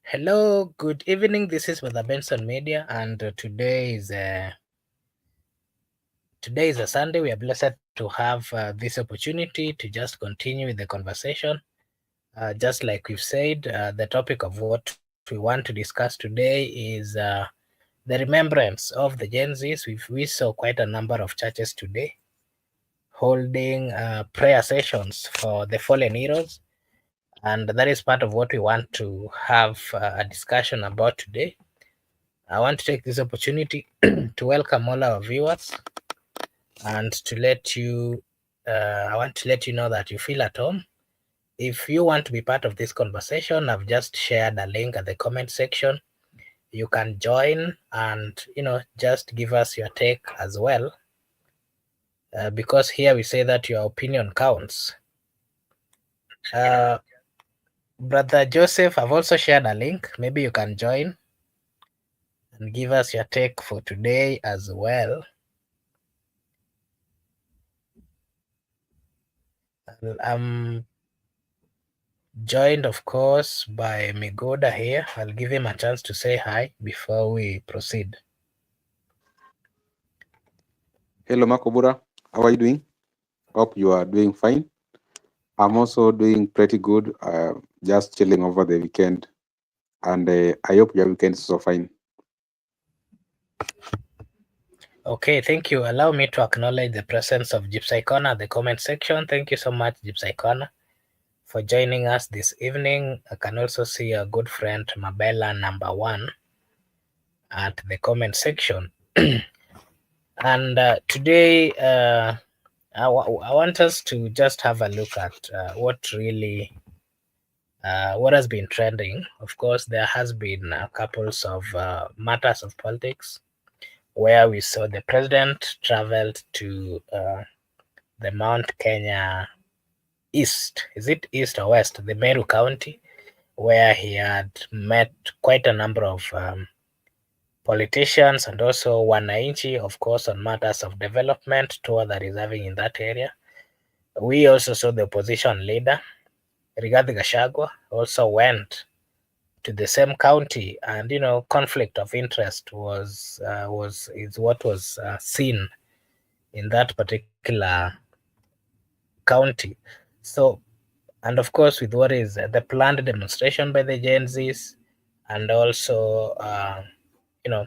Hello, good evening. This is Mother Benson Media, and today is a Sunday. We are blessed to have this opportunity to just continue with the conversation. Just like we've said, the topic of what we want to discuss today is the remembrance of the Gen Zs. We saw quite a number of churches today holding prayer sessions for the fallen heroes, and that is part of what we want to have a discussion about today. I want to take this opportunity to welcome all our viewers and to I want to let you know that you feel at home. If you want to be part of this conversation, I've just shared a link at the comment section. You can join and, just give us your take as well. Because here we say that your opinion counts. Uh, Brother Joseph, I've also shared a link. Maybe you can join and give us your take for today as well. I'm joined, of course, by Migoda here. I'll give him a chance to say hi before we proceed. Hello, Makobura. How are you doing? Hope you are doing fine. I'm also doing pretty good. Just chilling over the weekend, and I hope your weekend is so fine. Okay, thank you. Allow me to acknowledge the presence of Gypsy Corner at the comment section. Thank you so much, Gypsy Corner, for joining us this evening. I can also see a good friend, Mabella number 1, at the comment section. And today, I want us to just have a look at what has been trending. Of course, there has been a couples of matters of politics where we saw the president traveled to the Mount Kenya East. Is it East or West? The Meru County, where he had met quite a number of politicians and also wananchi, of course, on matters of development tour that is having in that area. We also saw the opposition leader, Rigathi Gachagua, also went to the same county, and conflict of interest is what was seen in that particular county. So, and of course, with what is the planned demonstration by the Gen Zs, and also you know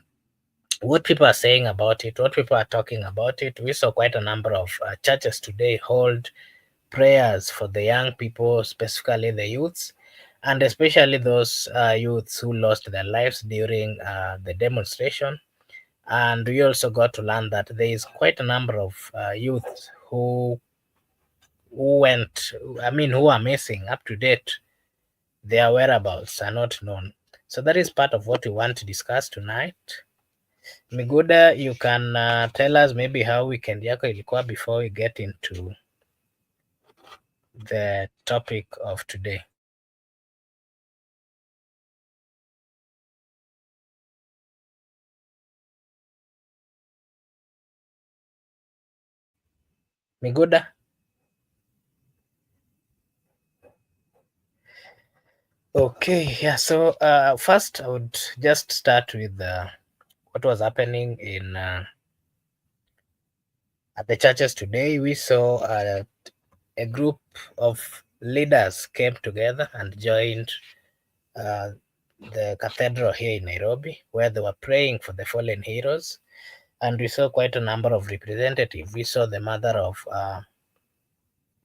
what people are saying about it, what people are talking about it. We saw quite a number of churches today hold prayers for the young people, specifically the youths, and especially those youths who lost their lives during the demonstration. And we also got to learn that there is quite a number of youths who are missing up to date. Their whereabouts are not known. So that is part of what we want to discuss tonight. Miguda, you can tell us maybe how weekend yako ilikuwa before we get into the topic of today. Miguda? Okay, yeah. So first, I would just start with what was happening in at the churches today. We saw a group of leaders came together and joined uh, the cathedral here in Nairobi, where they were praying for the fallen heroes, and we saw quite a number of representatives. We saw the mother of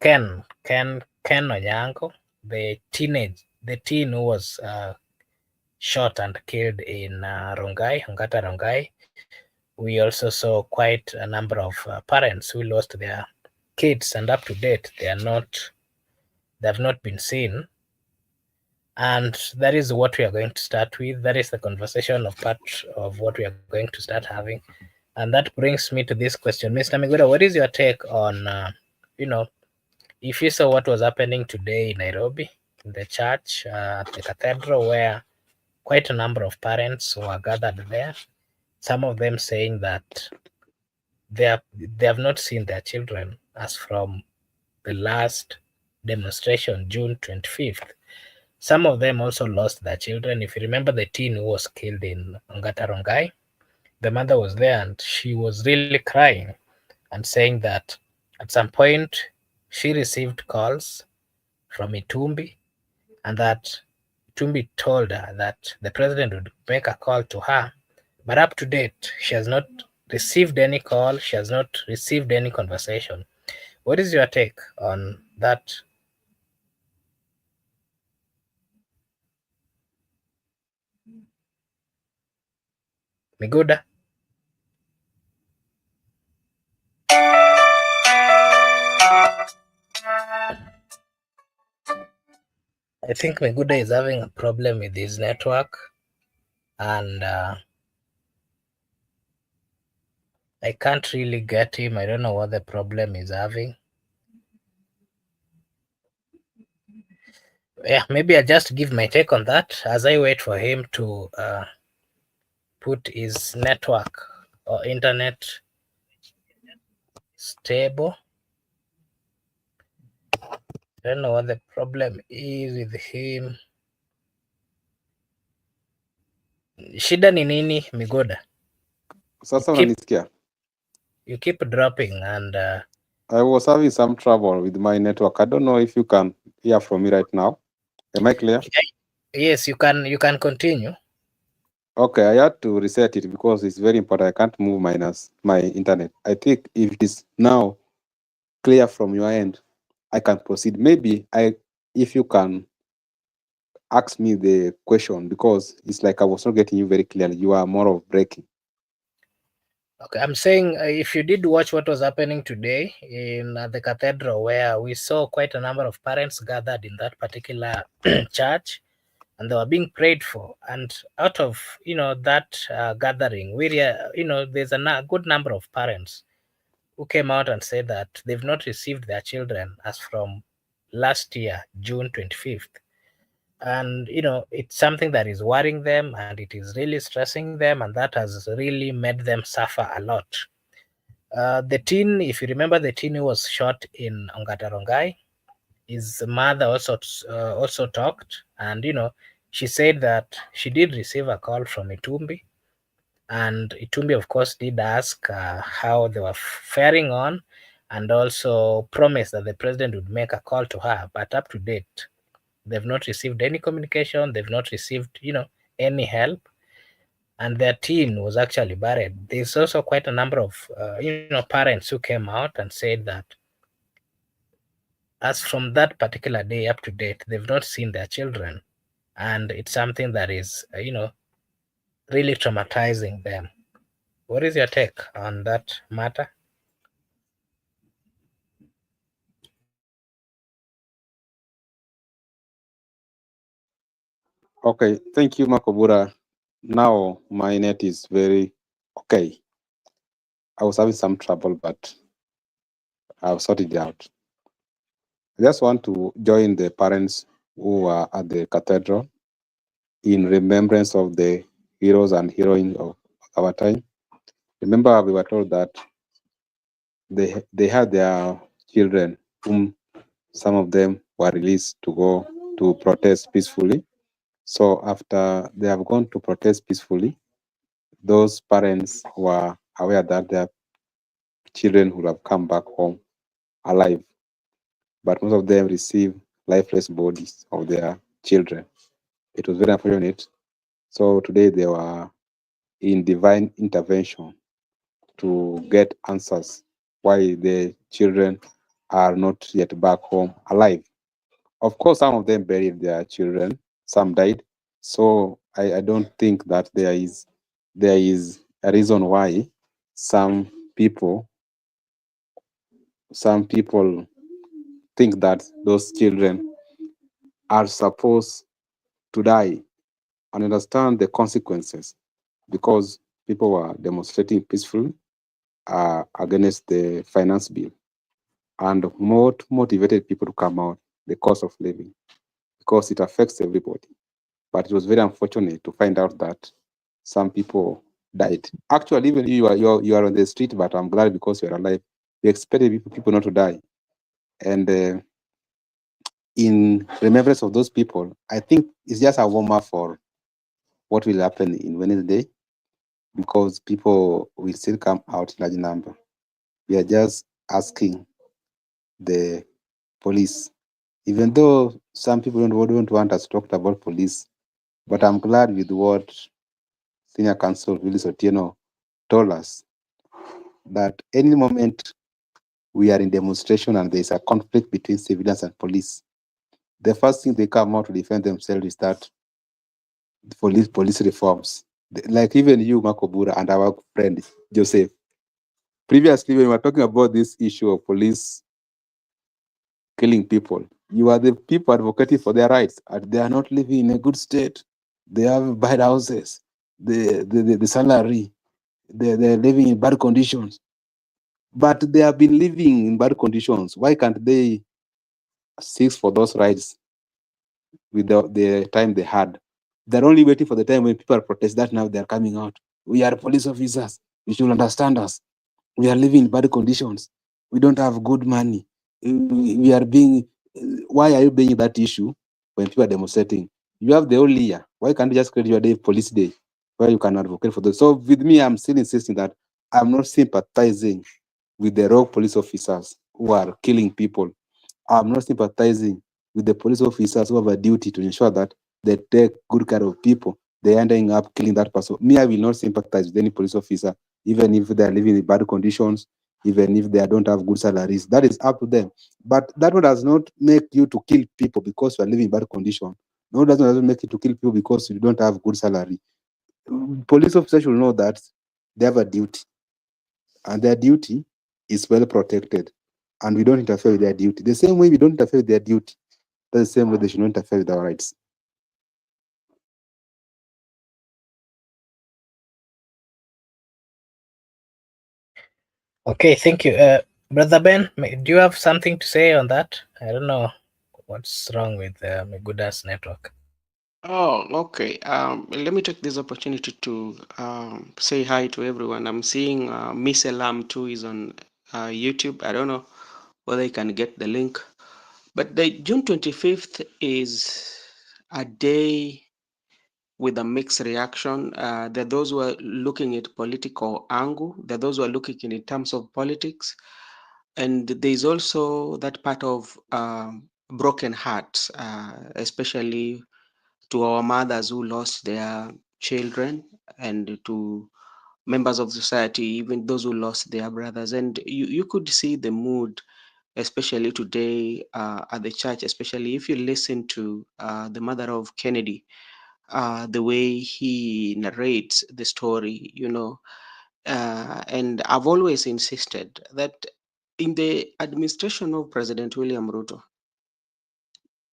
Ken Onyango, the teen who was shot and killed in Ongata Rongai. We also saw quite a number of parents who lost their kids, and up to date they have not been seen. And that is what we are going to start with. That is the conversation of part of what we are going to start having. And that brings me to this question. Mr. Miguda, what is your take on, if you saw what was happening today in Nairobi, in the church, at the cathedral, where quite a number of parents were gathered there, some of them saying that they have not seen their children as from the last demonstration, June 25th. Some of them also lost their children. If you remember the teen who was killed in Ongatarongai, the mother was there and she was really crying and saying that at some point she received calls from Itumbi and that Itumbi told her that the president would make a call to her. But up to date, she has not received any call, she has not received any conversation. What is your take on that, Miguda? I think Miguda is having a problem with his network, and I can't really get him. I don't know what the problem is having. Yeah, maybe I just give my take on that as I wait for him to put his network or internet stable. I don't know what the problem is with him. Shida ni nini, Migoda? Sasa keep unanisikia? you keep dropping and I was having some trouble with my network. I don't know if you can hear from me right now. Am I clear? yes, you can continue. Okay, I had to reset it because it's very important. I can't move minus my internet. I think if it is now clear from your end, I can proceed. Maybe if you can ask me the question because it's like I was not getting you very clearly. You are more of breaking. Okay, I'm saying if you did watch what was happening today in the cathedral, where we saw quite a number of parents gathered in that particular church, and they were being prayed for. And out of that gathering, there's a good number of parents who came out and said that they've not received their children as from last year, June 25th. And it's something that is worrying them and it is really stressing them, and that has really made them suffer a lot. The teen, if you remember, the teen who was shot in Ongatarongai, his mother also talked, and she said that she did receive a call from Itumbi, and Itumbi of course did ask how they were faring on, and also promised that the president would make a call to her. But up to date, they've not received any communication, they've not received any help, and their teen was actually buried. There's also quite a number of parents who came out and said that as from that particular day up to date, they've not seen their children, and it's something that is really traumatizing them. What is your take on that matter? Okay, thank you, Makobura. Now my net is very okay. I was having some trouble, but I've sorted it out. I just want to join the parents who are at the cathedral in remembrance of the heroes and heroines of our time. Remember, we were told that they had their children, whom some of them were released to go to protest peacefully. So after they have gone to protest peacefully, those parents were aware that their children would have come back home alive, but most of them received lifeless bodies of their children. It was very unfortunate. So today they were in divine intervention to get answers why the children are not yet back home alive. Of course, some of them buried their children, some died. So I don't think that there is a reason why some people think that those children are supposed to die and understand the consequences, because people were demonstrating peacefully against the finance bill, and more motivated people to come out the cost of living, because it affects everybody. But it was very unfortunate to find out that some people died. Actually, even you are on the street, but I'm glad because you are alive. We expected people not to die, and in remembrance of those people, I think it's just a warm up for what will happen in Wednesday, because people will still come out in large number. We are just asking the police, even though some people don't want us to talk about police, but I'm glad with what Senior Counsel Willis Otieno told us, that any moment we are in demonstration and there's a conflict between civilians and police, the first thing they come out to defend themselves is that police reforms. Like even you, Makobura, and our friend Joseph. Previously, when we were talking about this issue of police killing people, you are the people advocating for their rights, and they are not living in a good state. They have bad houses, the salary, they're living in bad conditions. But they have been living in bad conditions. Why can't they seek for those rights with the time they had? They're only waiting for the time when people protest, that now they're coming out. We are police officers. You should understand us. We are living in bad conditions. We don't have good money. We are being. Why are you being that issue when people are demonstrating? You have the whole year. Why can't you just create your day, police day, where you can advocate for those? So with me, I'm still insisting that I'm not sympathizing with the rogue police officers who are killing people. I'm not sympathizing with the police officers who have a duty to ensure that they take good care of people. They ending up killing that person. Me, I will not sympathize with any police officer, even if they are living in bad conditions, even if they don't have good salaries. That is up to them. But that does not make you to kill people because you are living in bad condition. No, that doesn't make you to kill people because you don't have good salary. Police officers should know that they have a duty, and their duty is well protected, and we don't interfere with their duty. The same way we don't interfere with their duty, that's the same way they should not interfere with our rights. Okay, thank you. Brother Ben, do you have something to say on that? I don't know what's wrong with Miguda's network. Oh, okay. Let me take this opportunity to say hi to everyone. I'm seeing Miss Elam too is on YouTube. I don't know whether you can get the link. But the June 25th is a day with a mixed reaction. There are those who are looking at political angle. There are those who are looking in terms of politics. And there's also that part of broken hearts, especially to our mothers who lost their children, and to members of society, even those who lost their brothers. And you could see the mood, especially today at the church, especially if you listen to the mother of Kennedy, the way he narrates the story, and I've always insisted that in the administration of President William Ruto,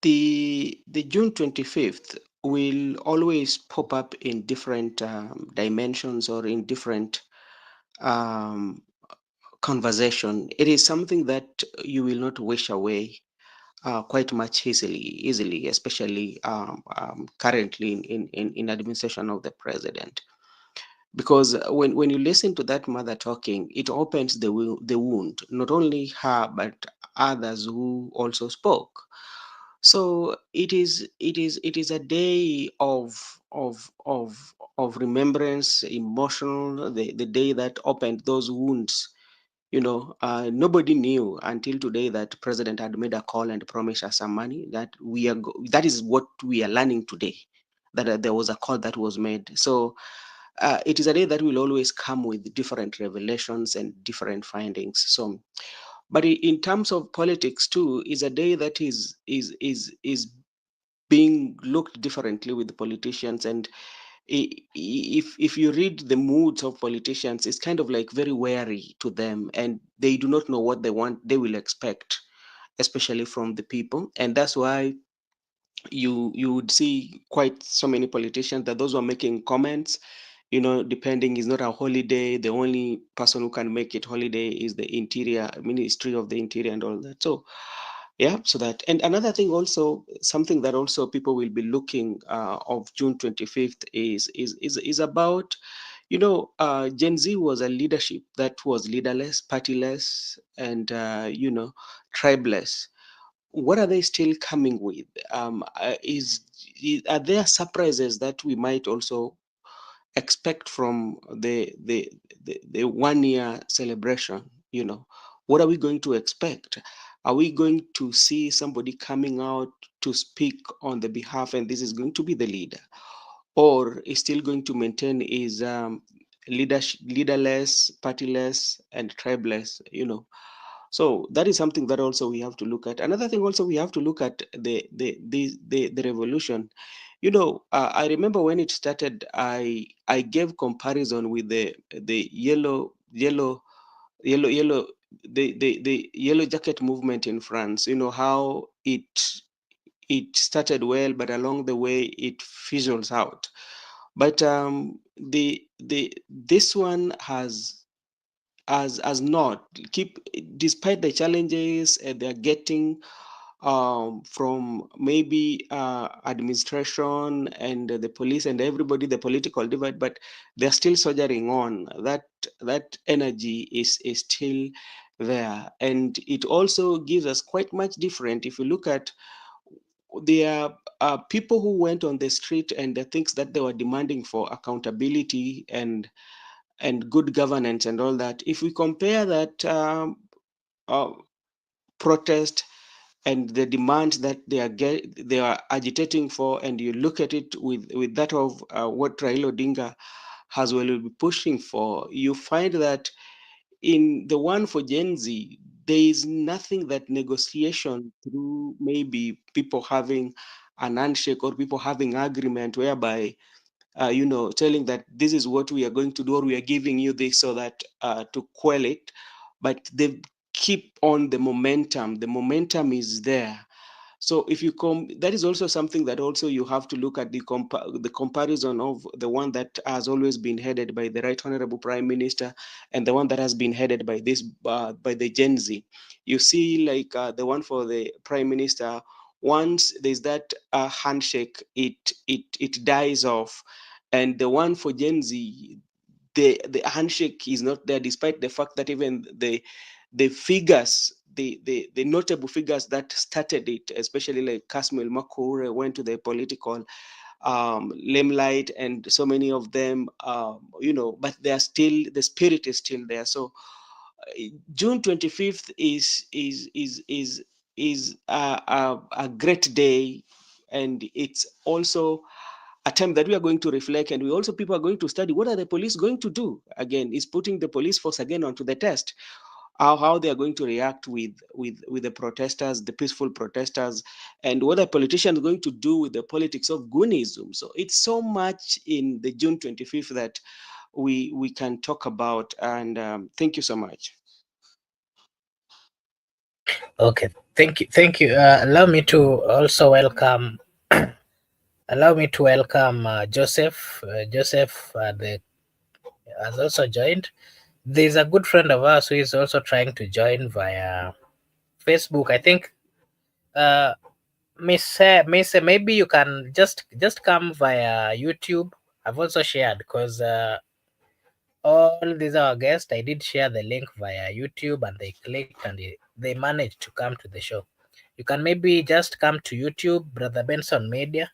the June 25th will always pop up in different dimensions or in different um, conversation. It is something that you will not wish away quite much easily, especially currently in administration of the president. Because when you listen to that mother talking, it opens the wound, not only her, but others who also spoke. So it is a day of remembrance, emotional, the day that opened those wounds. Nobody knew until today that president had made a call and promised us some money. That is what we are learning today, that there was a call that was made. So it is a day that will always come with different revelations and different findings. So, but in terms of politics too, is a day that is being looked differently with the politicians. And if you read the moods of politicians, it's kind of like very wary to them, and they do not know what they want, they will expect, especially from the people. And that's why you would see quite so many politicians, that those who are making comments, depending, is not a holiday. The only person who can make it holiday is the interior ministry of the interior and all that. So yeah, so that. And another thing also, something that also people will be looking of June 25th is about, Gen Z was a leadership that was leaderless, partyless, and tribeless. what are they still coming with? Are there surprises that we might also expect from the 1 year celebration? What are we going to expect? Are we going to see somebody coming out to speak on the behalf, and this is going to be the leader, or is still going to maintain his leaderless, partyless, and tribeless? So that is something that also we have to look at. Another thing also we have to look at the revolution. I remember when it started, I gave comparison with the yellow the yellow jacket movement in France. How it started well, but along the way it fizzles out. But the this one has not keep, despite the challenges they're getting from maybe administration and the police and everybody, the political divide, but they're still soldiering on. That energy is still there, and it also gives us quite much different. If you look at, there are people who went on the street, and the things that they were demanding for accountability and good governance and all that. If we compare that uh, protest and the demands that they are agitating for, and you look at it with that of what Raila Odinga has well be pushing for, you find that in the one for Gen Z, there is nothing that negotiation through maybe people having an handshake or people having agreement whereby telling that this is what we are going to do, or we are giving you this so that to quell it, but they keep on the momentum. The momentum is there. So if you that is also something that also you have to look at the comparison of the one that has always been headed by the Right Honorable Prime Minister and the one that has been headed by by the Gen Z. You see, like the one for the Prime Minister, once there's that handshake, it dies off, and the one for Gen Z, the handshake is not there, despite the fact that even the figures, the notable figures that started it, especially like Kasmil Makoure, went to the political limelight, and so many of them, but they are still, the spirit is still there. So June 25th is a great day, and it's also a time that we are going to reflect, and we also, people are going to study what are the police going to do. Again, is putting the police force again onto the test, how they are going to react with the protesters, the peaceful protesters, and what are politicians going to do with the politics of Goonism. So it's so much in the June 25th that we can talk about, and thank you so much. Okay, thank you. Allow me to also welcome. Allow me to welcome Joseph. Joseph has also joined. There's a good friend of ours who is also trying to join via Facebook. I think, uh, Miss, maybe you can just come via YouTube. I've also shared because all these are our guests. I did share the link via YouTube, and they clicked, and they managed to come to the show. You can maybe just come to YouTube, Brother Benson Media.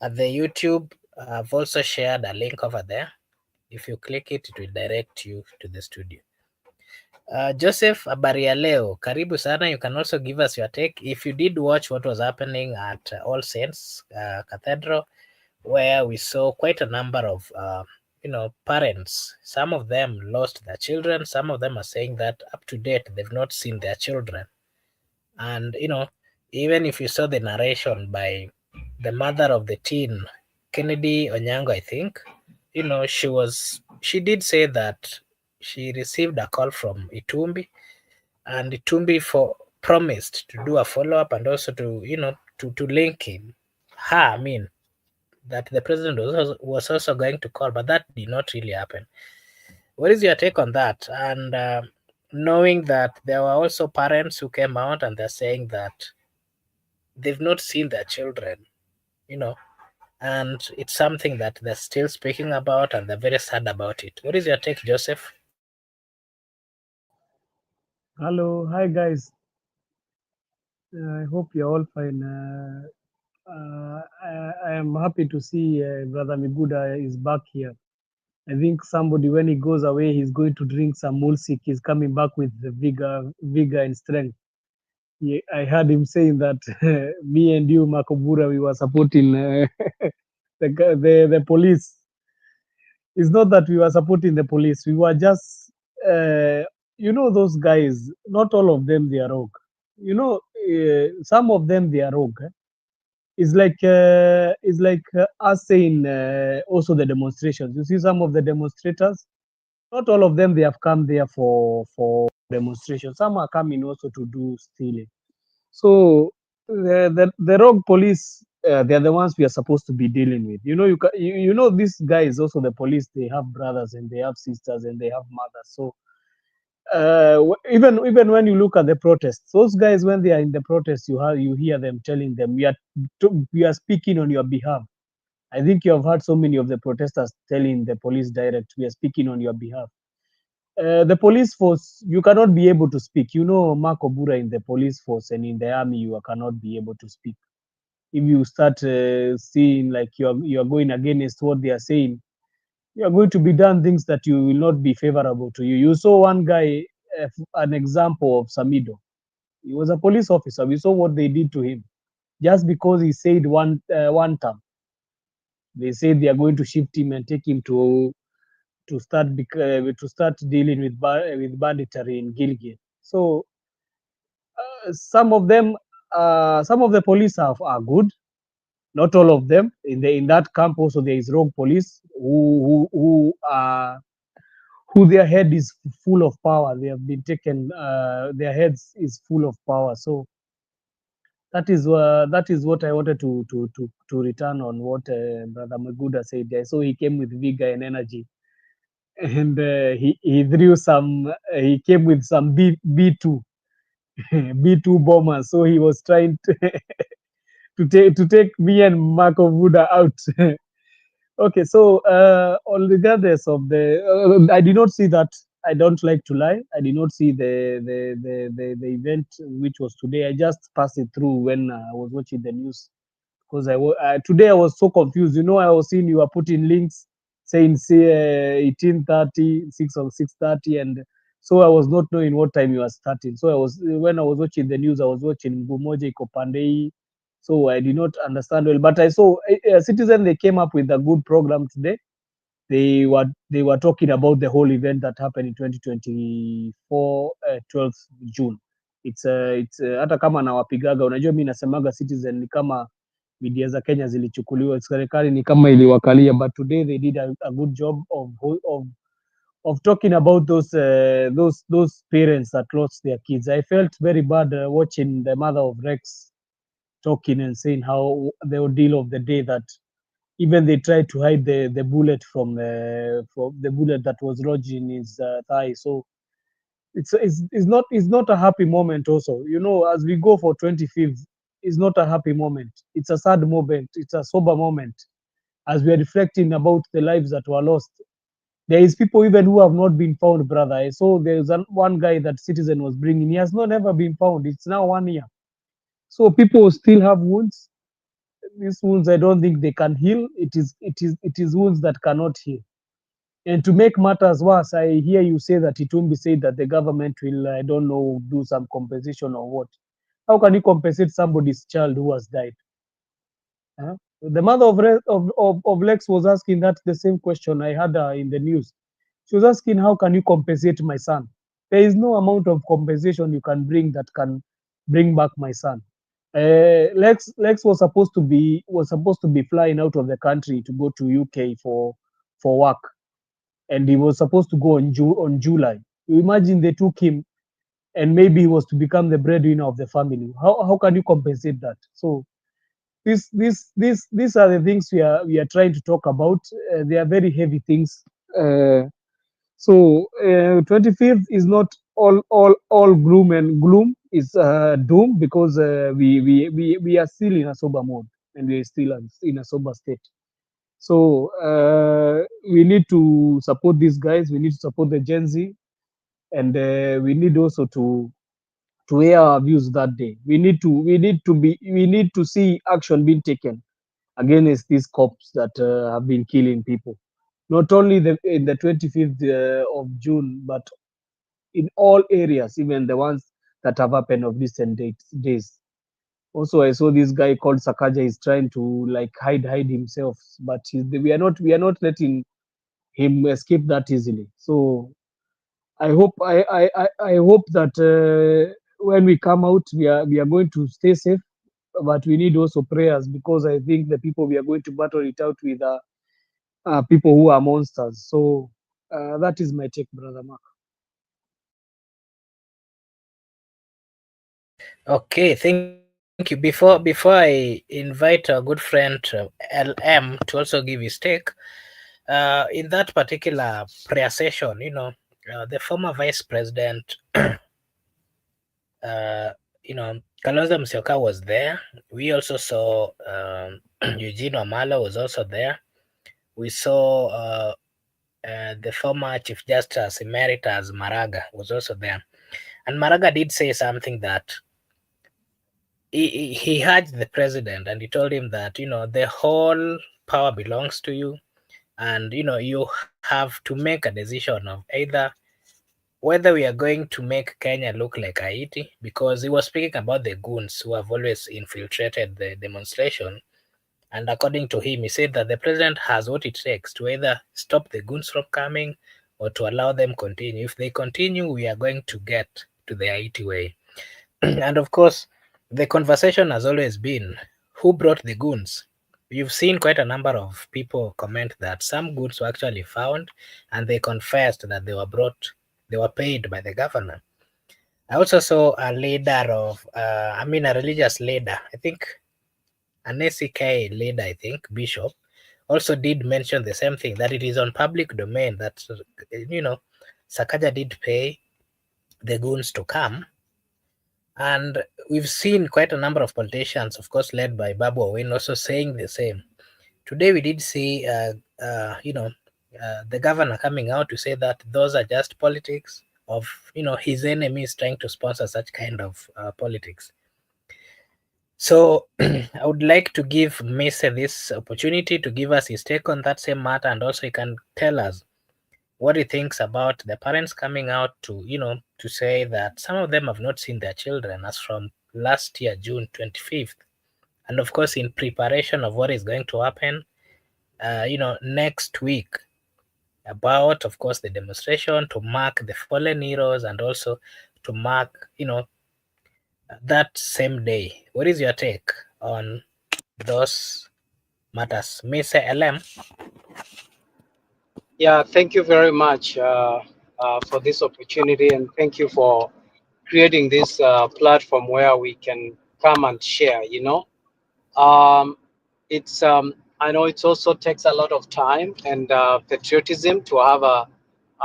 At the YouTube, I've also shared a link over there. If you click it, it will direct you to the studio. Joseph, habari ya leo, karibu sana. You can also give us your take. If you did watch what was happening at All Saints Cathedral, where we saw quite a number of parents. Some of them lost their children. Some of them are saying that up to date they've not seen their children. And even if you saw the narration by the mother of the teen, Kennedy Onyango, I think, she did say that she received a call from Itumbi, and Itumbi promised to do a follow up, and also to to link him her, I mean, that the president was also going to call, but that did not really happen. What is your take on that? And knowing that there were also parents who came out and they're saying that they've not seen their children, you know, and it's something that they're still speaking about, and they're very sad about it. What is your take, Joseph? Hello, hi guys. I hope you're all fine. I am happy to see Brother Miguda is back here. I think somebody, when he goes away, he's going to drink some mulsik. He's coming back with the vigor and strength. I heard him saying that me and you, Makobura, we were supporting the police. It's not that we were supporting the police. We were just, those guys. Not all of them they are rogue. Some of them they are rogue. It's like us saying also the demonstrations. You see, some of the demonstrators, not all of them they have come there for demonstration. Some are coming also to do stealing. So the rogue police, they are the ones we are supposed to be dealing with. You know these guys also the police. They have brothers and they have sisters and they have mothers. So even when you look at the protests, those guys when they are in the protests, you hear them telling them we are speaking on your behalf. I think you have heard so many of the protesters telling the police direct, we are speaking on your behalf. The police force, you cannot be able to speak. Mark Obura in the police force and in the army, you cannot be able to speak. If you start seeing like you are going against what they are saying, you are going to be done things that you will not be favorable to you. You saw one guy, an example of Samido. He was a police officer. We saw what they did to him just because he said one term. They said they are going to shift him and take him to start dealing with banditry in Gilgit. So some of the police are good. Not all of them. In that camp also there is rogue police who their head is full of power. They have been taken. Their heads is full of power. So that is what I wanted to return on what Brother Maguda said. So he came with vigor and energy, and he threw some. He came with some B2 B2 bombers. So he was trying to take me and Marco Buda out. Okay, so regardless of I did not see that. I don't like to lie. I did not see the event which was today. I just passed it through when I was watching the news because today I was so confused. I was seeing you were putting links saying say 18:30, 6 or 6:30, and so I was not knowing what time you were starting. So when I was watching the news, I was watching Ngumoja Ikopandei, so I did not understand well. But I saw Citizen. They came up with a good program today. They were talking about the whole event that happened in 2024 12th June. It's hata kama nawapigaga, unajua mimi nasemaga Citizen ni kama media za Kenya zilichukuliwa, serikali ni kama iliwakalia, but today they did a good job of talking about those parents that lost their kids. I felt very bad watching the mother of Rex talking and saying how the ordeal of the day, that even they tried to hide the bullet from the bullet that was lodged in his thigh. So it's not a happy moment. Also, as we go for 25th, it's not a happy moment. It's a sad moment. It's a sober moment as we are reflecting about the lives that were lost. There is people even who have not been found, brother. I saw there's one guy that Citizen was bringing. He has not ever been found. It's now 1 year. So people still have wounds. These wounds, I don't think they can heal. It is wounds that cannot heal. And to make matters worse, I hear you say that it won't be said that the government will, I don't know, do some compensation or what. How can you compensate somebody's child who has died? Huh? The mother of Lex was asking that the same question. I had her in the news. She was asking, how can you compensate my son? There is no amount of compensation you can bring that can bring back my son. Lex was supposed to be flying out of the country to go to UK for work, and he was supposed to go on July. You imagine they took him, and maybe he was to become the breadwinner of the family. How can you compensate that? So these are the things we are trying to talk about. They are very heavy things. So 25th is not all gloom. It's doom, because we are still in a sober mode, and we are still in a sober state. So we need to support these guys. We need to support the Gen Z, and we need also to to air our views that day. We need to see action being taken against these cops that have been killing people, not only in the 25th of June, but in all areas, even the ones that have happened of recent days. Also, I saw this guy called Sakaja is trying to like hide himself, but we are not letting him escape that easily. So I hope that when we come out, we are going to stay safe, but we need also prayers, because I think the people we are going to battle it out with are people who are monsters. So that is my take, brother Mark. Okay, thank you. Before I invite our good friend LM to also give his take, in that particular prayer session, the former Vice President, uh, Kalonzo Musyoka was there. We also saw Eugene Wamala was also there. We saw the former Chief Justice Emeritus Maraga was also there. And Maraga did say something that he urged the president and he told him that, the whole power belongs to you. And, you have to make a decision of either whether we are going to make Kenya look like Haiti, because he was speaking about the goons who have always infiltrated the demonstration. And according to him, he said that the president has what it takes to either stop the goons from coming or to allow them continue. If they continue, we are going to get to the Haiti way. And of course, the conversation has always been who brought the goons. You've seen quite a number of people comment that some goods were actually found and they confessed that they were paid by the governor. I also saw a leader of, a religious leader, I think an ACK leader, I think, Bishop, also did mention the same thing, that it is on public domain that, Sakaja did pay the goons to come. And we've seen quite a number of politicians, of course, led by Babu Owin, also saying the same. Today, we did see, the governor coming out to say that those are just politics of, his enemies trying to sponsor such kind of politics. So, I would like to give Mese this opportunity to give us his take on that same matter, and also he can tell us what he thinks about the parents coming out to, to say that some of them have not seen their children as from last year, June 25th. And of course, in preparation of what is going to happen, next week, about, of course, the demonstration to mark the fallen heroes and also to mark, that same day. What is your take on those matters? Mr. LM? Yeah, thank you very much for this opportunity, and thank you for creating this platform where we can come and share. Um, it's I know it also takes a lot of time and patriotism to have a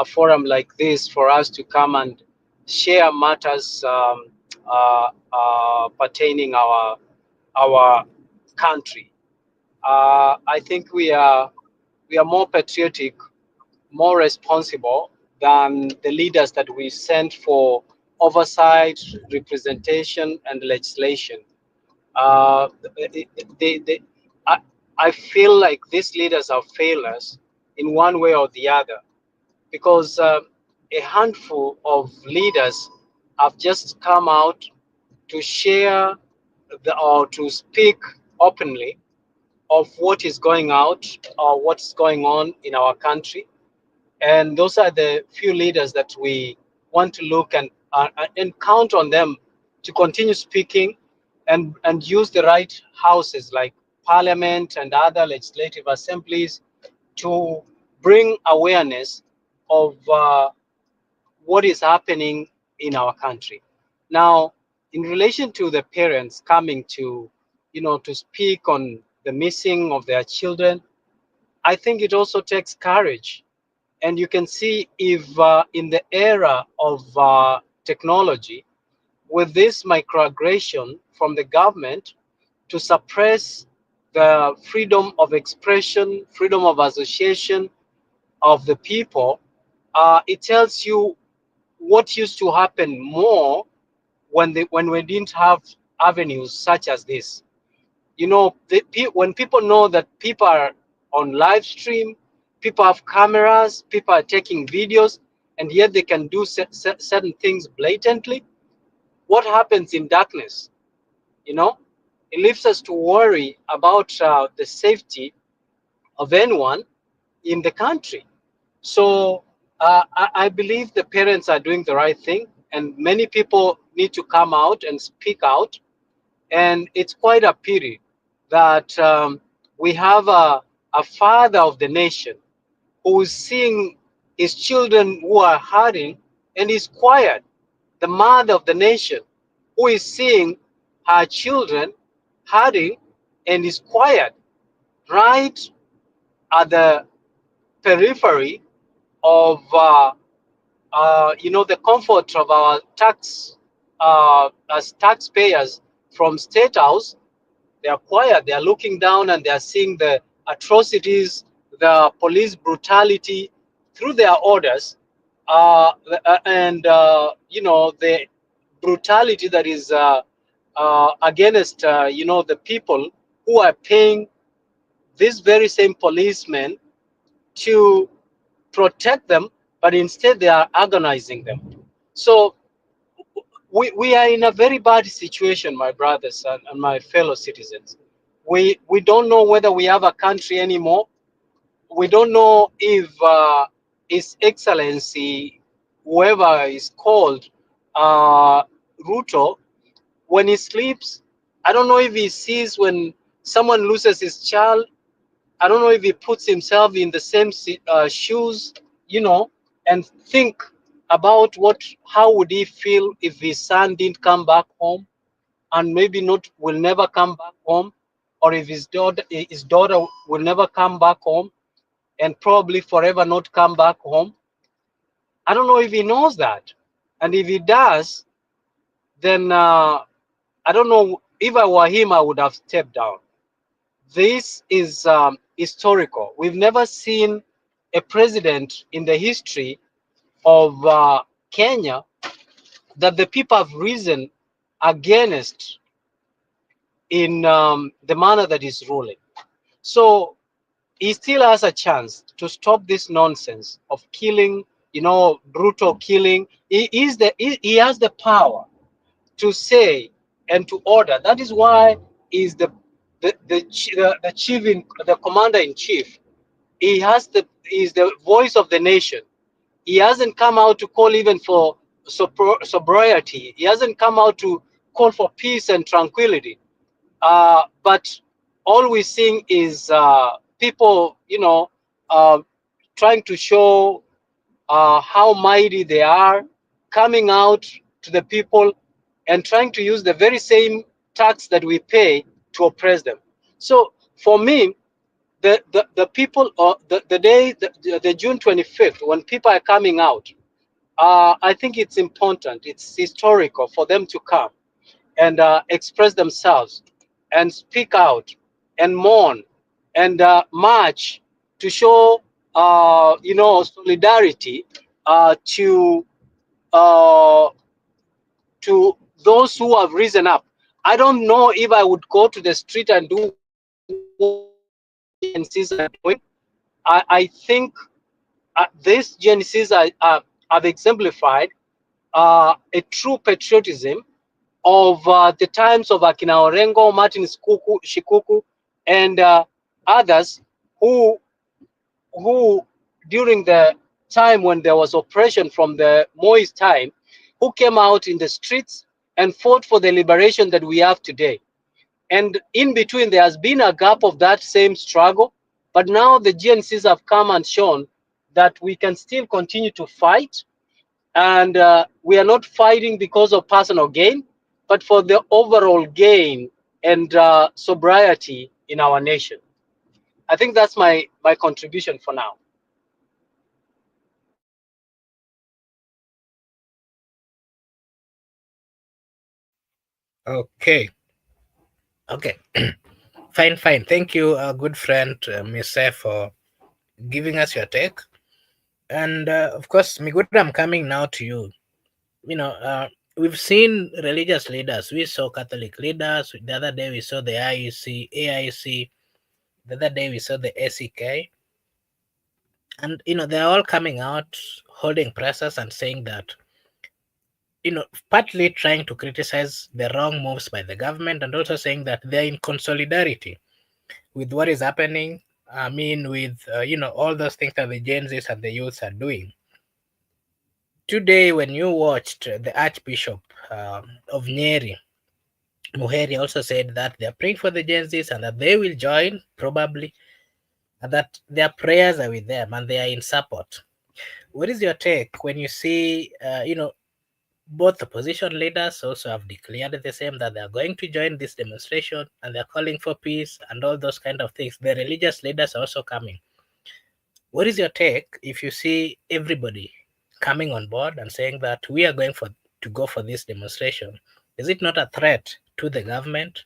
forum like this for us to come and share matters pertaining our country. I think we are more patriotic, more responsible than the leaders that we sent for oversight, representation, and legislation. Uh, they, I, I feel like these leaders have failed us in one way or the other, because a handful of leaders have just come out to share or to speak openly of what is going out or what's going on in our country. And those are the few leaders that we want to look and count on them to continue speaking and use the right houses like parliament and other legislative assemblies to bring awareness of what is happening in our country. Now, in relation to the parents coming to speak on the missing of their children, I think it also takes courage. And you can see if in the era of technology, with this microaggression from the government to suppress the freedom of expression, freedom of association of the people, it tells you what used to happen more when we didn't have avenues such as this. You know, when people know that people are on live stream, people have cameras, people are taking videos, and yet they can do certain things blatantly. What happens in darkness? You know, it leaves us to worry about the safety of anyone in the country. So I believe the parents are doing the right thing, and many people need to come out and speak out. And it's quite a pity that we have a father of the nation who is seeing his children who are hurting and is quiet. The mother of the nation who is seeing her children hurting and is quiet, right at the periphery of the comfort of our tax as taxpayers from State House. They are quiet. They are looking down and they are seeing the atrocities, the police brutality through their orders, and the brutality that is against the people who are paying these very same policemen to protect them, but instead they are agonizing them. So we are in a very bad situation, my brothers and my fellow citizens. We don't know whether we have a country anymore. We don't know if His Excellency, whoever is called, uh, Ruto, when he sleeps, I don't know if he sees when someone loses his child. I don't know if he puts himself in the same shoes, and think about how would he feel if his son didn't come back home, and maybe not will never come back home, or if his daughter will never come back home, and probably forever not come back home. I don't know if he knows that, and if he does, then I don't know. If I were him, I would have stepped down. This is historical. We've never seen a president in the history of Kenya that the people have risen against in the manner that is ruling. So he still has a chance to stop this nonsense of killing, brutal killing. He has the power to say and to order. That is why he's the chief the commander in chief. He's the voice of the nation. He hasn't come out to call even for sobriety. He hasn't come out to call for peace and tranquility. But all we're seeing is people, uh, trying to show how mighty they are, coming out to the people and trying to use the very same tax that we pay to oppress them. So for me, the people, the day, the June 25th, when people are coming out, I think it's important, it's historical for them to come and express themselves and speak out and mourn and march to show solidarity to uh, to those who have risen up. I don't know if I would go to the street and do what Gen Zs are doing. I think these Gen Zs have exemplified a true patriotism of the times of Akina Orengo, Martin Shikuku, and others who who during the time when there was oppression from the Moist time, who came out in the streets and fought for the liberation that we have today. And in between, there has been a gap of that same struggle. But now the GNCs have come and shown that we can still continue to fight. And we are not fighting because of personal gain, but for the overall gain and sobriety in our nation. I think that's my contribution for now. Okay. Okay. Fine. Thank you, good friend Mise, for giving us your take. And of course, Miguel, I'm coming now to you. You know, we've seen religious leaders. We saw Catholic leaders. The other day we saw the IEC, AIC. The other day we saw the ACK. And, they're all coming out, holding presses and saying that, partly trying to criticize the wrong moves by the government and also saying that they're in consolidarity with what is happening. I mean, with, all those things that the Gen Zs and the youths are doing. Today, when you watched the Archbishop of Nyeri, Muheri, also said that they're praying for the Gen Zs and that they will join probably, and that their prayers are with them and they are in support. What is your take when you see, both opposition leaders also have declared the same, that they are going to join this demonstration and they're calling for peace and all those kind of things? The religious leaders are also coming. What is your take if you see everybody coming on board and saying that we are going to go for this demonstration? Is it not a threat to the government?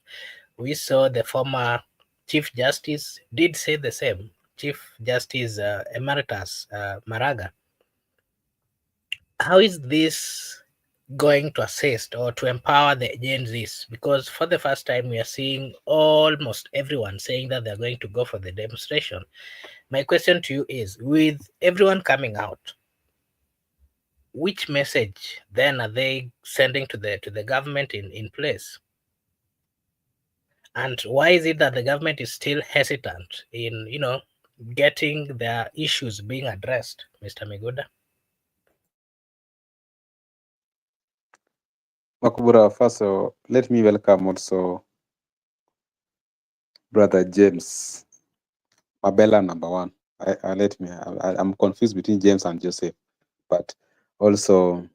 We saw the former Chief Justice did say the same. Chief Justice Emeritus Maraga. How is this going to assist or to empower the Gen Zs? Because for the first time, we are seeing almost everyone saying that they're going to go for the demonstration. My question to you is, with everyone coming out, which message then are they sending to the government in place? And why is it that the government is still hesitant in, getting their issues being addressed, Mr. Miguda? Makubura, first, let me welcome also Brother James Mabella, number one. I'm confused between James and Joseph, but also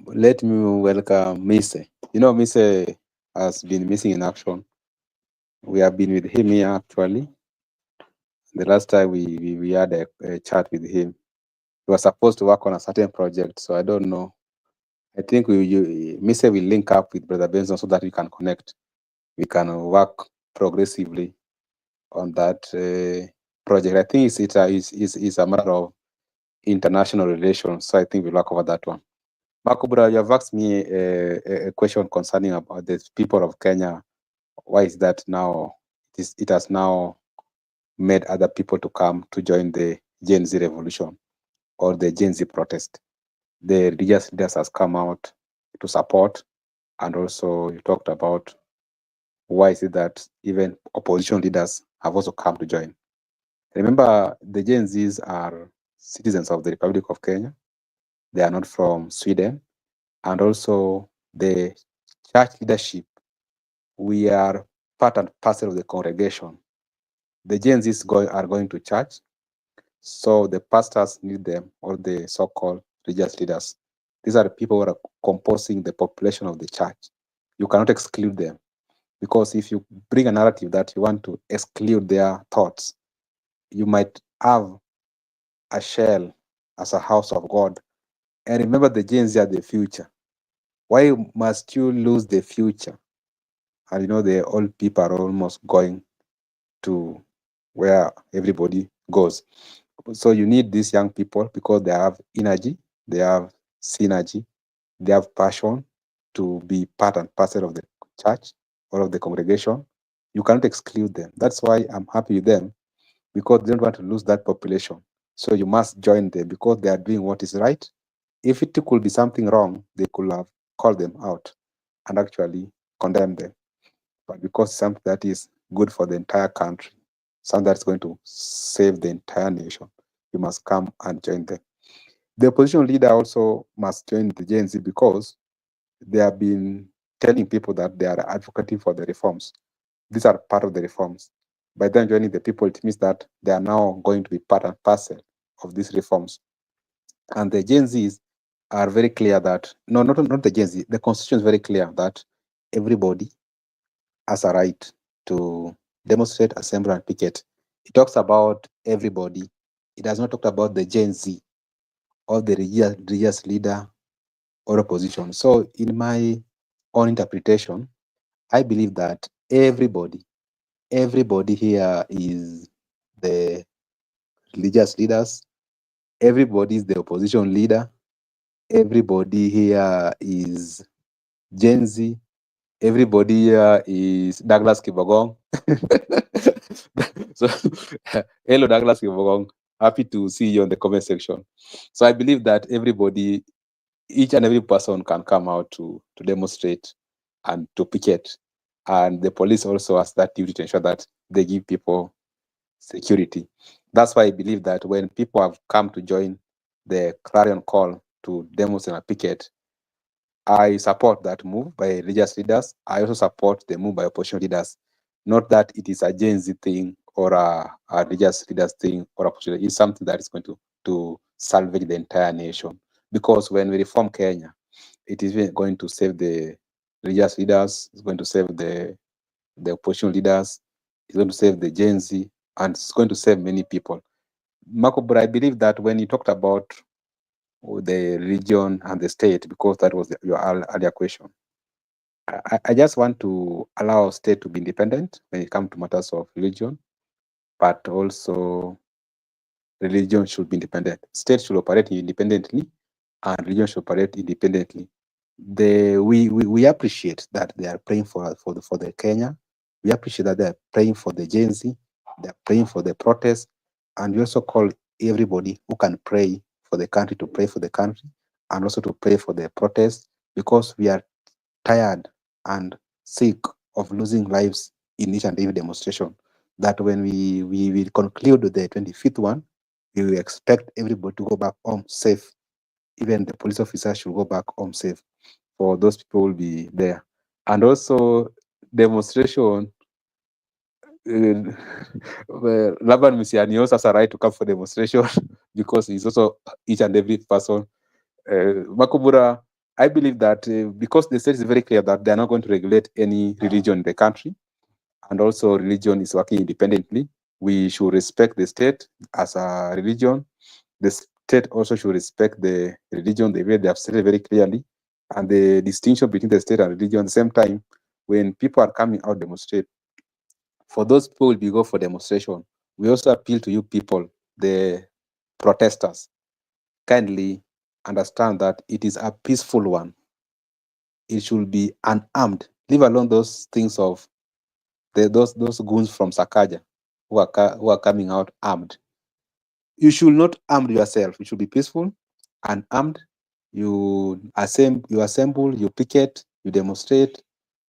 let me welcome Mise. Mise has been missing in action. We have been with him here actually. The last time we had a chat with him, he was supposed to work on a certain project, so I don't know. I think Mise will link up with Brother Benson so that we can connect. We can work progressively on that project. I think it's a matter of international relations, so I think we'll work over that one. Makubura, you have asked me a question concerning about the people of Kenya. Why is that now? It has now made other people to come to join the Gen Z revolution or the Gen Z protest. The religious leaders has come out to support, and also you talked about why is it that even opposition leaders have also come to join. Remember, the Gen Zs are citizens of the Republic of Kenya. They are not from Sweden. And also the church leadership, we are part and parcel of the congregation. The Gen Zs are going to church, so the pastors need them, or the so-called religious leaders. These are the people who are composing the population of the church. You cannot exclude them, because if you bring a narrative that you want to exclude their thoughts, you might have a shell as a house of God. And remember, the Gen Z are the future. Why must you lose the future? And the old people are almost going to where everybody goes. So you need these young people because they have energy, they have synergy, they have passion to be part and parcel of the church or of the congregation. You cannot exclude them. That's why I'm happy with them, because they don't want to lose that population. So you must join them because they are doing what is right. If it could be something wrong, they could have called them out and actually condemn them. But because something that is good for the entire country, something that's going to save the entire nation, you must come and join them. The opposition leader also must join the Gen Z because they have been telling people that they are advocating for the reforms. These are part of the reforms. By them joining the people, it means that they are now going to be part and parcel of these reforms. And the Gen Zs are very clear that, no, not the Gen Z, the constitution is very clear that everybody has a right to demonstrate, assemble, and picket. It talks about everybody. It does not talk about the Gen Z or the religious leader or opposition. So in my own interpretation, I believe that everybody here is the religious leaders, everybody is the opposition leader, everybody here is Gen Z. Everybody here is Douglas Kibogong. So, hello, Douglas Kibogong. Happy to see you on the comment section. So I believe that everybody, each and every person can come out to demonstrate and to picket. And the police also has that duty to ensure that they give people security. That's why I believe that when people have come to join the clarion call to demonstrate and picket, I support that move by religious leaders. I also support the move by opposition leaders. Not that it is a Gen Z thing or a religious leaders thing or a opposition. It's something that is going to salvage the entire nation. Because when we reform Kenya, it is going to save the religious leaders, it's going to save the opposition leaders, it's going to save the Gen Z, and it's going to save many people. Marco, but I believe that when you talked about the religion and the state, because that was your earlier question, I just want to allow state to be independent when it comes to matters of religion, but also religion should be independent. State should operate independently, and religion should operate independently. We appreciate that they are praying for the Kenya. We appreciate that they are praying for the Gen Z. They are praying for the protest, and we also call everybody who can pray for the country to pray for the country, and also to pray for the protest, because we are tired and sick of losing lives in each and every demonstration. That when we will conclude the 25th one, we will expect everybody to go back home safe. Even the police officers should go back home safe, for those people will be there. And also demonstration, Laban Misiani also has a right to come for demonstration because he's also each and every person. Makubura, I believe that because the state is very clear that they are not going to regulate any religion in the country, and also religion is working independently, we should respect the state as a religion. The state also should respect the religion the way they have stated very clearly, and the distinction between the state and religion. At the same time, when people are coming out demonstrate, for those people will be go for demonstration, we also appeal to you people, the protesters, kindly understand that it is a peaceful one. It should be unarmed. Leave alone those things of those goons from Sakaja who are coming out armed. You should not arm yourself. You should be peaceful, unarmed. You assemble, you picket, you demonstrate,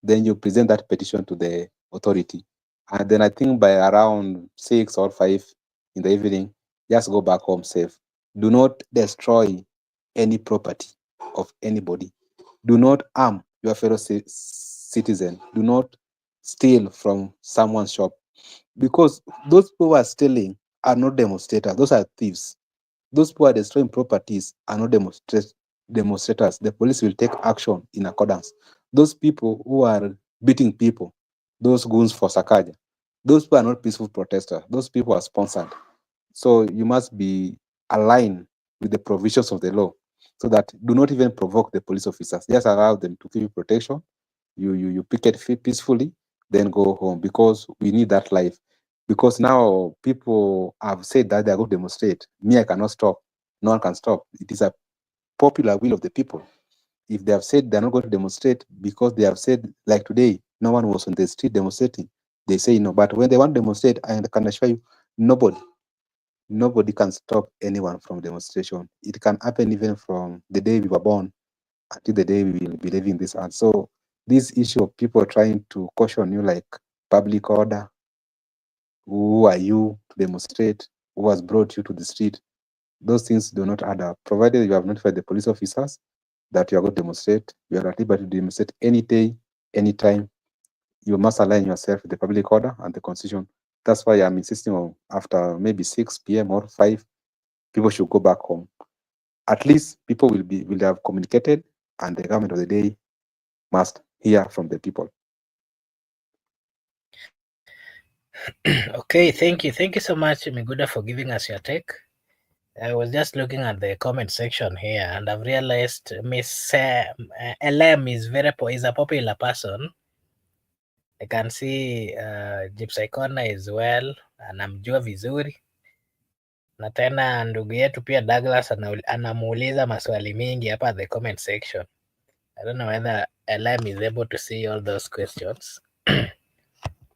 then you present that petition to the authority. And then I think by around 6 or 5 in the evening, just go back home safe. Do not destroy any property of anybody. Do not harm your fellow citizen. Do not steal from someone's shop, because those people who are stealing are not demonstrators. Those are thieves. Those who are destroying properties are not demonstrators. The police will take action in accordance. Those people who are beating people, those goons for Sakaja, those people are not peaceful protesters. Those people are sponsored. So you must be aligned with the provisions of the law, so that do not even provoke the police officers. Just allow them to give you protection. You picket peacefully, then go home, because we need that life. Because now people have said that they are going to demonstrate. Me, I cannot stop. No one can stop. It is a popular will of the people. If they have said they're not going to demonstrate because they have said, like today, no one was on the street demonstrating, they say no. But when they want to demonstrate, I can assure you, nobody can stop anyone from demonstration. It can happen even from the day we were born until the day we will be leaving this earth. So this issue of people trying to caution you, like public order, who are you to demonstrate, who has brought you to the street, those things do not add up. Provided you have notified the police officers that you are going to demonstrate, you are at liberty to demonstrate any day, anytime. You must align yourself with the public order and the constitution. That's why I'm insisting on, after maybe 6 p.m. or 5, people should go back home. At least people will have communicated, and the government of the day must hear from the people. Okay, thank you so much, Miguda, for giving us your take. I was just looking at the comment section here, and I've realized Miss LM is a popular person. I can see Gypsy Corner as well, and namjua vizuri. Na tena ndugu yetu pia Douglas anamuuliza maswali mingi hapa the comment section. I don't know whether Elam is able to see all those questions.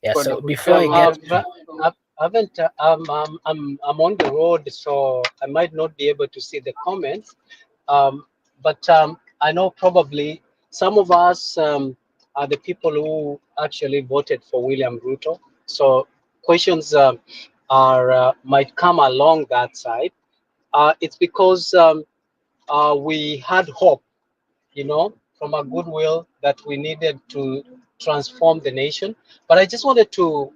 Yeah, so before I get I haven't. I'm on the road, so I might not be able to see the comments. But I know probably some of us are the people who actually voted for William Ruto. So questions might come along that side. It's because we had hope, from a goodwill that we needed to transform the nation. But I just wanted to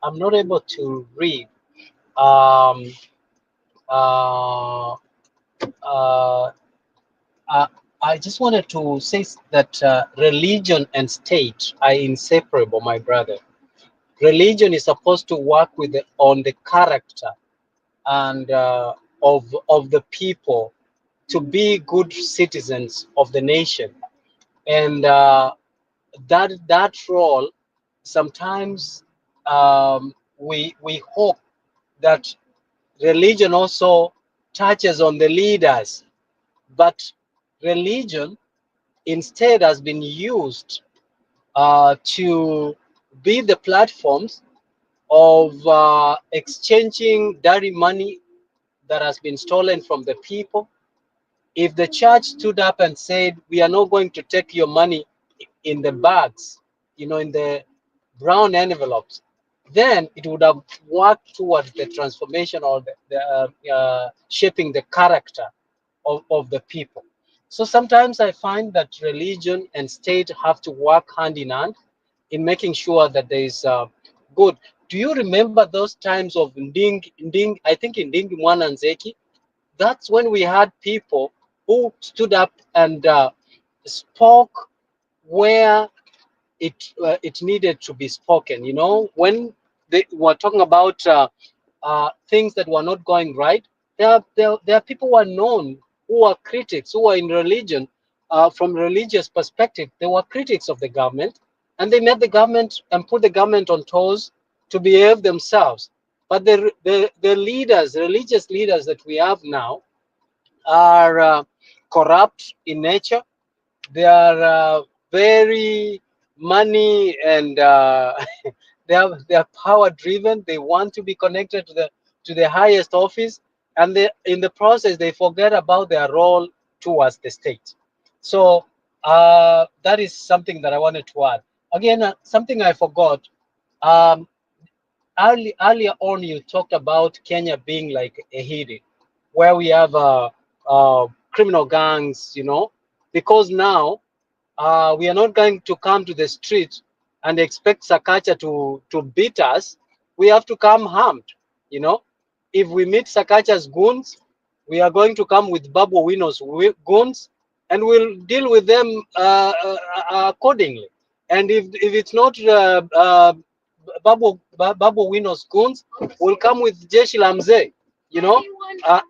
I'm not able to read. Um, uh, uh, uh, I just wanted to say that religion and state are inseparable, my brother. Religion is supposed to work on the character and of the people to be good citizens of the nation, and that role sometimes we hope that religion also touches on the leaders, but religion instead has been used to be the platforms of exchanging dirty money that has been stolen from the people. If the church stood up and said, we are not going to take your money in the bags, in the brown envelopes, then it would have worked towards the transformation or the shaping the character of the people. So sometimes I find that religion and state have to work hand in hand in making sure that there is good. Do you remember those times of Nding, I think in Nding Mwananzeki? That's when we had people who stood up and spoke where it needed to be spoken. When they were talking about things that were not going right, there are people who are known, who are critics, who are in religion. From religious perspective, they were critics of the government, and they made the government and put the government on toes to behave themselves. But the leaders, religious leaders that we have now, are corrupt in nature. They are very money and they are power driven. They want to be connected to the highest office, and in the process they forget about their role towards the state. So that is something that I wanted to add. Again, something I forgot. Um, Earlier on, you talked about Kenya being like a Haiti, where we have criminal gangs, because now we are not going to come to the street and expect Sakacha to beat us. We have to come armed, you know. If we meet Sakacha's goons, we are going to come with Babu Wino's goons, and we'll deal with them accordingly. And if it's not Babu Wino's goons, we'll come with Jeshi Lamze,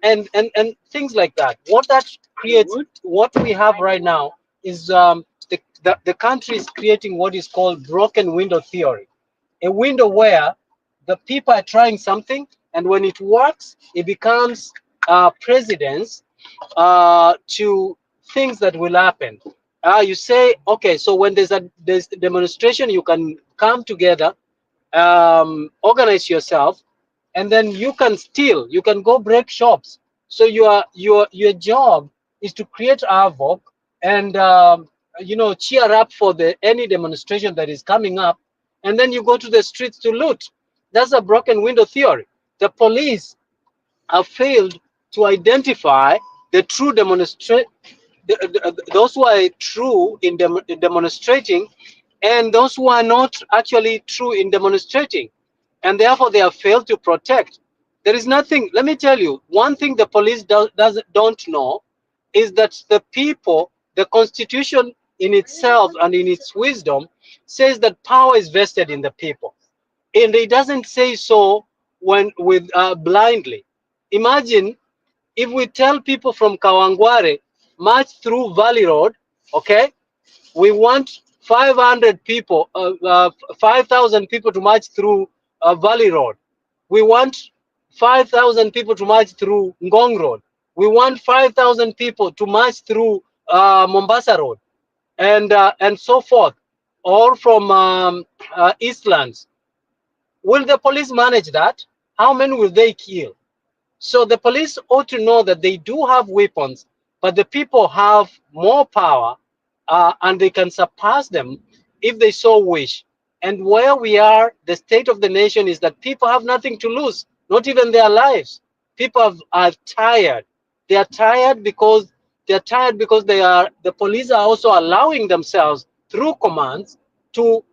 and things like that. What that creates, what we have right now is the country is creating what is called broken window theory, a window where the people are trying something, and when it works, it becomes precedence to things that will happen. You say, okay, so when there's a demonstration, you can come together, organize yourself, and then you can steal. You can go break shops. So your job is to create havoc and cheer up for any demonstration that is coming up, and then you go to the streets to loot. That's a broken window theory. The police have failed to identify the true those who are true in demonstrating, and those who are not actually true in demonstrating, and therefore they have failed to protect. There is nothing. Let me tell you one thing: the police don't know is that the people, the constitution in itself and in its wisdom, says that power is vested in the people, and it doesn't say so when with blindly. Imagine if we tell people from Kawangware march through Valley Road, okay? We want 500 people, 5,000 people to march through Valley Road. We want 5,000 people to march through Ngong Road. We want 5,000 people to march through Mombasa Road, and so forth, or from Eastlands. Will the police manage that? How many will they kill? So the police ought to know that they do have weapons, but the people have more power, and they can surpass them if they so wish. And where we are, the state of the nation is that people have nothing to lose, not even their lives. People are tired. They are tired because the police are also allowing themselves through commands to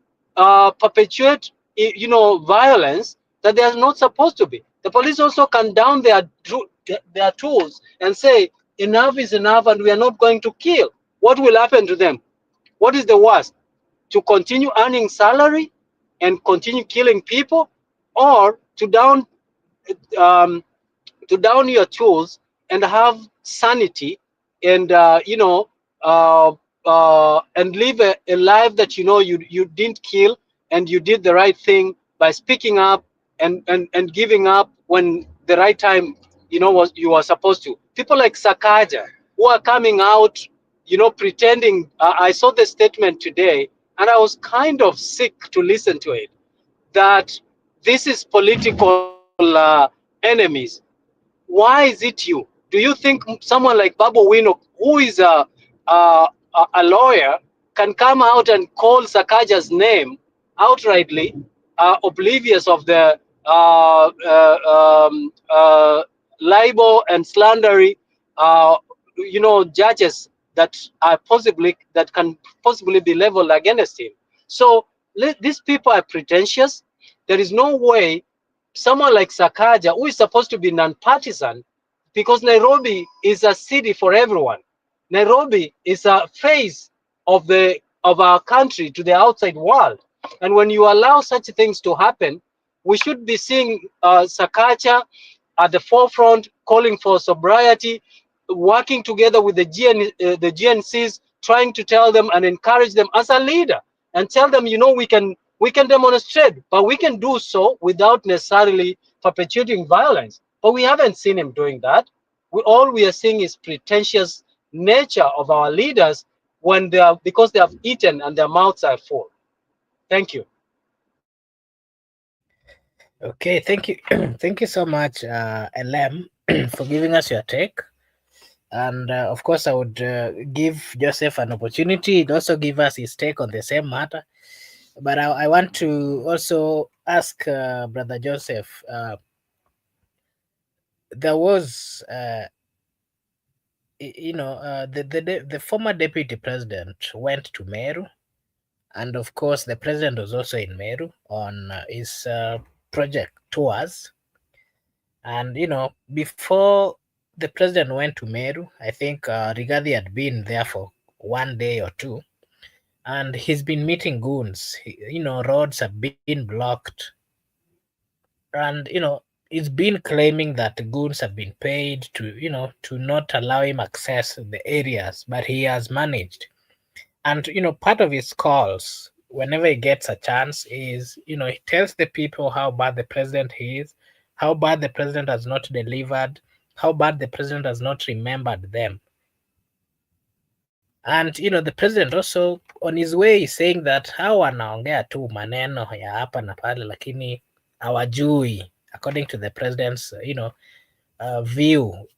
perpetuate, violence that they are not supposed to be. The police also can down their tools and say enough is enough, and we are not going to kill. What will happen to them? What is the worst? To continue earning salary and continue killing people, or um, to down your tools and have sanity, and and live a life that you didn't kill, and you did the right thing by speaking up, and giving up when the right time was you were supposed to. People like Sakaja, who are coming out, pretending. I saw the statement today, and I was kind of sick to listen to it, that this is political enemies. Why is it you? Do you think someone like Babu Wino, who is a lawyer, can come out and call Sakaja's name outrightly, oblivious of the libel and slandery, judges that can possibly be leveled against him? So these people are pretentious. There is no way someone like Sakaja, who is supposed to be non-partisan, because Nairobi is a city for everyone. Nairobi is a face of our country to the outside world. And when you allow such things to happen, we should be seeing Sakaja at the forefront, calling for sobriety, working together with the GNCs, trying to tell them and encourage them as a leader, and tell them, we can demonstrate, but we can do so without necessarily perpetuating violence. But we haven't seen him doing that. All we are seeing is pretentious nature of our leaders, when because they have eaten and their mouths are full. Thank you. Okay, thank you, thank you so much, LM, for giving us your take. And of course, I would give Joseph an opportunity to also give us his take on the same matter. But I want to also ask Brother Joseph. There was, the former deputy president went to Meru, and of course, the president was also in Meru on his project tours. And before the president went to Meru, I think Rigathi had been there for 1 day or two, and he's been meeting goons. Roads have been blocked, and he's been claiming that the goons have been paid to not allow him access the areas, but he has managed. And part of his calls, whenever he gets a chance, is he tells the people how bad the president is, how bad the president has not delivered, how bad the president has not remembered them. And the president also on his way is saying that hao wanaongea tu maneno ya hapa na pale, lakini hawajui, according to the president's view.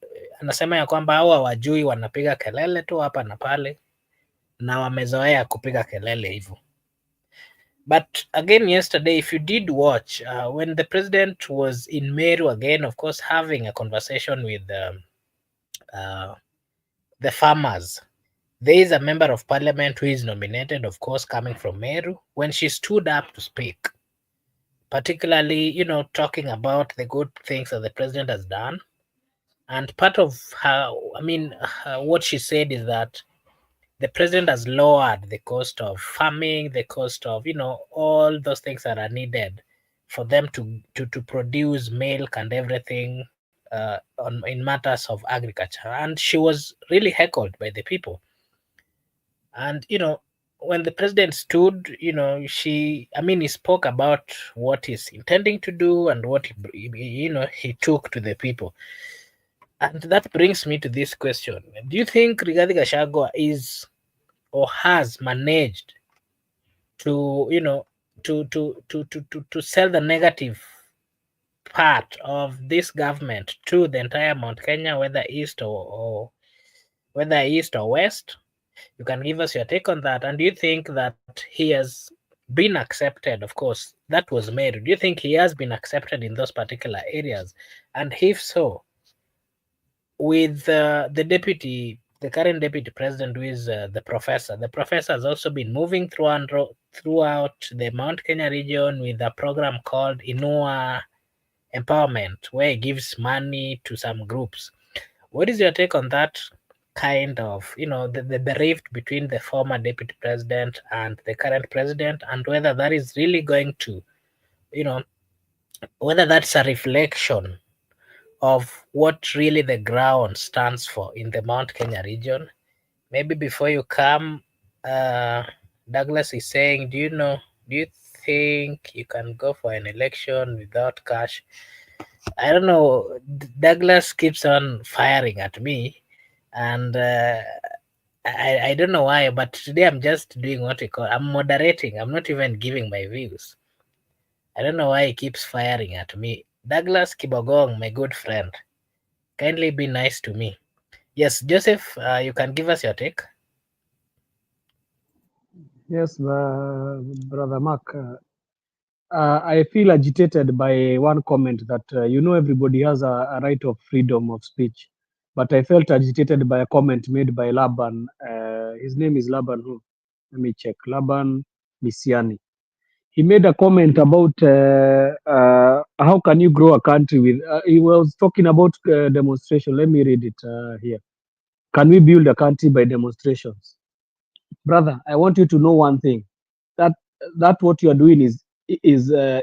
Anasema ya kwamba hao hawajui, wanapiga kelele tu hapa na pale na wamezoea kupiga kelele hivyo. But again, yesterday, if you did watch, when the president was in Meru again, of course, having a conversation with the farmers, there is a member of parliament who is nominated, of course, coming from Meru. When she stood up to speak, particularly, talking about the good things that the president has done, and part of her, what she said is that the president has lowered the cost of farming, the cost of all those things that are needed for them to produce milk and everything in matters of agriculture. And she was really heckled by the people. And when the president stood, he spoke about what he's intending to do and what he took to the people. And that brings me to this question: do you think Rigathi Gachagua is or has managed to, to sell the negative part of this government to the entire Mount Kenya, whether east or whether east or west? You can give us your take on that. And do you think that he has been accepted? Of course, that was made. Do you think he has been accepted in those particular areas? And if so, with the current deputy president, who is the professor has also been moving throughout the Mount Kenya region with a program called Inua Empowerment, where he gives money to some groups. What is your take on that kind of, the rift between the former deputy president and the current president, and whether that is really going to, you know, whether that's a reflection of what really the ground stands for in the Mount Kenya region? Maybe before you come, uh, Douglas is saying, do you think you can go for an election without cash? I don't know. Douglas keeps on firing at me, and I don't know why. But today I'm just doing what we call, I'm moderating. I'm not even giving my views. I don't know why he keeps firing at me. Douglas Kibogong, my good friend, kindly be nice to me. Yes, Joseph, you can give us your take. Yes, brother Mark. I feel agitated by one comment that everybody has a right of freedom of speech, but I felt agitated by a comment made by Laban. His name is Laban. Who? Let me check. Laban Misiani. He made a comment about how can you grow a country with. He was talking about demonstration. Let me read it here. Can we build a country by demonstrations, brother? I want you to know one thing, that what you are doing is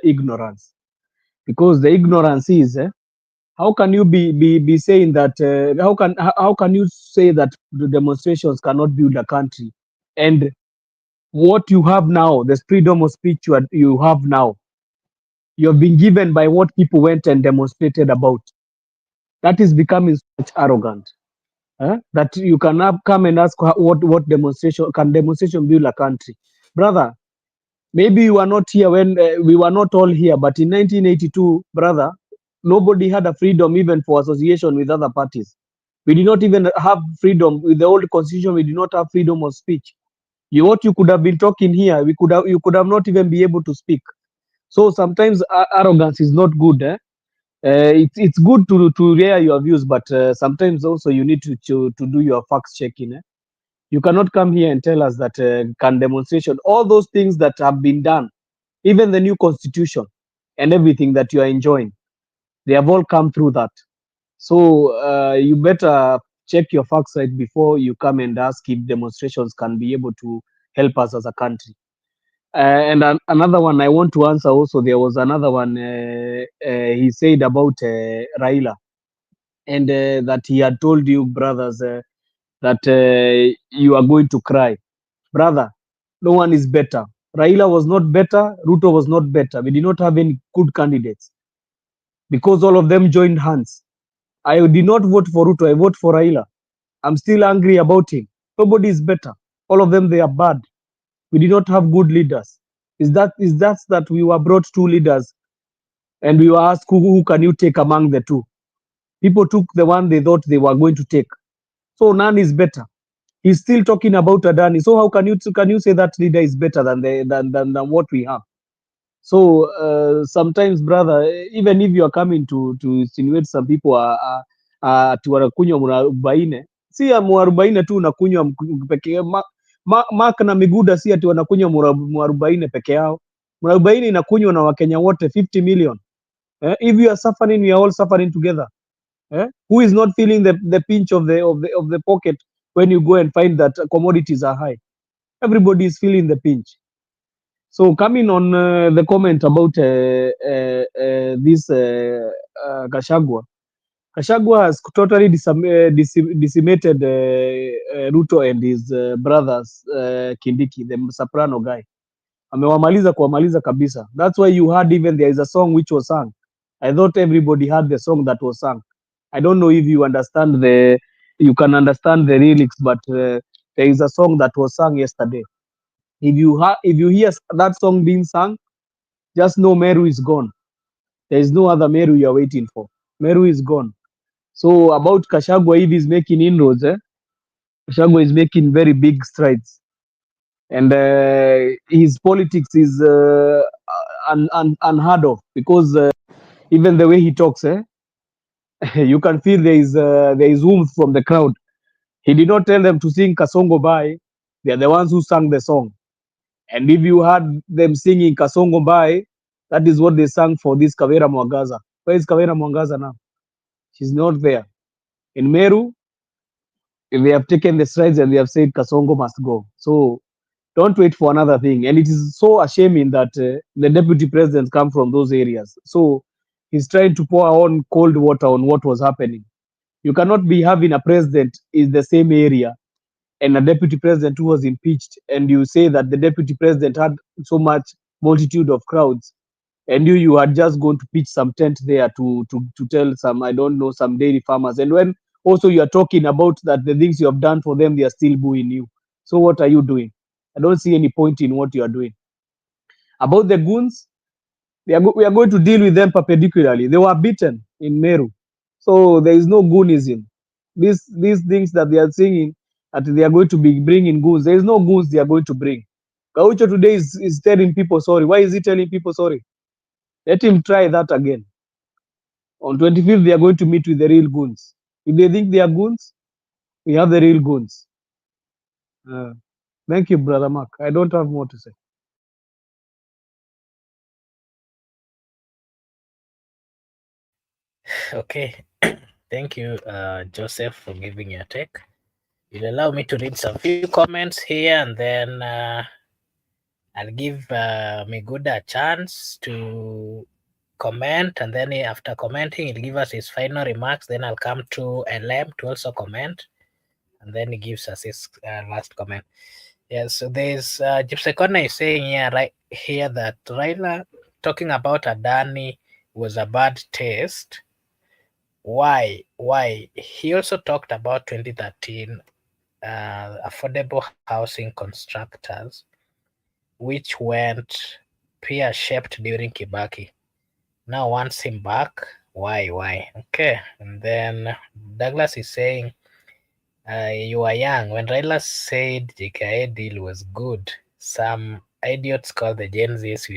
ignorance, because the ignorance is how can you be saying that how can you say that the demonstrations cannot build a country, and what you have now, the freedom of speech you have now, you have been given by what people went and demonstrated about. That is becoming such arrogant, that you can come and ask what demonstration build a country, brother. Maybe you were not here when we were not all here, but in 1982, brother, nobody had a freedom even for association with other parties. We did not even have freedom with the old constitution. We did not have freedom of speech. What you could have been talking here, you could have not even be able to speak. So sometimes arrogance is not good. It's good to hear your views, but sometimes also you need to do your facts checking. You cannot come here and tell us that can demonstration, all those things that have been done, even the new constitution and everything that you are enjoying, they have all come through that. So you better check your facts right before you come and ask if demonstrations can be able to help us as a country. Another one I want to answer also, there was another one he said about Raila, and that he had told you, brothers, that you are going to cry. Brother, no one is better. Raila was not better. Ruto was not better. We did not have any good candidates because all of them joined hands. I did not vote for Ruto. I vote for Raila. I'm still angry about him. Nobody is better. All of them, they are bad. We did not have good leaders. Is that we were brought two leaders and we were asked who can you take among the two? People took the one they thought they were going to take. So none is better. He's still talking about Adani. So how can you say that leader is better than than what we have? So sometimes, brother, even if you are coming to insinuate some people ati wanakunywa mwarobaine, si ya mwarobaine tu unakunywa peke yao. Mark na Miguda si ati wanakunywa mwarobaine peke yao. Mwarobaine inakunywa na Wakenya wote 50 million. If you are suffering, we are all suffering together. Who is not feeling the pinch of the pocket when you go and find that commodities are high? Everybody is feeling the pinch. So coming on the comment about this Gachagua, Kashagwa has totally decimated Ruto and his brothers, Kindiki, the soprano guy. Amewamaliza kuwamaliza kabisa. That's why you heard even there is a song which was sung. I thought everybody heard the song that was sung. I don't know if you can understand the lyrics, but there is a song that was sung yesterday. If you hear that song being sung, just know Meru is gone. There is no other Meru you are waiting for. Meru is gone. So about Kashagwa, if he's making inroads, Kashagwa is making very big strides, and his politics is unheard of, because even the way he talks, you can feel there is warmth from the crowd. He did not tell them to sing Kasongo Bai. They are the ones who sang the song. And if you heard them singing Kasongo Bai, that is what they sang for this Kavera Mwangaza. Where is Kavera Mwangaza now? She's not there. In Meru, they have taken the strides and they have said Kasongo must go. So don't wait for another thing. And it is so ashamed that the deputy president come from those areas. So he's trying to pour on cold water on what was happening. You cannot be having a president in the same area and a deputy president who was impeached, and you say that the deputy president had so much multitude of crowds, and you had just gone to pitch some tent there to tell some, I don't know, some dairy farmers, and when also you are talking about that the things you have done for them, they are still booing you. So what are you doing? I don't see any point in what you are doing. About the goons, we are going to deal with them perpendicularly. They were beaten in Meru, so there is no goonism. These things that they are singing, that they are going to be bringing goons, there is no goons they are going to bring. Gaucho today is telling people sorry. Why is he telling people sorry? Let him try that again. On 25th, they are going to meet with the real goons. If they think they are goons, we have the real goons. Thank you, Brother Mark. I don't have more to say. Okay. Thank you, Joseph, for giving your take. You'll allow me to read some few comments here, and then I'll give Miguda a chance to comment, and then after commenting, he'll give us his final remarks. Then I'll come to LM to also comment, and then he gives us his last comment. Yeah, so there's Gypsy Corner is saying here, right here, that Raila talking about Adani was a bad taste. Why? Why? He also talked about 2013 affordable housing constructors, which went pear-shaped during Kibaki. Now wants him back. Why? Why? Okay. And then Douglas is saying, you are young. When Raila said JKA deal was good, some idiots called the Gen Zs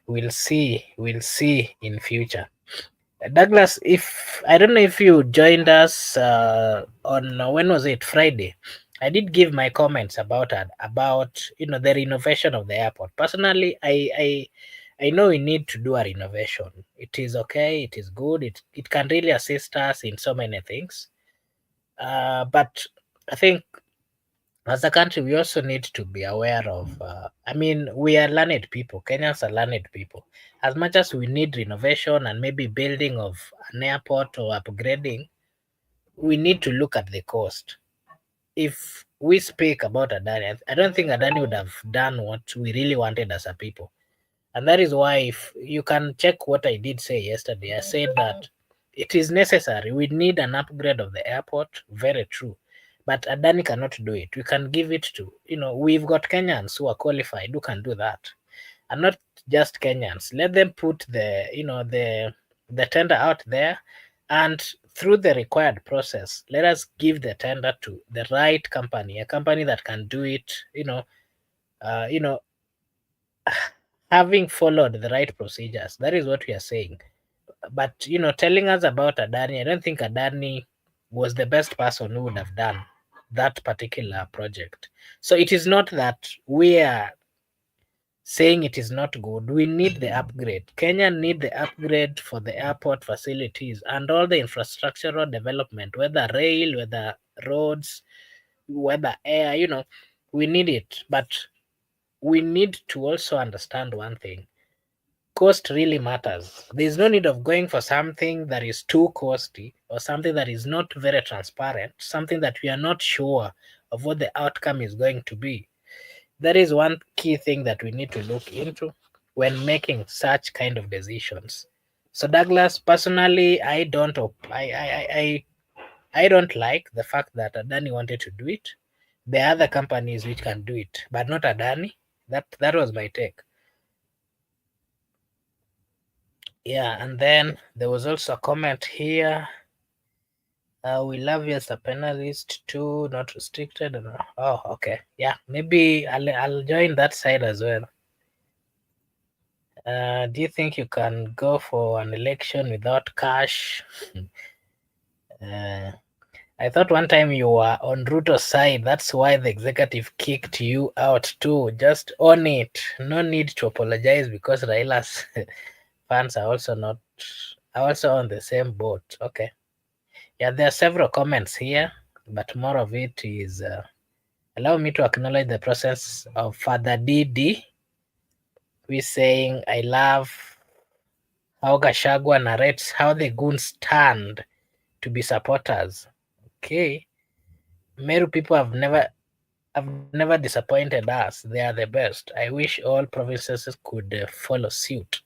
will see in future. Douglas, if I don't know if you joined us on when was it, Friday? I did give my comments about the renovation of the airport. Personally, I know we need to do a renovation. It is okay. It is good. It can really assist us in so many things. But I think as a country, we also need to be aware of. We are learned people. Kenyans are learned people. As much as we need renovation and maybe building of an airport or upgrading, we need to look at the cost. If we speak about Adani, I don't think Adani would have done what we really wanted as a people. And that is why, if you can check what I did say yesterday, I said that it is necessary. We need an upgrade of the airport. Very true. But Adani cannot do it. We can give it to, we've got Kenyans who are qualified who can do that. And not just Kenyans. Let them put the tender out there, and through the required process, let us give the tender to the right company, a company that can do it, uh, you know, having followed the right procedures. That is what we are saying. But telling us about Adani, I don't think Adani was the best person who would have done that particular project. So it is not that we are saying it is not good. We need the upgrade. Kenya need the upgrade for the airport facilities and all the infrastructural development, whether rail, whether roads, whether air, we need it. But we need to also understand one thing. cost really matters. There's no need of going for something that is too costly or something that is not very transparent, something that we are not sure of what the outcome is going to be. That is one key thing that we need to look into when making such kind of decisions. So Douglas, personally, I don't like the fact that Adani wanted to do it. There are other companies which can do it, but not Adani. That was my take. Yeah, and then there was also a comment here. We love you as a panelist too, not restricted. Oh, okay. Yeah, maybe I'll join that side as well. Do you think you can go for an election without cash? I thought one time you were on Ruto's side. That's why the executive kicked you out too. Just own it. No need to apologize because Raila's fans are also on the same boat. Okay. Yeah, there are several comments here, but more of it is allow me to acknowledge the presence of Father DD, who is saying, I love how Gashagwa narrates how the goons turned to be supporters. Okay. Meru people have never disappointed us. They are the best. I wish all provinces could follow suit.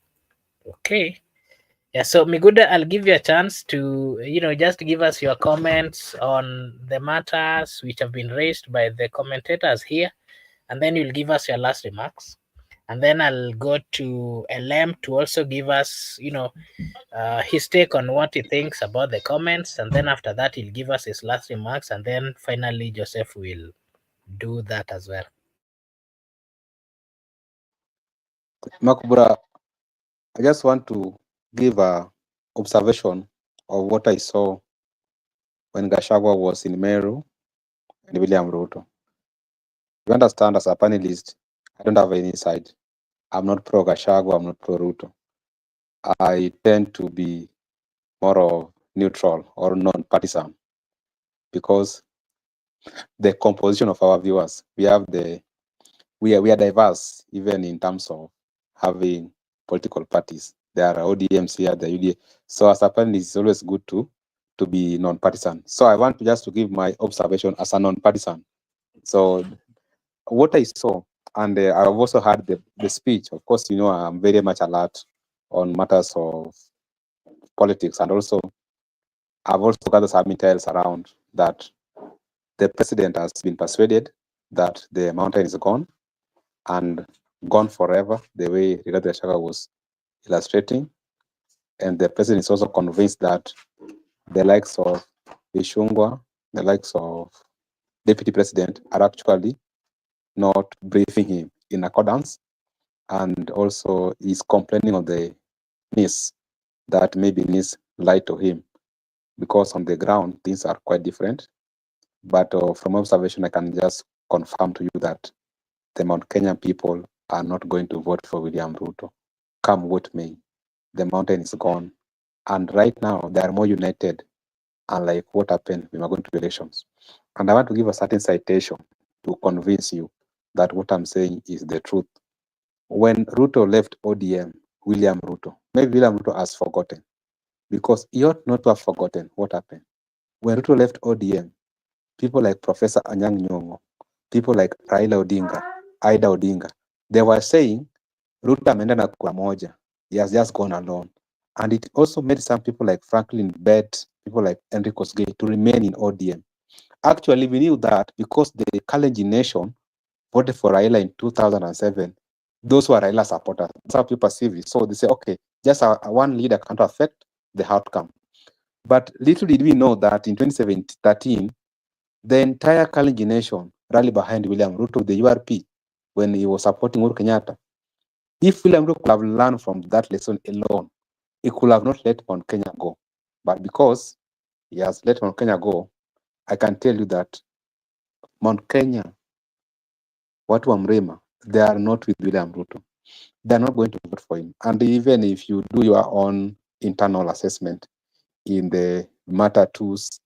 Okay. Yeah, so Miguda, I'll give you a chance to, just give us your comments on the matters which have been raised by the commentators here, and then you'll give us your last remarks. And then I'll go to LM to also give us, his take on what he thinks about the comments. And then after that, he'll give us his last remarks. And then finally, Joseph will do that as well. Makubura, I just want to give a observation of what I saw when Gashagwa was in Meru and William Ruto. You understand, as a panelist, I don't have any side. I'm not pro Gashagwa, I'm not pro Ruto. I tend to be more of neutral or non-partisan because the composition of our viewers, we are diverse, even in terms of having political parties. There are ODMs here, the UDA. So as a panelist, it's always good to be non-partisan. So I want just to give my observation as a non-partisan. So what I saw, and I've also heard the speech. Of course, I'm very much alert on matters of politics, and also I've also gathered some intel around that the president has been persuaded that the mountain is gone and gone forever, the way Rigathi Gachagua was illustrating. And the president is also convinced that the likes of Bishungwa, the likes of deputy president are actually not briefing him in accordance, and also is complaining of the NIS that maybe NIS lied to him, because on the ground things are quite different. But from observation, I can just confirm to you that the Mount Kenyan people are not going to vote for William Ruto. Come what may, the mountain is gone. And right now, they are more united, unlike what happened when we were going to elections. And I want to give a certain citation to convince you that what I'm saying is the truth. When Ruto left ODM, William Ruto, maybe William Ruto has forgotten, because he ought not to have forgotten what happened. When Ruto left ODM, people like Professor Anyang' Nyong'o, people like Raila Odinga, Ida Odinga, they were saying Ruto ameenda na kura moja. He has just gone alone. And it also made some people like Franklin Bet, people like Henry Kosgei to remain in ODM. Actually, we knew that because the Kalenjin nation voted for Raila in 2007. Those were Raila supporters. That's how people perceive it. So they say, okay, just one leader can't affect the outcome. But little did we know that in 2013, the entire Kalenjin nation rallied behind William Ruto, the URP, when he was supporting Uhuru Kenyatta. If William Ruto could have learned from that lesson alone, he could have not let Mount Kenya go. But because he has let Mount Kenya go, I can tell you that Mount Kenya, watu wa Mrema, they are not with William Ruto. They are not going to vote for him. And even if you do your own internal assessment in the matatus,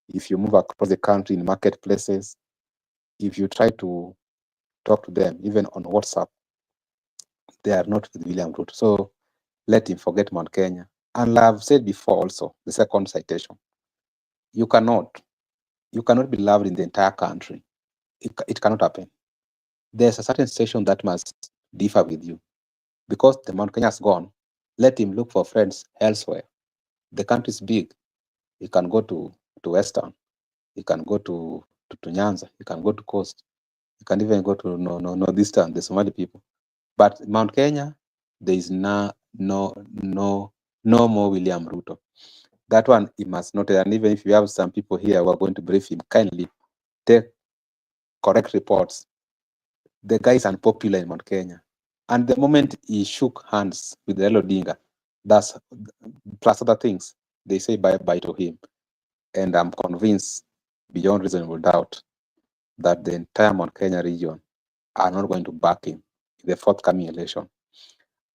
if you move across the country in marketplaces, if you try to talk to them, even on WhatsApp, they are not with William Ruto. So let him forget Mount Kenya. And I've said before also, the second citation, you cannot be loved in the entire country. It cannot happen. There's a certain station that must differ with you. Because the Mount Kenya has gone, let him look for friends elsewhere. The country is big. You can go to Western. You can go to Nyanza. You can go to Coast. You can even go to Northeastern, the Somali people. But Mount Kenya, there is no more William Ruto. That one he must not. And even if you have some people here who are going to brief him, kindly take correct reports. The guy is unpopular in Mount Kenya. And the moment he shook hands with Raila Odinga, that's plus other things, they say bye-bye to him. And I'm convinced, beyond reasonable doubt, that the entire Mount Kenya region are not going to back him in the forthcoming election.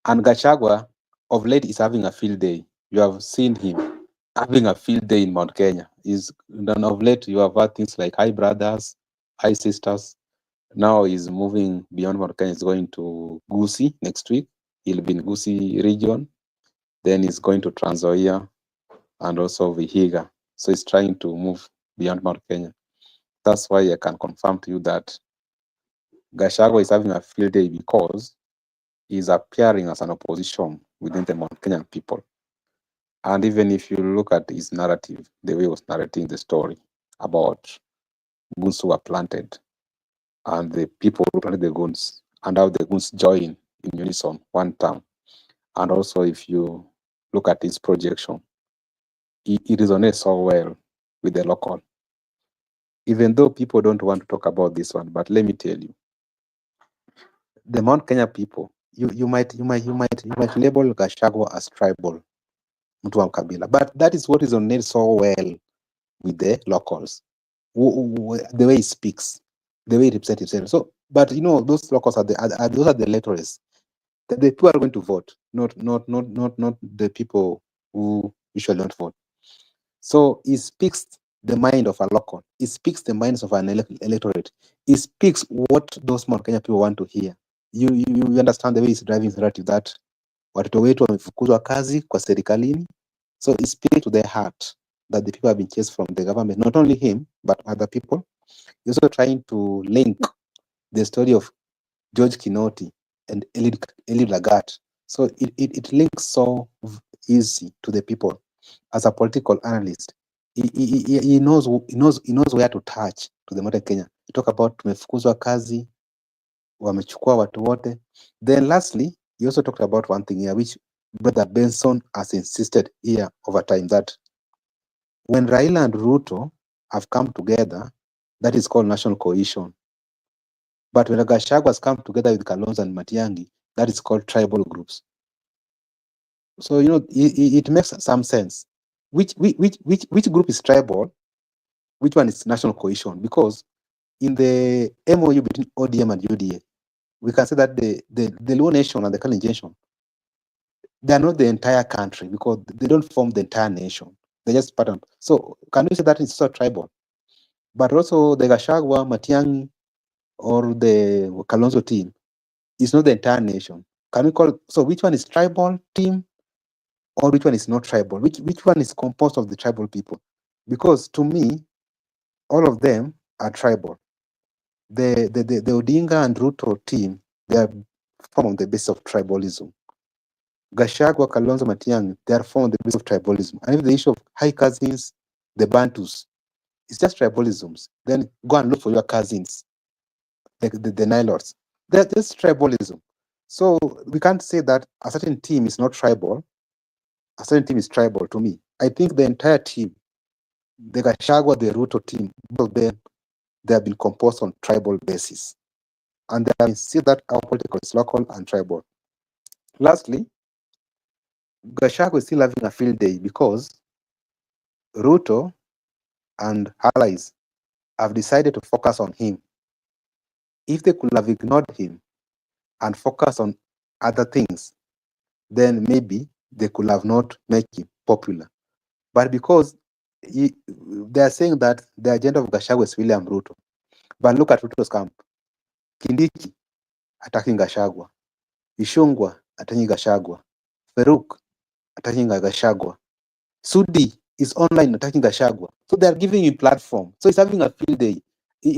And Gachagua, of late, is having a field day. You have seen him having a field day in Mount Kenya. Of late, you have heard things like hi brothers, hi sisters. Now he's moving beyond Mount Kenya. He's going to Gusii next week. He'll be in Gusii region. Then he's going to Trans Nzoia and also Vihiga. So he's trying to move beyond Mount Kenya. That's why I can confirm to you that Gachagua is having a field day because he's appearing as an opposition within the Mount Kenyan people. And even if you look at his narrative, the way he was narrating the story about goons who were planted and the people who planted the goons and how the goons join in unison one term. And also if you look at his projection, it resonates so well with the local. Even though people don't want to talk about this one, but let me tell you, the Mount Kenya people, you might label Gachagua as tribal, mtu wa kabila, but that is what resonates so well with the locals. The way he speaks, the way he represents himself. So, but those locals those are the electors. The people are going to vote, not the people who usually don't vote. So he speaks the mind of a local. He speaks the minds of an electorate. He speaks what those Mount Kenya people want to hear. You understand the way he's driving the narrative that watoto wetu wamefukuzwa kazi kwa serikalini. So he speaks to their heart that the people have been chased from the government, not only him, but other people. He's also trying to link the story of George Kinoti and Eli Lagat. So it links so easy to the people. As a political analyst, he knows where to touch to the modern Kenya. He talk about tumefukuzwa kazi, wamechukua watu wote. Then lastly, he also talked about one thing here, which Brother Benson has insisted here over time, that when Raila and Ruto have come together, that is called national cohesion. But when Gachagua has come together with Kalonzo and Matiang'i, that is called tribal groups. So it makes some sense. Which group is tribal? Which one is national cohesion? Because in the MOU between ODM and UDA, we can say that the Luo nation and the Kalenjin nation, they are not the entire country because they don't form the entire nation. They're just part of. So can we say that it's so tribal? But also the Gachagua, Matiang'i, or the Kalonzo team is not the entire nation. Can we call so which one is tribal team or which one is not tribal? Which one is composed of the tribal people? Because to me, all of them are tribal. The Odinga and Ruto team, they are formed on the basis of tribalism. Gachagua, Kalonzo, Matiang'i, they are formed on the basis of tribalism. And if the issue of high cousins, the Bantus, it's just tribalisms. Then go and look for your cousins, the Nilots. That's tribalism. So we can't say that a certain team is not tribal. A certain team is tribal to me. I think the entire team, the Gachagua, the Ruto team, they have been composed on tribal basis. And I see that our political is local and tribal. Lastly, Gachagua is still having a field day because Ruto and allies have decided to focus on him. If they could have ignored him and focused on other things, then maybe they could have not made him popular. But because they are saying that the agenda of Gachagua is William Ruto. But look at Ruto's camp. Kindiki attacking Gachagua. Ishungwa attacking Gachagua. Peruk attacking Gashagwa. Sudi is online attacking Gashagwa. So they are giving him platform. So he's having a field day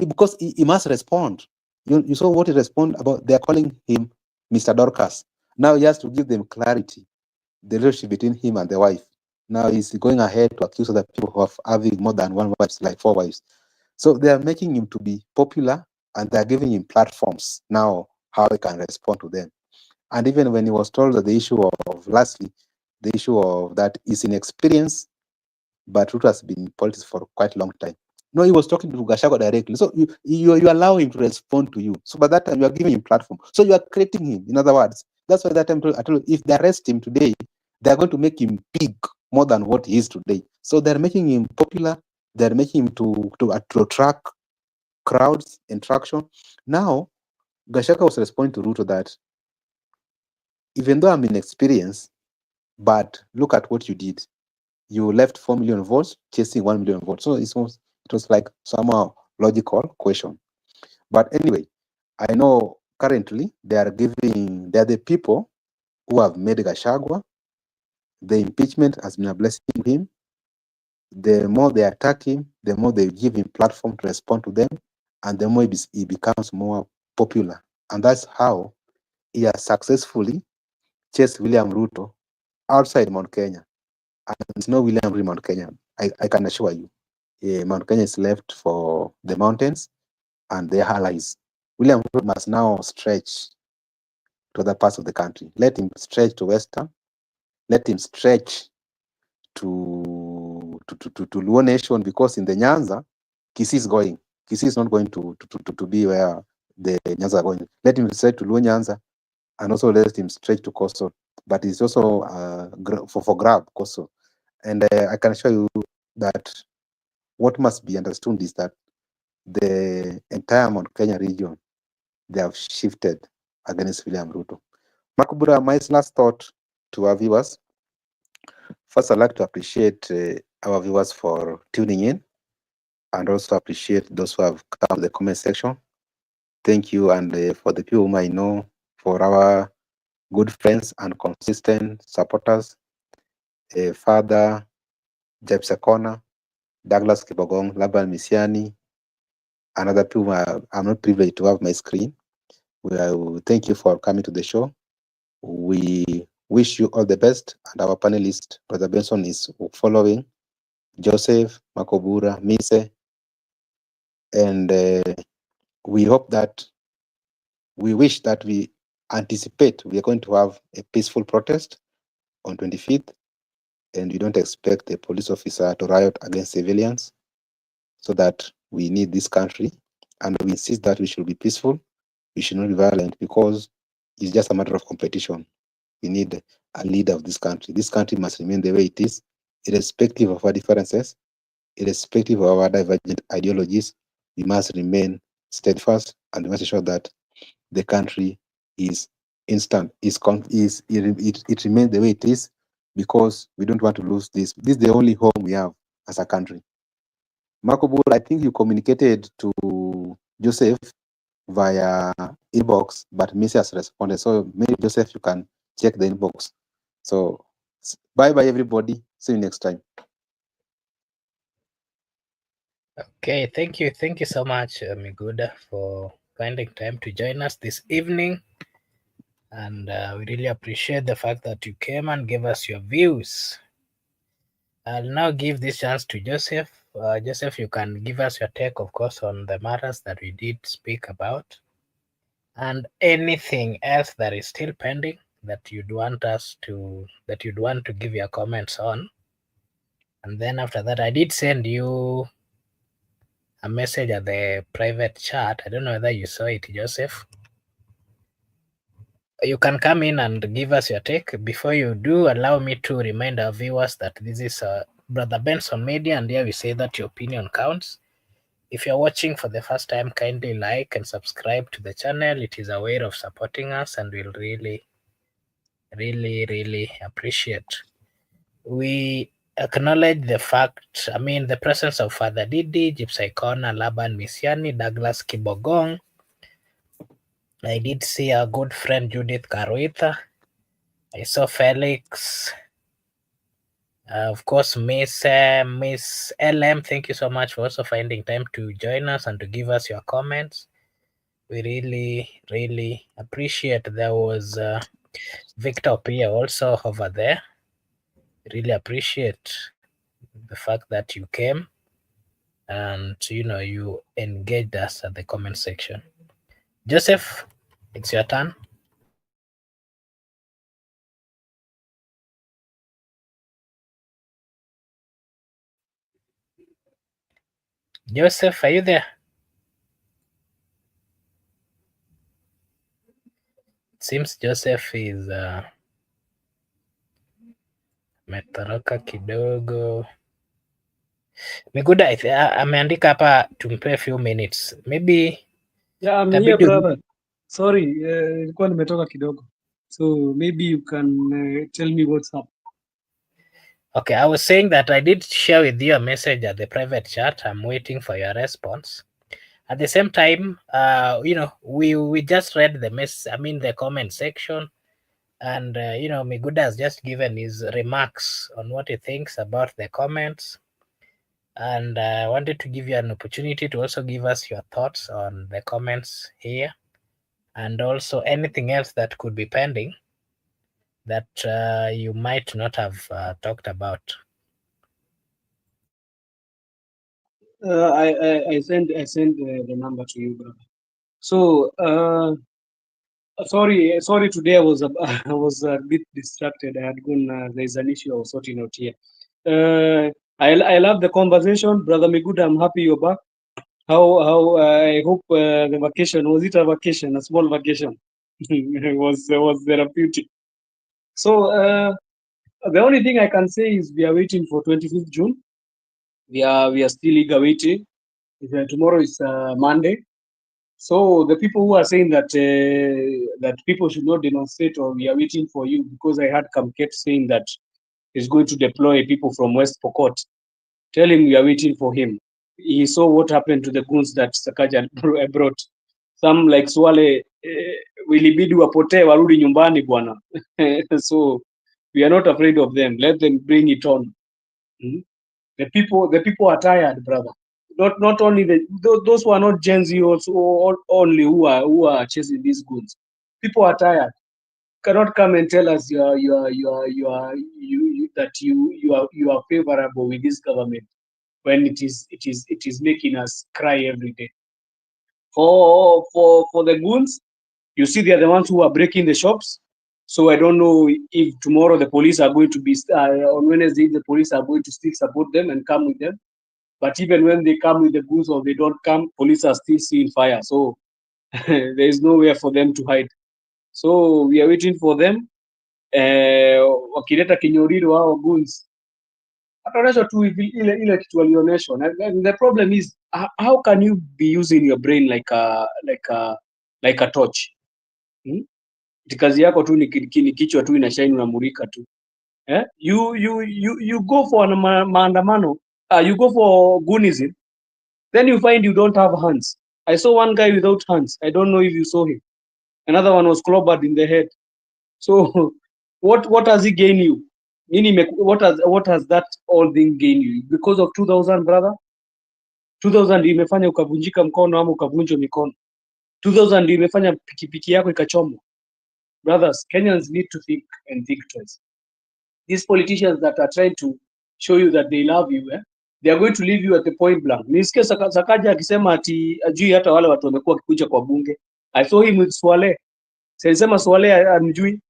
because he must respond. You saw what he responded about. They are calling him Mr. Dorcas. Now he has to give them clarity, the relationship between him and the wife. Now he's going ahead to accuse other people of having more than one wife, like 4 wives. So they are making him to be popular, and they are giving him platforms now how he can respond to them. And even when he was told that the issue of lastly, the issue of that is inexperience, but Ruto has been in politics for quite a long time. No, he was talking to Gachagua directly. So you allow him to respond to you. So by that time, you are giving him platform. So you are creating him. In other words, that's why that time I told you, if they arrest him today, they are going to make him big more than what he is today. So they're making him popular. They're making him to attract crowds and traction. Now, Gachagua was responding to Ruto that even though I'm inexperienced, but look at what you did. You left 4 million votes chasing 1 million votes. So it was like somehow logical question. But anyway, I know currently they are the people who have made Gachagua. The impeachment has been a blessing to him. The more they attack him, the more they give him platform to respond to them, and the more he becomes more popular. And that's how he has successfully chased William Ruto outside Mount Kenya. And there's no William Ruto in Mount Kenya, I can assure you. Mount Kenya is left for the mountains and their allies. William Ruto must now stretch to other parts of the country. Let him stretch to Western. Let him stretch to Luo Nation, because in the Nyanza, Kisii is going. Kisii is not going to be where the Nyanza are going. Let him stretch to Luo Nyanza, and also let him stretch to Coastal. But it's also for grab Coastal. And I can assure you that what must be understood is that the entire Mount Kenya region, they have shifted against William Ruto. Makubura, my last thought to our viewers. First, I'd like to appreciate our viewers for tuning in, and also appreciate those who have come to the comment section. Thank you, and for the people whom I know, for our good friends and consistent supporters, Father Jepsekona, Douglas Kibogong, Laban Misiani, and other people I'm not privileged to have my screen. Thank you for coming to the show. We wish you all the best, and our panelist, Brother Benson, is following. Joseph, Makobura, Mise, and we wish that we anticipate we are going to have a peaceful protest on 25th, and we don't expect a police officer to riot against civilians, so that we need this country, and we insist that we should be peaceful, we should not be violent, because it's just a matter of competition. We need a leader of this country. This country must remain the way it is, irrespective of our differences, irrespective of our divergent ideologies. We must remain steadfast, and we must ensure that the country is instant, it remains the way it is, because we don't want to lose this. This is the only home we have as a country. Makobur, I think you communicated to Joseph via inbox, but Missy has responded. So maybe Joseph, you can check the inbox. So bye everybody. See you next time. Okay, thank you so much, Miguda, for finding time to join us this evening. And we really appreciate the fact that you came and gave us your views. I'll now give this chance to Joseph. Joseph, you can give us your take, of course, on the matters that we did speak about, and anything else that is still pending that you'd want to give your comments on. And then after that, I did send you a message at the private chat. I don't know whether you saw it, Joseph. You can come in and give us your take. Before you do, allow me to remind our viewers that this is Brother Benson Media, and here we say that your opinion counts. If you're watching for the first time, kindly like and subscribe to the channel. It is a way of supporting us, and we'll really, really, really appreciate. We acknowledge the presence of Father Didi, Gypsy Corner, Laban Misiani, Douglas Kibogong. I did see our good friend Judith Karuitha, I saw Felix. Of course, Miss LM, thank you so much for also finding time to join us and to give us your comments. We really appreciate. There was Victor Pia also over there. Really appreciate the fact that you came and you engaged us at the comment section. Joseph, it's your turn. Joseph, are you there? It seems Joseph is metoroka kidogo. Miguda ameandika hapa tumpe few minutes. Maybe Yeah, I'm here, tabidi. brother. Sorry, nilikuwa nimetoka kidogo. So maybe you can tell me what's up. Okay, I was saying that I did share with you a message at the private chat. I'm waiting for your response. At the same time, we just read the comment section, and Miguda has just given his remarks on what he thinks about the comments, and I wanted to give you an opportunity to also give us your thoughts on the comments here, and also anything else that could be pending that you might not have talked about. I send the number to you, brother. So sorry. Today I was I was a bit distracted. I had gone. There's an issue I was sorting out here. I love the conversation, brother Miguda. I'm happy you're back. How I hope the vacation, was it a vacation, a small vacation? was therapeutic. So the only thing I can say is we are waiting for 25th June. We are still eager waiting. Tomorrow is Monday. So the people who are saying that that people should not demonstrate or we are waiting for you, because I had Kamket saying that he's going to deploy people from West Pokot. Tell him we are waiting for him. He saw what happened to the goons that Sakaja brought. Some like Swale wilibidi wapotee warudi nyumbani bwana. So we are not afraid of them. Let them bring it on. Mm. The people are tired, brother. Not only those who are not Gen Z also only who are chasing these goons. People are tired. Cannot come and tell us that you are favorable with this government when it is making us cry every day. For the goons, you see, they are the ones who are breaking the shops. So I don't know if tomorrow the police are going to be on Wednesday. The police are going to still support them and come with them. But even when they come with the goons or they don't come, police are still seeing fire. So there is nowhere for them to hide. So we are waiting for them. Wakileta kinyoriro wao goons, ataonyeshwa tu ile kitu walionyeshwa. And the problem is how can you be using your brain like a torch? Kazi yako tu ni kichwa tu inashine, unamulika tu. You go for maandamano, you go for goonism, then you find you don't have hands. I saw one guy without hands. I don't know if you saw him. Another one was clobbered in the head. So what has he gained you? What has that all thing gained you? Because of 2000, brother? 2000 imefanya ukavunjika mkono ama ukavunjwa mikono. 2000 imefanya pikipiki yako ikachomwa. Brothers, Kenyans need to think and think twice. These politicians that are trying to show you that they love you, they are going to leave you at the point blank. Nisikia Sakaja akisema ati ajui hata wale watu wamekuwa wakikuja kwa bunge. I saw him with Swale. Sema Swale amjui.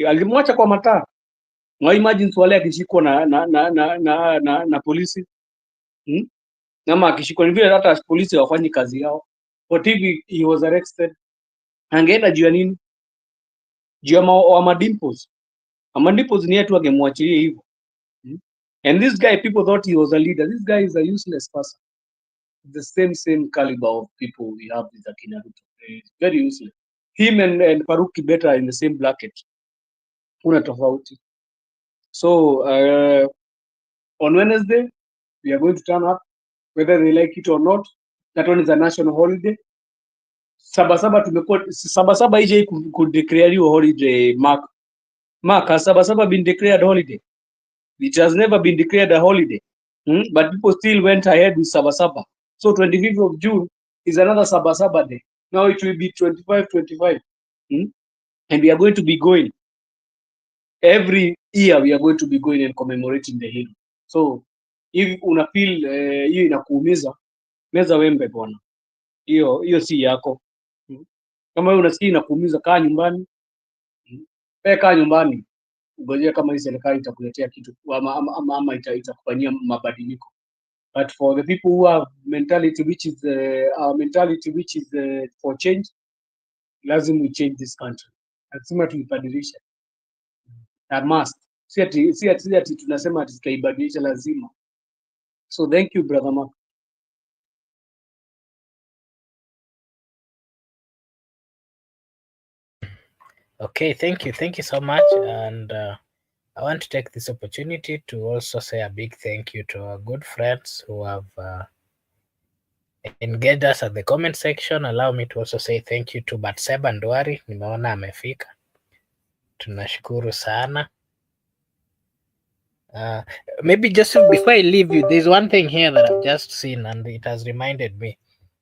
Alimwacha kwa mataa. Now imagine Swale akishikwa na polisi. Nama akishikwa ni vile hata polisi hawafanyi kazi yao. What if he was arrested? Angeenda juu ya nini? Juu ya madimples. Amadimples ni yetu angemwachilia hivyo. And this guy, people thought he was a leader. This guy is a useless person. The same caliber of people we have with Akina Ruto. Very useless. Him and Faruk Kibet are in the same bracket. Una tofauti. So on Wednesday, we are going to turn up, whether they like it or not. That one is a national holiday. Sabasaba tumekuwa Sabasaba ije declare holiday. Mark, has Sabasaba been declared holiday? It has never been declared a holiday. But people still went ahead with Sabasaba. So 25th of June is another Sabasaba day. Now it will be 25. And we are going to be going every year. We are going to be going and commemorating the hero. So if una feel hiyo inakuumiza, meza wembe bwana, hiyo si yako. Kama wewe unasikia inakuumiza, kaa nyumbani. Kaa nyumbani, ungojea kama hii serikali itakuletea kitu ama itakufanyia mabadiliko. But for the people who have mentality which is our mentality which is for change, lazima we change this country. Lazima tuibadilishe. That must. Si ati tunasema ati tutaibadilisha, lazima. So thank you, brother Mark. Okay, thank you so much. And I want to take this opportunity to also say a big thank you to our good friends who have engaged us at the comment section. Allow me to also say thank you to Batseba Ndwari, nimeona amefika, tunashukuru sana. Maybe just before I leave you, there's one thing here that I've just seen and it has reminded me.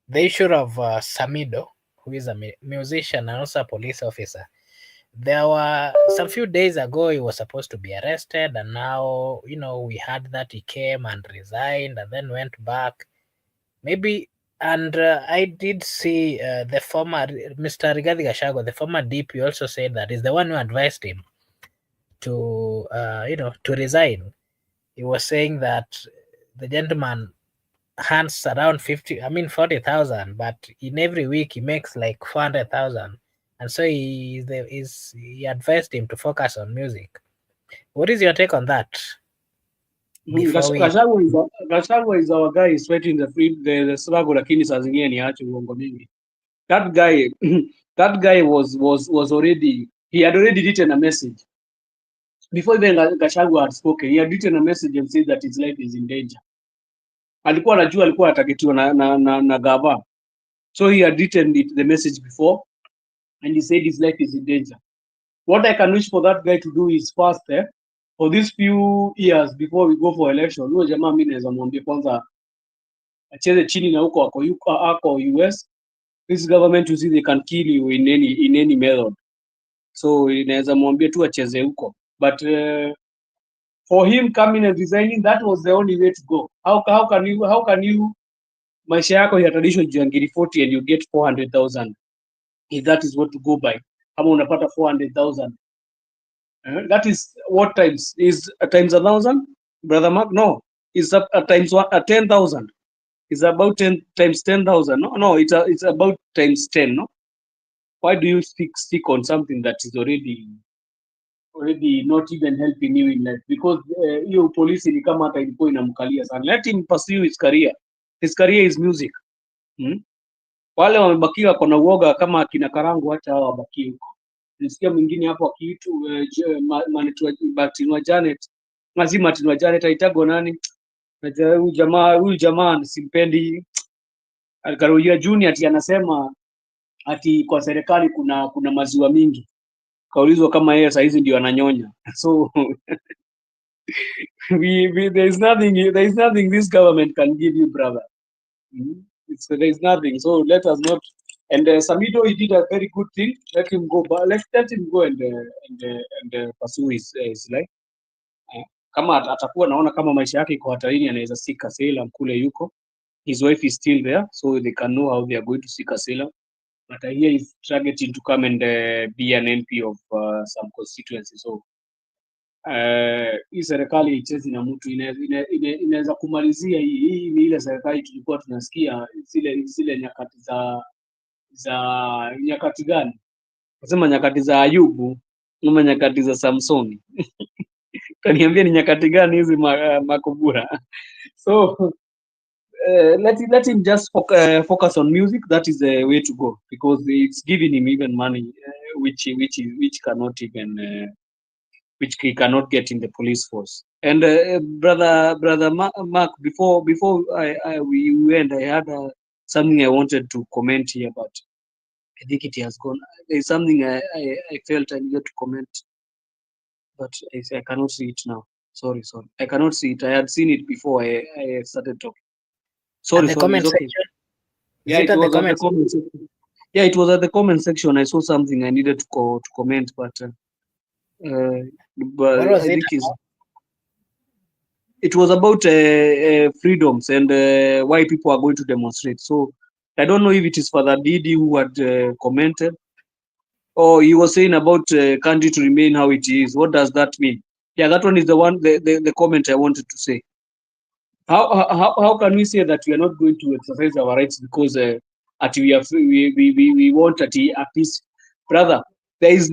The issue of Samido, who is a musician and also a police officer. There were some few days ago he was supposed to be arrested, and now we heard that he came and resigned and then went back. Maybe, and I did see the former Mr. Rigathi Gachagua, the former DP, also said that is the one who advised him to to resign. He was saying that the gentleman earns around 40,000, but in every week he makes like 400,000, and so he advised him to focus on music. What is your take on that? Gachagua is our guy sweating the struggle, lakini saa zingine ni ache uongo mingi. That guy that guy was already, he had already written a message before even Gachagua had spoken. He had written a message and said that his life is in danger. Alikuwa anajua alikuwa ataketiwa na gava, so he had written the message before and he said his life is in danger. What I can wish for that guy to do is first, for these few years before we go for election, huyo jamaa mimi naweza mwambia kwanza acheze chini na huko ako US. This government, you see, they can kill you in any method. So inaweza mwambia tu acheze huko. But for him coming and resigning, that was the only way to go. How can you maisha yako yatarishwa juu ya ngiri 40 and you get 400,000, if that is what to go by? Kama unapata 400,000, that is what times is times 1,000, brother Mark? No, it's times 10,000. It's about 10 times 10,000. No, it's about times 10. No, why do you stick on something that is already not even helping you in life? Because hiyo polisi ni kama hata ilikuwa inamkalia sana. Let him pursue his career. His career is music. Wale wamebakiwa kuna uoga kama akina Karangu, hata hao wabaki huko. Nisikia mwingine hapo akiitu Martinwa Janet, Martinwa Janet aitagwa nani? Huyu jamaa simpendi. Alikarudia Junior ati anasema ati kwa serikali kuna maziwa mingi. Kaulizwa kama yeye saa hizi ndio ananyonya. So there is nothing this government can give you, brother. There is nothing. So let us not. And Samido, he did a very good thing. Let him go back. Let him go and pursue his life. Kama atakuwa naona kama maisha yake iko hatarini, anaweza seek asylum kule yuko. His wife is still there, so they can know how they are going to seek asylum. But I hear he's targeting to come and be an MP of some constituency. So hii serikali ichezi na mtu, inaweza kumalizia hii ni ile serikali tulikuwa tunasikia zile nyakati gani? Nasema nyakati za Ayubu ama nyakati za Samsoni? Kaniambia ni nyakati gani hizi Makobura? So let him just focus on music. That is the way to go, because it's giving him even money which cannot even which he cannot get in the police force. And brother Mark, before we end, I had something I wanted to comment here, but I think it has gone. There's something I felt I needed to comment, but I cannot see it now. Sorry. I cannot see it. I had seen it before I started talking. At Sorry, the it's comment okay. section? Is Yeah, it it at the was at the comment section? comment section. Yeah, it was at the comment section. I saw something I needed to comment, uh, but What was I it think about? it was about freedoms and why people are going to demonstrate. So I don't know if it is Father Didi who had commented, or he was saying about country to remain how it is. What does that mean? Yeah, that one is the comment I wanted to say. How can we say that we are not going to exercise our rights because at we are free, we want at a peace, brother? There is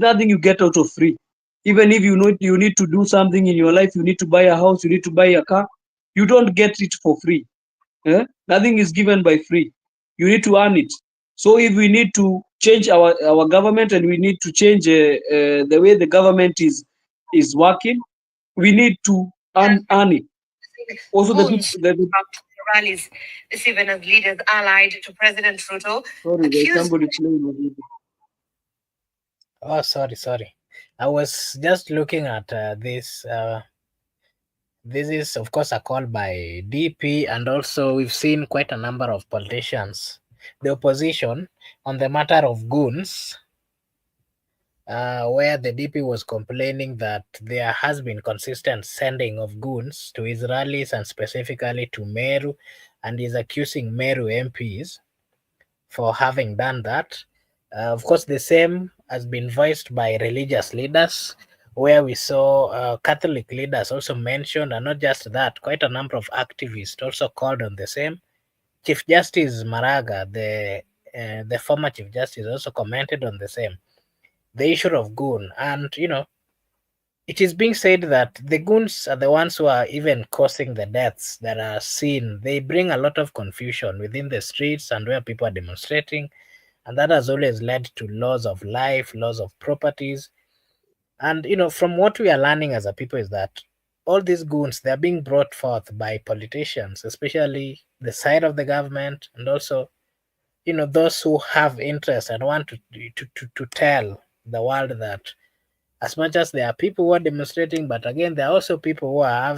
nothing you get out of free. Even if you need to do something in your life, you need to buy a house, you need to buy a car, you don't get it for free. Nothing is given by free. You need to earn it. So if we need to change our government and we need to change the way the government is working, we need to earn it. Also, the people, Goons rallies this evening as leaders allied to President Ruto sorry, there's accused. somebody playing with it. Oh, sorry. I was just looking at this. This is, of course, a call by DP, and also we've seen quite a number of politicians, the opposition, on the matter of goons, where the DP was complaining that there has been consistent sending of goons to Israelis and specifically to Meru, and is accusing Meru MPs for having done that. Of course, the same has been voiced by religious leaders, where we saw Catholic leaders also mentioned, and not just that, quite a number of activists also called on the same. Chief Justice Maraga, the former Chief Justice, also commented on the same, the issue of goon, and it is being said that the goons are the ones who are even causing the deaths that are seen. They bring a lot of confusion within the streets and where people are demonstrating, and that has always led to loss of life, loss of properties. And from what we are learning as a people is that all these goons, they are being brought forth by politicians, especially the side of the government, and also those who have interest and want to tell the world that as much as there are people who are demonstrating, but again there are also people who are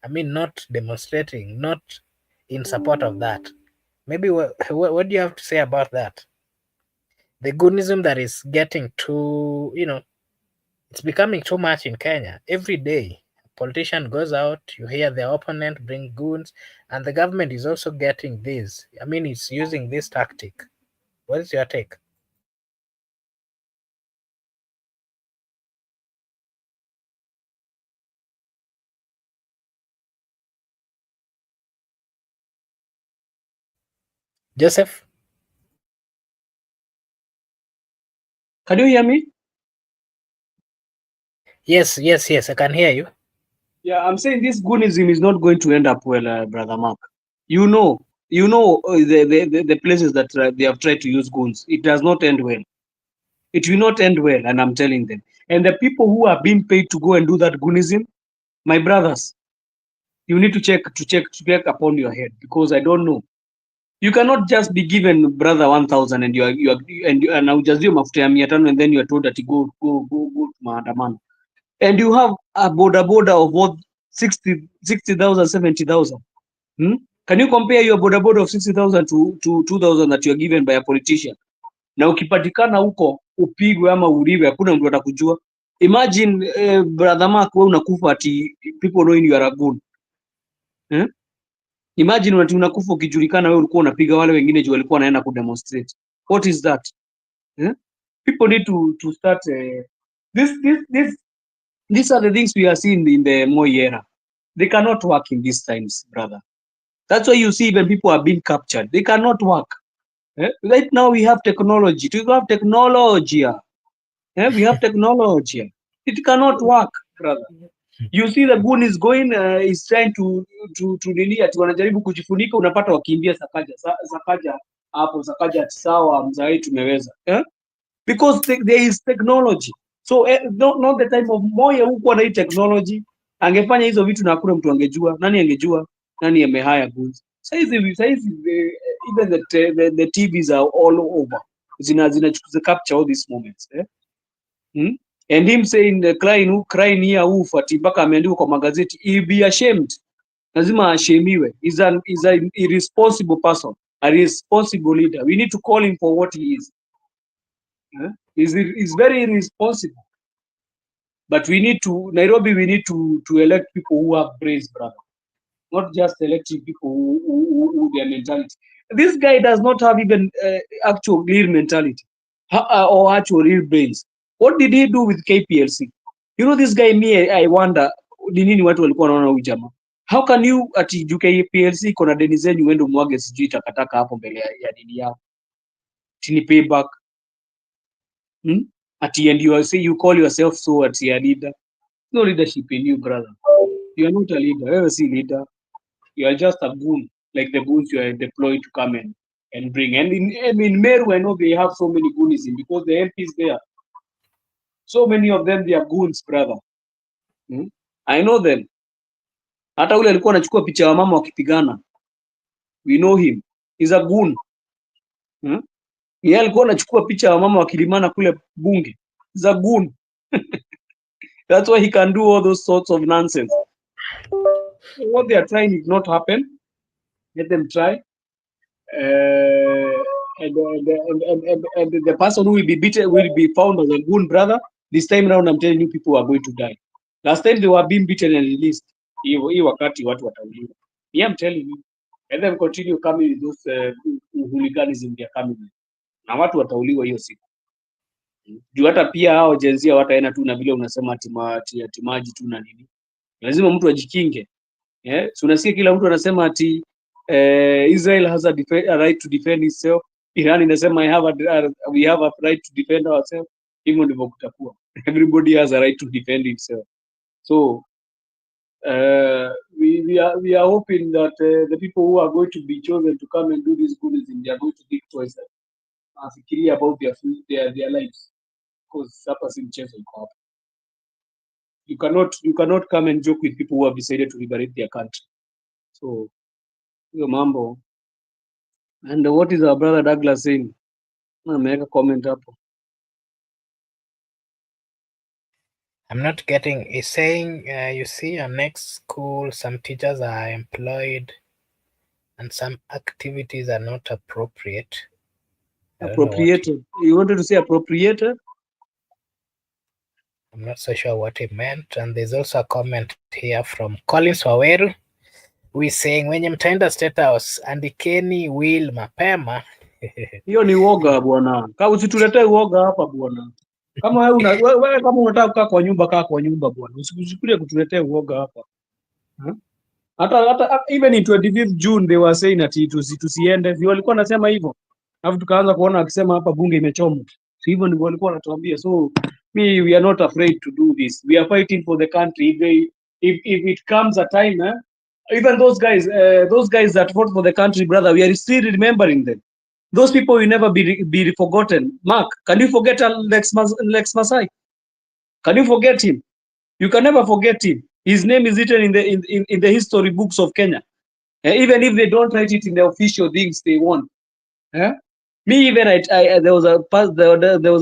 not demonstrating, not in support of that. Maybe what do you have to say about that? The goonism that is getting too, it's becoming too much in Kenya. Every day, a politician goes out, you hear the opponent bring goons, and the government is also getting this. It's using this tactic. What is your take? Joseph? Can you hear me? Yes, I can hear you. Yeah, I'm saying this goonism is not going to end up well, brother Mark. You know, the places that they have tried to use goons. It does not end well. It will not end well, and I'm telling them. And the people who are being paid to go and do that goonism, my brothers, you need to check upon your head, because I don't know. You cannot just be given brother 1,000 and and now just do mafuta ya 500 and then you are told that you go to maandamano. And you have a border of what 60,000, 70,000. Can you compare your border of 60,000 to 2,000 that you are given by a politician? Na ukipatikana huko upigwe ama uliwe, hakuna mtu atakujua. Imagine brother Mark, wewe unakufa ati people knowing you are a goon. Imagine unakufa ukijulikana wewe ulikuwa unapiga wale wengine juu walikuwa wanaenda kudemonstrate. What is that? People need to start these are the things we are seeing in the Moi era. They cannot work in these times, brother. That's why you see even people are being captured. They cannot work. Right now we have technology. We have technology. We have technology. It cannot work, brother. You see the goon is going, is trying to nini ati wanajaribu kujifunika, unapata wakimbia Sakaja hapo Sakaja ati sawa mzae tumeweza. Because there is technology. So not the time of Moya huko na hii technology. Angefanya hizo vitu na hakuna mtu angejua. Nani angejua? Nani amehaya goons? Saizi even the TVs are all over. Zina capture all these moments. And him saying the crying here ati mpaka ameandikwa kwa magazeti, he'll be ashamed. Lazima ashemiwe. He's an irresponsible person, a responsible leader. We need to call him for what he is. He's very irresponsible. But we need to, Nairobi, we need to elect people who have brains, brother. Not just electing people who their mentality. This guy does not have even actual real mentality or actual real brains. What did he do with KPLC? You know, this guy, me, I wonder, ni nini watu walikuwa wanaona huyu jamaa? How can you ati KPLC kuna deni zenyu uende umwage sijui takataka hapo mbele ya dini yao? Tini payback. Ati and you say you call yourself so ati a leader. No leadership in you, brother. You are not a leader. Ever see leader? You are just a goon, like the goons you are deployed to come and bring. And in Meru, I know they have so many goonism because the MPs there, so many of them, they are goons, brother. I know them. Hata ule alikuwa anachukua picha ya mama wakipigana. We know him. He's a goon. Yeye alikuwa anachukua picha ya mama wakilimana kule bunge. He's a goon. That's why he can do all those sorts of nonsense. What they are trying is not happen. Let them try. And the person who will be beaten will be found as a goon, brother. This time round, I'm telling you, people are going to die. Last time they were being beaten and released. Hii wakati watu watauliwa. Yeah, I'm telling you. Let them continue coming with those hooliganism they are coming with. Na watu watauliwa hiyo siku. Juu hata pia hao jenzia wataenda tu na vile unasema atimaji tu na nini. Lazima mtu ajikinge. So unasikia kila mtu anasema ati Israel has a right to defend itself. Iran inasema we have a right to defend ourselves. Hivyo ndivyo kutakuwa. Everybody has a right to defend himself. So we are hoping that the people who are going to be chosen to come and do this goodism, they are going to think twice and fikiria about their lives, because hapa si mchezo iko hapa. You cannot come and joke with people who have decided to liberate their country. So hiyo mambo. And what is our brother Douglas saying? Ameweka comment hapo. I'm not getting. He's saying, you see, our next school, some teachers are employed, and some activities are not appropriate. Appropriated. You wanted to say appropriated? I'm not so sure what he meant. And there's also a comment here from Collins Waweru, who is saying, wenye mtaenda State House, andikeni will mapema. Hiyo ni uoga bwana. Kama usituletee uoga hapa bwana. Kama wewe kama unataka kukaa kwa nyumba, kaa kwa nyumba bwana. Usikuja kutuletea uoga hapa. Hata even in 25th June they were saying ati tusiende. Ndio walikuwa nasema hivyo. Alafu tukaanza kuona akisema hapa bunge imechomwa. So hivyo ndio walikuwa wanatuambia. So we are not afraid to do this. We are fighting for the country. If it comes a time, even those guys that fought for the country, brother, we are still remembering them. Those people will never be forgotten. Mark, can you forget Lex Masai? Can you forget him? You can never forget him. His name is written in the history books of Kenya. Even if they don't write it in the official things they want. Me even there was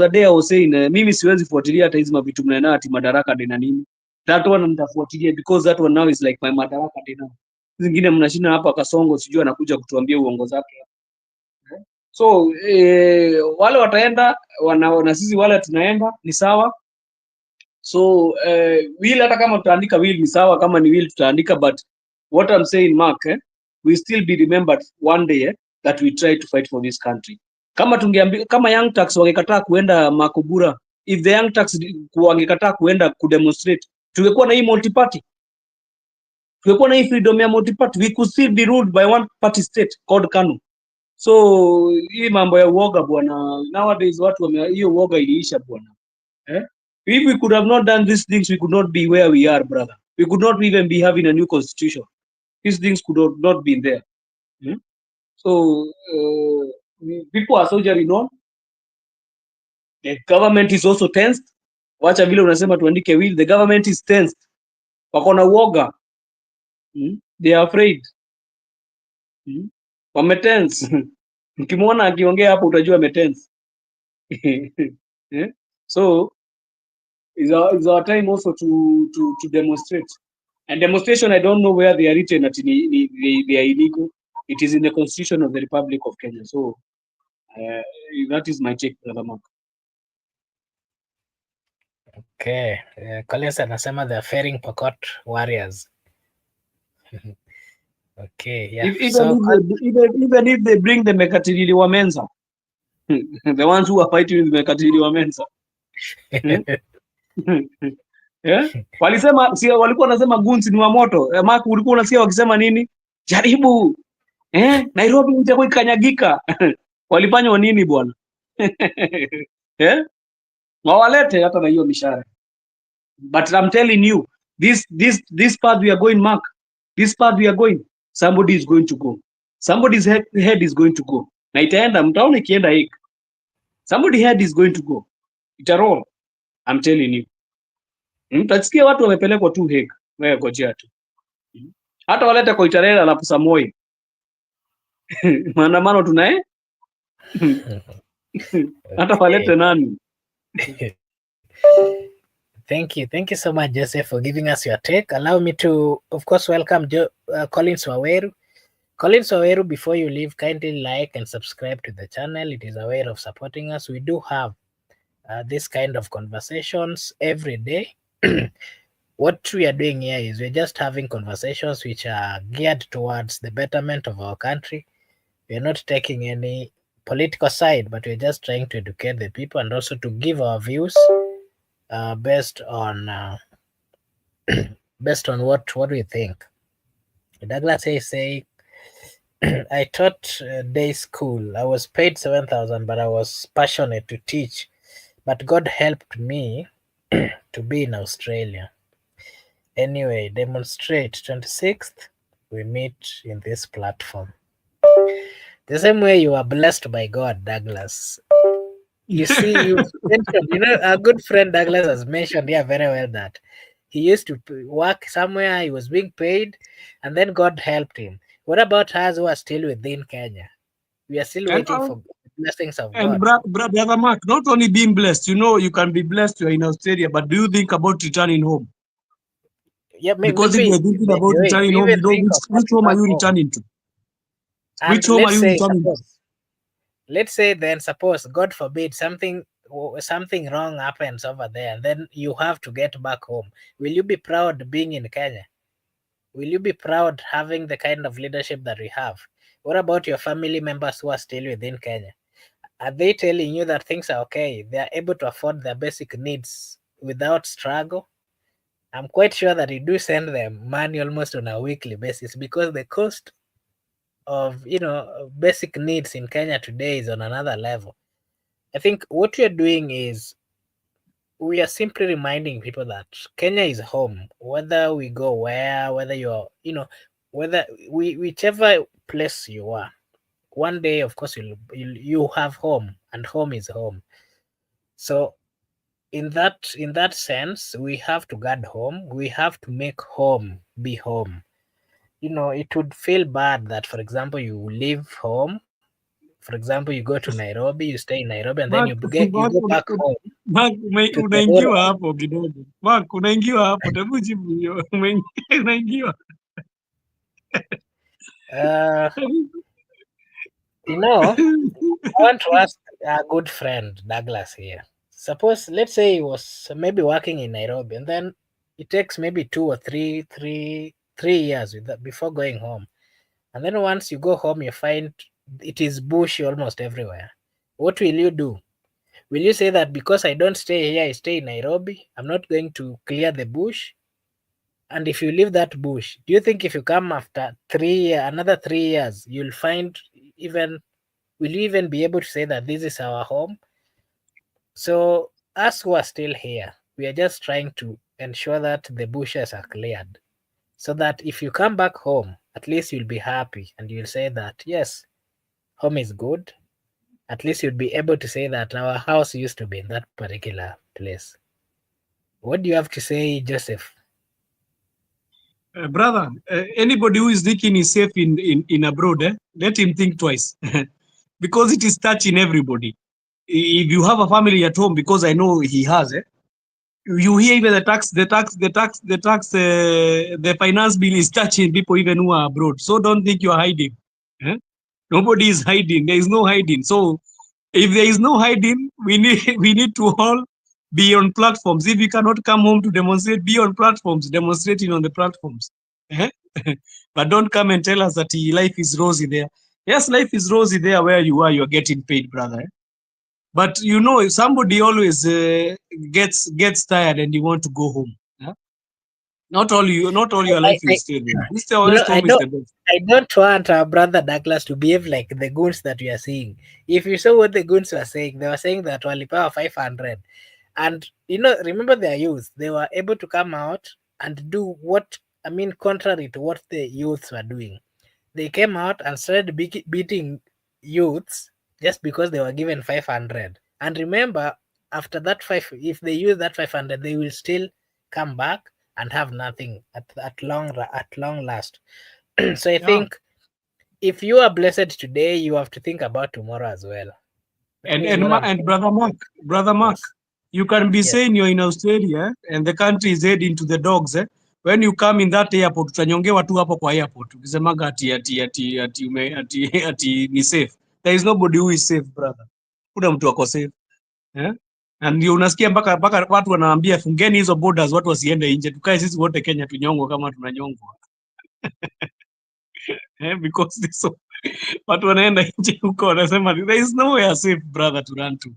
a day I was saying mimi siwezi fuatilia hata hizi mavitu mnaena ati madaraka dena nini. That one nitafuatilia because that one now is like my madaraka dena. Zingine mnashinda hapa Kasongo sijui anakuja kutuambia uongo zake. So wale wataenda na sisi wale tunaenda ni sawa. So will hata kama tutaandika will ni sawa, kama ni will tutaandika, but what I'm saying Mark, we still be remembered one day that we try to fight for this country. Kama Young Turks wangekataa kuenda Makobura, if the Young Turks wangekataa kuenda kudemonstrate, tungekuwa na hii multi party. Tungekuwa na hii freedom ya multi party. We could still be ruled by one party state called KANU. So hii mambo ya uoga bwana, nowadays watu hiyo uoga iliisha bwana. If we could have not done these things, we could not be where we are, brother. We could not even be having a new constitution. These things could have not been there. So people are soldiering on. The government is also tensed. Wacha vile unasema tuandike will. The government is tensed. Wako na uoga. They are afraid. wametense. Ukimwona akiongea hapo utajua ametense. So is our time also to demonstrate. And demonstration, I don't know where they are written that they are illegal. It is in the Constitution of the Republic of Kenya. So that is my take, Brother Mark. Okay. Collins anasema the Fairing Pokot Warriors. Okay, yeah. Even if they bring the Mekatilili Wamenza, the ones who are fighting with Mekatilili Wamenza. Yeah? Walisema walikuwa wanasema gunzi ni wa moto. Mark, ulikuwa unasikia wakisema nini? Jaribu. Nairobi itakuwa ikanyagika. Walifanywa nini bwana? Wawalete hata na hiyo mishahara. But I'm telling you, this path we are going, Mark. This path we are going, somebody is going to go. Somebody's head is going to go. Na itaenda, mtaona ikienda hiki. Somebody's head is going to go. Itaroll. I'm telling you. Mtasikia watu wamepelekwa tu Hague. Wewe ngojea tu. Hata walete kwa Itarela na Pusamoi. Maandamano tunaye? Hata walete nani? Thank you so much, Joseph, for giving us your take. Allow me to, of course, welcome Collins Waweru. Collins Waweru, before you leave, kindly like and subscribe to the channel. It is a way of supporting us. We do have this kind of conversations every day. What we are doing here is we're just having conversations which are geared towards the betterment of our country. We're not taking any political side, but we're just trying to educate the people and also to give our views based on what we think. Douglas is saying, I taught day school. I was paid 7,000, but I was passionate to teach. But God helped me to be in Australia. Anyway, demonstrate 26th. We meet in this platform. The same way you are blessed by God, Douglas. You see, you mentioned, a good friend Douglas has mentioned here very well that he used to work somewhere, he was being paid, and then God helped him. What about us who are still within Kenya? We are still waiting for blessings of God. And brother Mark, not only being blessed, you can be blessed, you're in Australia, but do you think about returning home? Yeah, because if you're thinking about returning home, which home are you returning to? Which home are you returning to? Let's say then, suppose, God forbid, something wrong happens over there, and then you have to get back home. Will you be proud being in Kenya? Will you be proud having the kind of leadership that we have? What about your family members who are still within Kenya? Are they telling you that things are okay? They are able to afford their basic needs without struggle? I'm quite sure that you do send them money almost on a weekly basis, because the cost of basic needs in Kenya today is on another level. I think what we are doing is we are simply reminding people that Kenya is home, whether we go where, whether you're whether whichever place you are. One day, of course, you have home, and home is home. So in that sense, we have to guard home. We have to make home be home. It would feel bad that, for example, you leave home. For example, you go to Nairobi, you stay in Nairobi, and then you go back home. Mark, unaingiwa hapo kidogo. Mark, unaingiwa hapo. Hebu jibu hiyo. Unaingiwa. I want to ask a good friend, Douglas, here. Suppose, let's say he was maybe working in Nairobi, and then it takes maybe 2 or 3 years before going home. And then once you go home, you find it is bushy almost everywhere. What will you do? Will you say that because I don't stay here, I stay in Nairobi, I'm not going to clear the bush? And if you leave that bush, do you think if you come after another 3 years, will you even be able to say that this is our home? So us who are still here, we are just trying to ensure that the bushes are cleared, so that if you come back home, at least you'll be happy and you'll say that, yes, home is good. At least you'll be able to say that our house used to be in that particular place. What do you have to say, Joseph? Brother, anybody who is thinking is safe in abroad, let him think twice. Because it is touching everybody. If you have a family at home, because I know he has, you hear even the finance bill is touching people even who are abroad. So don't think you are hiding. Eh? Nobody is hiding. There is no hiding. So if there is no hiding, we need to all be on platforms. If you cannot come home to demonstrate, be on platforms, demonstrating on the platforms. Eh? But don't come and tell us that life is rosy there. Yes, life is rosy there where you are getting paid, brother. But you know, if somebody always gets tired and you want to go home. Yeah? Not all your life will I, stay there. you know, This home is the best. I don't want our brother Douglas to behave like the goons that we are seeing. If you saw what the goons were saying, they were saying that Walipawa 500. And, remember their youth. They were able to come out and do contrary to what the youths were doing. They came out and started beating youths just because they were given 500. And remember, after that if they use that 500, they will still come back and have nothing at long last. So I Yeah. think if you are blessed today, you have to think about tomorrow as well. That is what I'm And saying. brother Mark, Yes. you can be Yes. saying you're in Australia and the country is heading to the dogs. When you come in that airport, utanyongewa tu hapo kwa airport. Ukisemaga ati ni safe. There is nobody who is safe, brother. Kuna mtu ako safe. Eh? Na ndio unasikia mpaka watu wanaambia fungeni hizo borders, watu wasiende nje, tukae sisi wote Kenya tunyongwe kama tunanyongwa. Because this watu wanaenda nje huko wanasema there is nowhere safe, brother, to run to.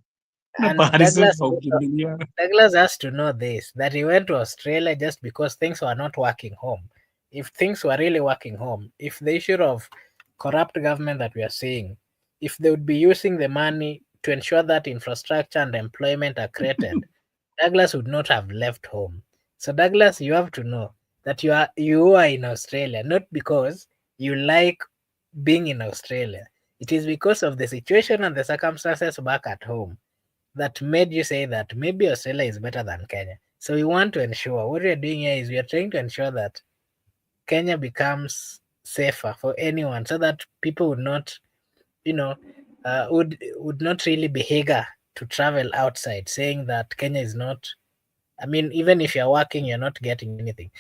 Na And pahali safe pa kukimbilia. Douglas has to know this, that he went to Australia just because things were not working home. If things were really working home, if the issue of corrupt government that we are seeing, if they would be using the money to ensure that infrastructure and employment are created, Douglas would not have left home. So Douglas, you have to know that you are in Australia not because you like being in Australia. It is because of the situation and the circumstances back at home that made you say that maybe Australia is better than Kenya. So we want to ensure what we are doing here is we are trying to ensure that Kenya becomes safer for anyone, so that people would not, you know, would not really be eager to travel outside, saying that Kenya is not. I mean, even if you're working, you're not getting anything.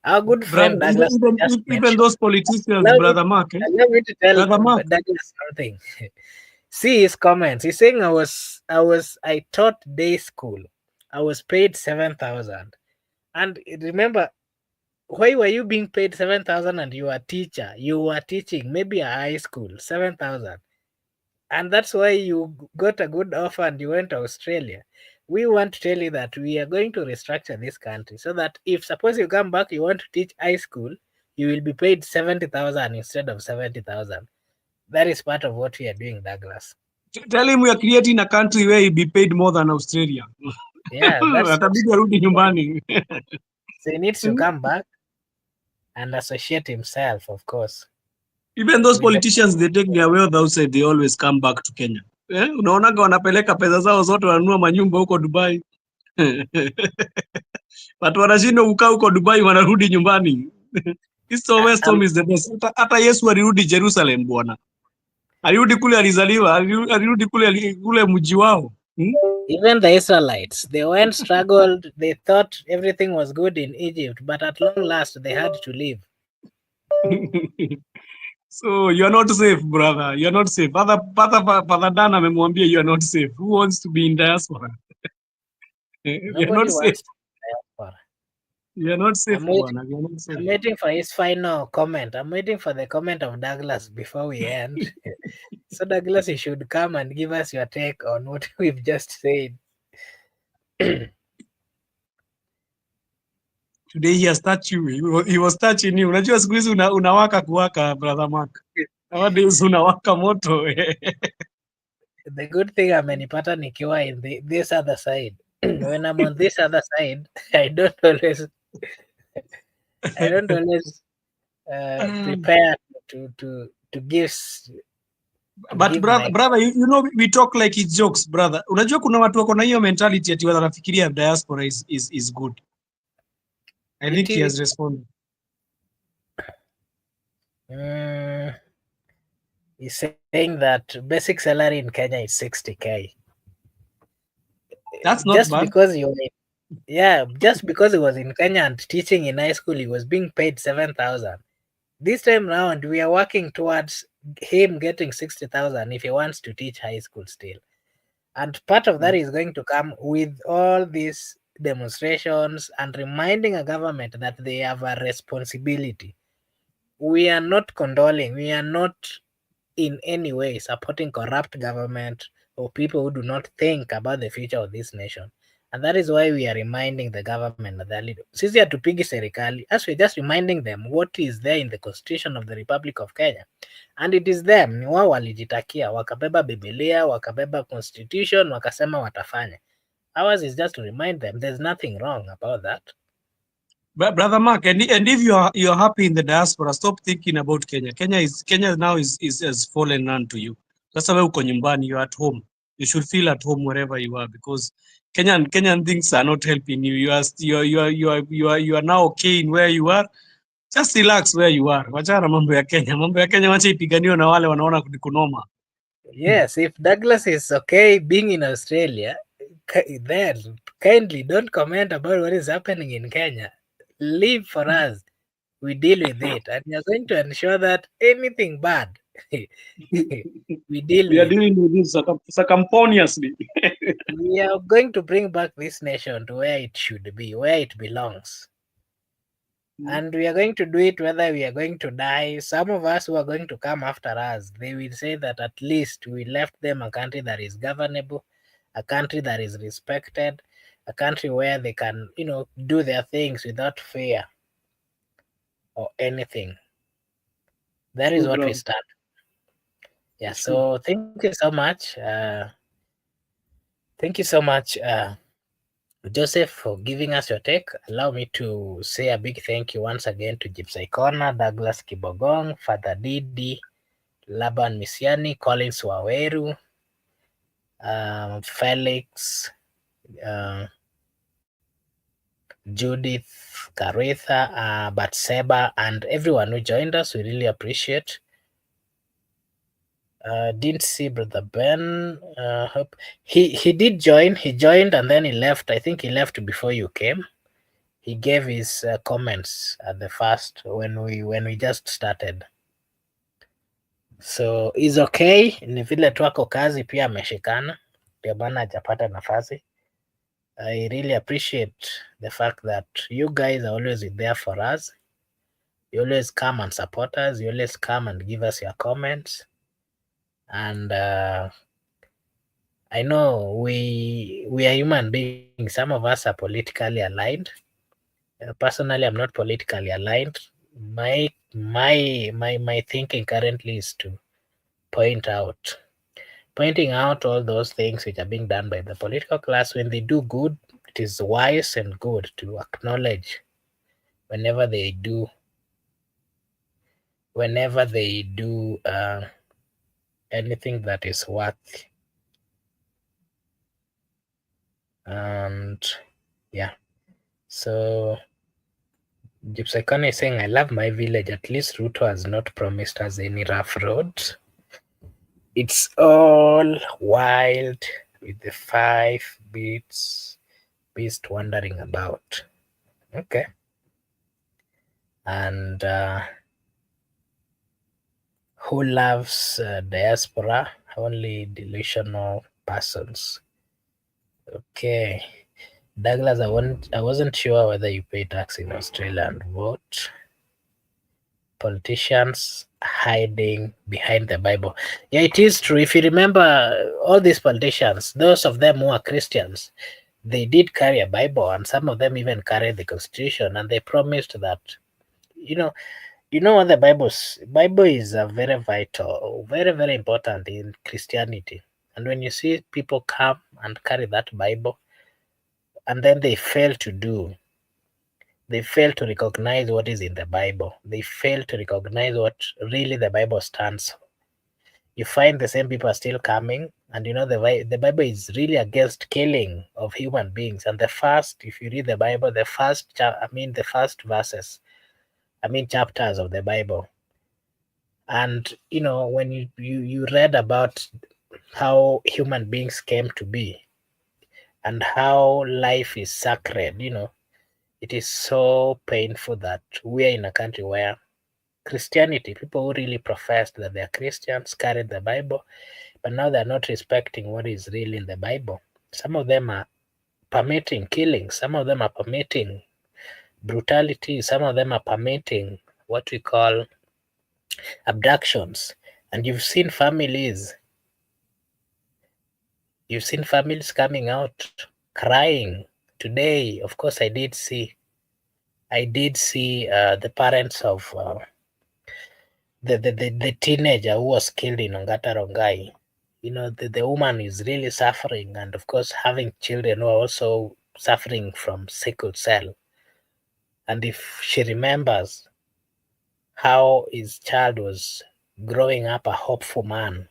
Our good friend Brother, Douglas just even mentioned. those politicians, Allow me, brother Mark, allow me to tell brother Mark, Douglas something. See his comments. He's saying I taught day school. I was paid 7,000. And remember, why were you being paid 7,000 and you were a teacher? You were teaching maybe a high school, 7,000. And that's why you got a good offer and you went to Australia. We want to tell you that we are going to restructure this country so that if suppose you come back, you want to teach high school, you will be paid 70,000 instead of 70,000. That is part of what we are doing, Douglas. tell him we are creating a country where he be paid more than Australia. Yeah, that's Atabidi arudi nyumbani. so he needs to come back and associate himself, of course. Even those With the politicians, they take their wealth outside, they always come back to Kenya. Unaonaga wanapeleka pesa zao zote wananunua manyumba huko Dubai. Watu wanashindwa kukaa huko Dubai, wanarudi nyumbani. East or West home is the best. Hata Yesu alirudi Jerusalem bwana. Alirudi kule alizaliwa, alirudi kule mji wao. even the Israelites, they went struggled. They thought everything was good in Egypt, but at long last they had to leave. So you are not safe, brother. You are not safe. Father Dan amemwambia you are not safe. Who wants to be in diaspora? We are Nobody not safe. wants to diaspora. We are not safe, I'm waiting. bwana. We are not safe. I'm waiting for his final comment. I'm waiting for the comment of Douglas before we end. So Douglas, you should come and give us your take on what we've just said. Today he has touched you. He was touching you. Unajua siku hizi unawaka kuwaka, brother Mark. Nowadays unawaka moto. The good thing amenipata nikiwa in this other side. When I'm on this other side, I don't always prepare to give But brother, you know we talk like it's jokes, brother. Unajua kuna watu wako na hiyo mentality ati wanafikiria diaspora is good. I think he has responded. Mm, he's saying that basic salary in Kenya is 60K. That's not Just bad. because just because he was in Kenya and teaching in high school, he was being paid 7,000. This time round, we are working towards him getting 60,000 if he wants to teach high school still. And part of that is going to come with all these demonstrations and reminding a government that they have a responsibility. We are not condoling, we are not in any way supporting corrupt government or people who do not think about the future of this nation. And that is why we are reminding the government that sisi hatupigi serikali, as we're just reminding them what is there in the constitution of the Republic of Kenya. And it is them, ni wao walijitakia, wakabeba Biblia, wakabeba constitution, wakasema watafanya. Ours is just to remind them there's nothing wrong about that. But Brother Mark, and if you're happy in the diaspora, stop thinking about Kenya. Kenya now is fallen unto you. That's why uko nyumbani, you're at home. You should feel at home wherever you are, because Kenyan things are not helping you. You are now okay in where you are. Just relax where you are. Wachana mambo ya Kenya. Mambo ya Kenya wacha ipiganiwe na wale wanaona ni kunoma. Yes, if Douglas is okay being in Australia, then kindly don't comment about what is happening in Kenya. Leave for us. We deal with it, and we are going to ensure that anything bad we deal We are with. dealing with this circumponiously. We are going to bring back this nation to where it should be, where it belongs. And we are going to do it whether we are going to die. Some of us who are going to come after us, they will say that at least we left them a country that is governable, a country that is respected, a country where they can, do their things without fear or anything. That is what we stand. Yeah, so thank you so much. Thank you so much, Joseph, for giving us your take. Allow me to say a big thank you once again to Gypsy Corner, Douglas Kibogong, Father Didi, Laban Misiani, Collins Waweru, Felix, Judith, Caritha, Batseba, and everyone who joined us. We really appreciate. Didn't see Brother Ben. Hope he did join. He joined and then he left. I think he left before you came. He gave his comments at the first when we just started. So is okay. Ni vile tu ako kazi pia ameshikana, ndio maana hajapata nafasi. I really appreciate the fact that you guys are always there for us. You always come and support us. You always come and give us your comments. And I know we are human beings. Some of us are politically aligned. Personally, I'm not politically aligned. My thinking currently is to pointing out all those things which are being done by the political class. When they do good, it is wise and good to acknowledge whenever they do anything that is worth. And yeah, so Gypsy is saying, I love my village. At least Ruto has not promised us any rough roads. It's all wild with the 5 beast wandering about. Okay. And who loves diaspora? Only delusional persons. Okay. Douglas, I wasn't sure whether you pay tax in Australia and vote. Politicians hiding behind the Bible. Yeah, it is true. If you remember, all these politicians, those of them who are Christians, they did carry a Bible, and some of them even carried the Constitution, and they promised that, you know what the Bible is a very vital, very, very important in Christianity. And when you see people come and carry that Bible, and then they fail to recognize what is in the Bible. They fail to recognize what really the Bible stands for. You find the same people are still coming, and the Bible is really against killing of human beings. And if you read the Bible, the first verses, chapters of the Bible, And when you read about how human beings came to be and how life is sacred, it is so painful that we are in a country where Christianity, people who really professed that they are Christians, carried the Bible, but now they're not respecting what is really in the Bible. Some of them are permitting killing, some of them are permitting brutality, some of them are permitting what we call abductions. And you've seen families coming out crying today. Of course, I did see the parents of the teenager who was killed in Ongata Rongai. The woman is really suffering, and of course, having children who are also suffering from sickle cell. And if she remembers how his child was growing up a hopeful man,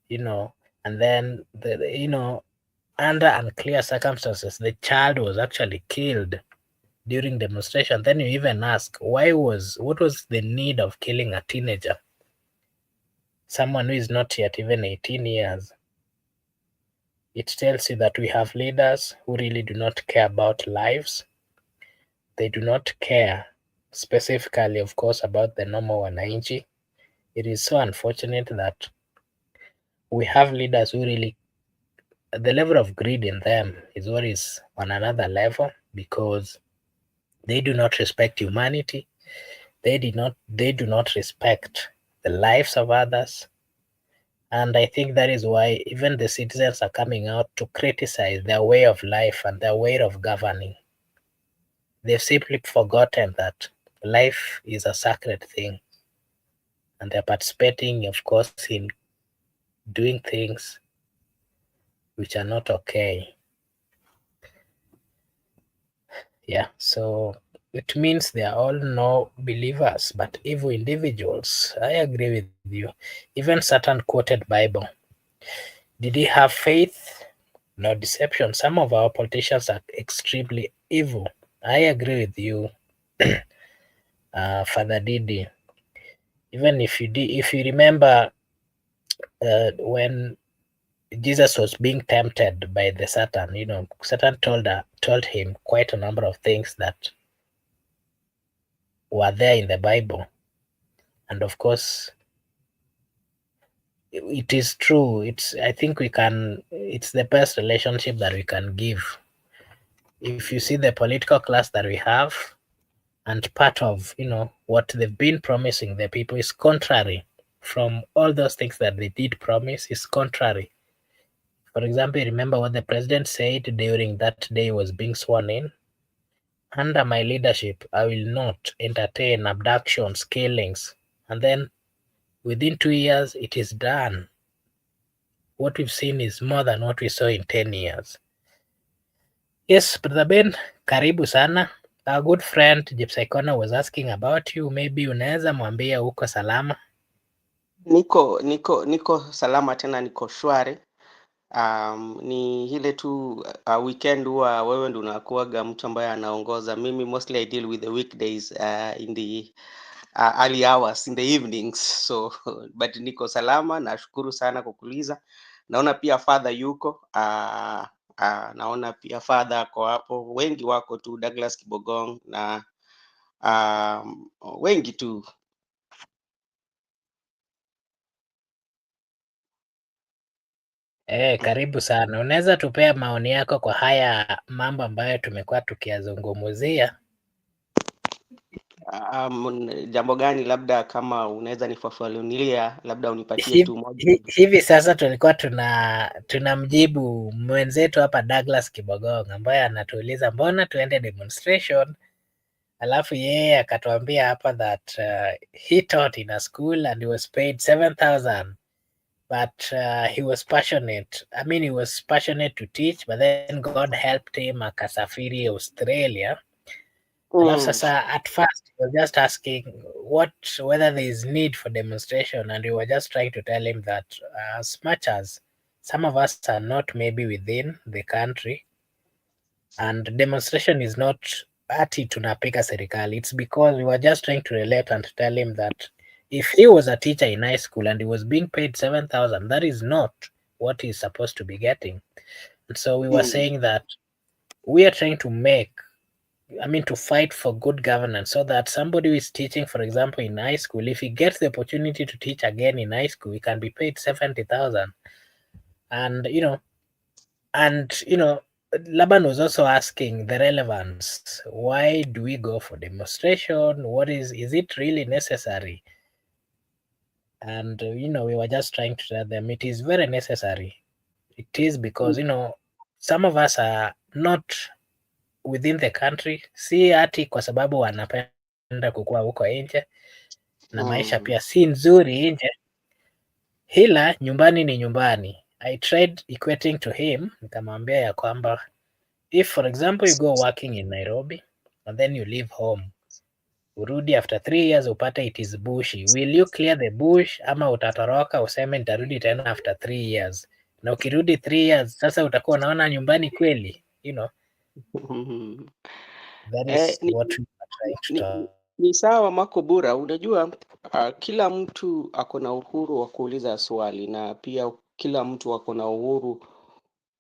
you know, and then under unclear circumstances, the child was actually killed during demonstration. Then you even ask, what was the need of killing a teenager, someone who is not yet even 18 years? It tells you that we have leaders who really do not care about lives. They do not care specifically, of course, about the normal wananchi. It is so unfortunate that we have leaders who really, the level of greed in them is what is on another level, because they do not respect humanity. They do not respect the lives of others. And I think that is why even the citizens are coming out to criticize their way of life and their way of governing. They've simply forgotten that life is a sacred thing, and they're participating, of course, in doing things which are not okay. Yeah, so it means they are all no believers, but evil individuals. I agree with you. Even Satan quoted Bible. Did he have faith? No deception. Some of our politicians are extremely evil. I agree with you, Father Didi. Even if you remember when Jesus was being tempted by the Satan, Satan told him quite a number of things that were there in the Bible. And of course, it is true. I think it's the best relationship that we can give. If you see the political class that we have, and part of what they've been promising the people is contrary from all those things that they did promise, is contrary. For example, remember what the president said during that day he was being sworn in? Under my leadership, I will not entertain abductions, killings. And then within 2 years, it is done. What we've seen is more than what we saw in 10 years. Yes, Brother Ben, karibu sana. Our good friend Jepsaikona was asking about you. Maybe unaweza mwambia uko salama? Niko salama, tena niko shwari. Ni ile tu weekend huwa wewe ndo unakuaga mtu ambaye anaongoza. Mimi mostly I deal with the weekdays in the early hours in the evenings, so but niko salama. Nashukuru sana kukuuliza. Naona pia father yuko naona pia father ako hapo, wengi wako tu, Douglas Kibogong na wengi tu. Karibu sana. Unaweza tupea maoni yako kwa haya mambo ambayo tumekuwa tukiyazungumzia? Jambo gani, labda kama unaweza nifafanulia, labda unipatie tu moja. Hivi sasa tulikuwa tunamjibu mwenzetu hapa Douglas Kibogong ambaye anatuuliza mbona tuende demonstration, alafu yeye akatuambia hapa that he taught in a school and he was paid 7,000, but he was passionate. I mean, he was passionate to teach, but then God helped him akasafiri Australia. Alafu sasa at first he was just asking whether there is need for demonstration, and we were just trying to tell him that as much as some of us are not maybe within the country, and demonstration is not ati tunapika serikali. It's because we were just trying to relate and tell him that if he was a teacher in high school and he was being paid 7,000, that is not what he's supposed to be getting. And so we were saying that we are trying to to fight for good governance, so that somebody who is teaching, for example, in high school, if he gets the opportunity to teach again in high school, he can be paid 70,000. And Laban was also asking the relevance. Why do we go for demonstration? Is it really necessary? And we were just trying to tell them it is very necessary. It is because some of us are not within the country, si ati kwa sababu wanapenda kukua huko nje na maisha pia si nzuri nje, ila nyumbani ni nyumbani. I tried equating to him, nikamwambia ya kwamba if for example you go working in Nairobi and then you leave home, urudi after 3 years upate it is bushy, will you clear the bush ama utatoroka useme nitarudi tena after 3 years? Na ukirudi 3 years sasa utakuwa unaona nyumbani kweli? That is what we are trying to talk. Ni sawa Makobura, unajua kila mtu ako na uhuru wa kuuliza swali na pia kila mtu ako na uhuru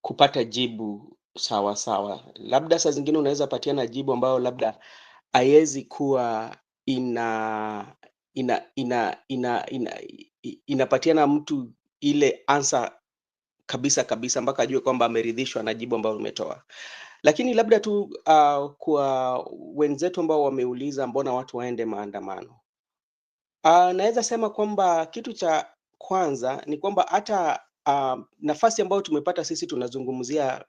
kupata jibu sawa sawa. Labda saa zingine unaweza patiana jibu ambayo labda haiwezi kuwa inapatiana mtu ile answer kabisa mpaka ajue kwamba ameridhishwa na jibu ambalo umetoa. Lakini labda tu kwa wenzetu ambao wameuliza mbona watu waende maandamano, naweza sema kwamba kitu cha kwanza ni kwamba hata nafasi ambayo tumepata sisi tunazungumzia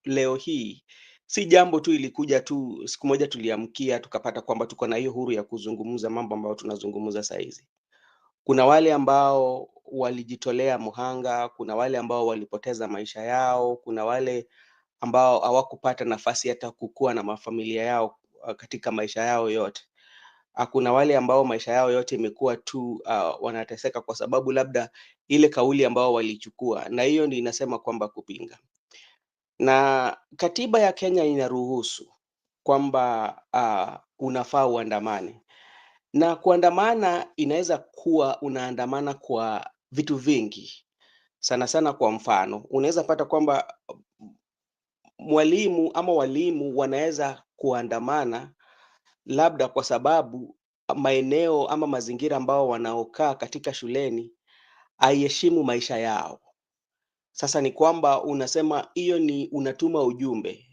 leo hii si jambo tu ilikuja tu siku moja tuliamkia tukapata kwamba tuko na hiyo huru ya kuzungumza mambo ambayo tunazungumza saa hizi. Kuna wale ambao walijitolea muhanga, kuna wale ambao walipoteza maisha yao, kuna wale ambao hawakupata nafasi hata kukua na mafamilia yao katika maisha yao yote. Kuna wale ambao maisha yao yote imekuwa tu wanateseka kwa sababu labda ile kauli ambao walichukua, na hiyo ndio inasema kwamba kupinga. Na katiba ya Kenya inaruhusu kwamba unafaa uandamane, na kuandamana inaweza kuwa unaandamana kwa vitu vingi sana sana. Kwa mfano, unaweza pata kwamba mwalimu ama walimu wanaweza kuandamana labda kwa sababu maeneo ama mazingira ambao wanaokaa katika shuleni haiheshimu maisha yao. Sasa ni kwamba unasema hiyo ni unatuma ujumbe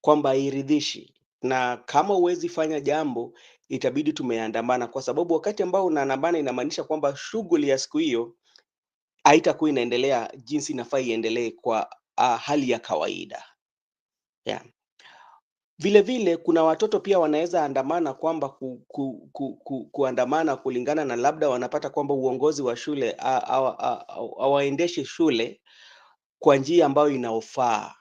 kwamba hairidhishi, na kama huwezi fanya jambo itabidi tumeandamana, kwa sababu wakati ambao unaandamana inamaanisha kwamba shughuli ya siku hiyo haitakuwa inaendelea jinsi inafaa iendelee kwa hali ya kawaida. Yeah. Vile kuna watoto pia wanaweza andamana kwamba kuandamana kulingana na labda wanapata kwamba uongozi wa shule hawaendeshi shule kwa njia ambayo inaofaa.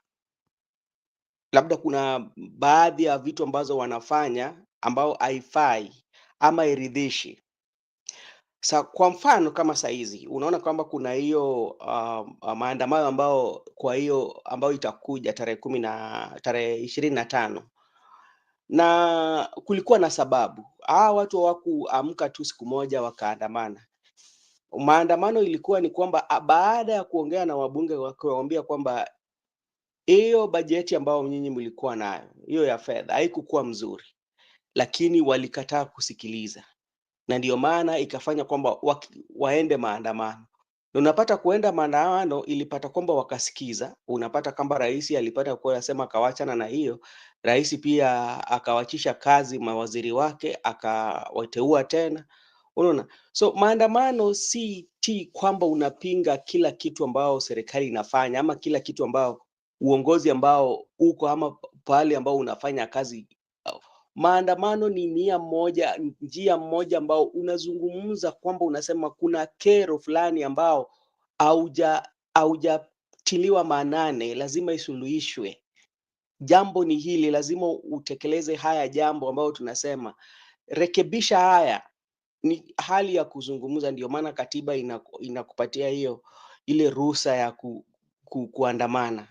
Labda kuna baadhi ya vitu ambazo wanafanya ambao haifai ama iridhishi. Kwa mfano kama saizi unaona kwamba kuna hiyo maandamano ambao itakuja tarehe 25 na kulikuwa na sababu. Watu hawakuamka tu siku moja wakaandamana. Maandamano ilikuwa ni kwamba baada ya kuongea na wabunge wakiwaambia kwamba hiyo bajeti ambayo nyinyi mlikuwa nayo, hiyo ya fedha haikukuwa mzuri, lakini walikataa kusikiliza, na ndio maana ikafanya kwamba waende maandamano. Na unapata kuenda maandamano ilipata kwamba wakasikiza. Unapata kama rais alipata kusema akawachana na hiyo, rais pia akawachisha kazi mawaziri wake akawateua tena. Unaona, so maandamano si kwamba unapinga kila kitu ambao serikali inafanya ama kila kitu ambao uongozi ambao uko ama pale ambao unafanya kazi. Maandamano ni njia moja ambao unazungumza kwamba unasema kuna kero fulani ambao haujatiliwa maanane, lazima isuluhishwe. Jambo ni hili, lazima utekeleze haya jambo ambao tunasema rekebisha haya. Ni hali ya kuzungumza, ndio maana katiba inakupatia ile ruhusa ya kuandamana,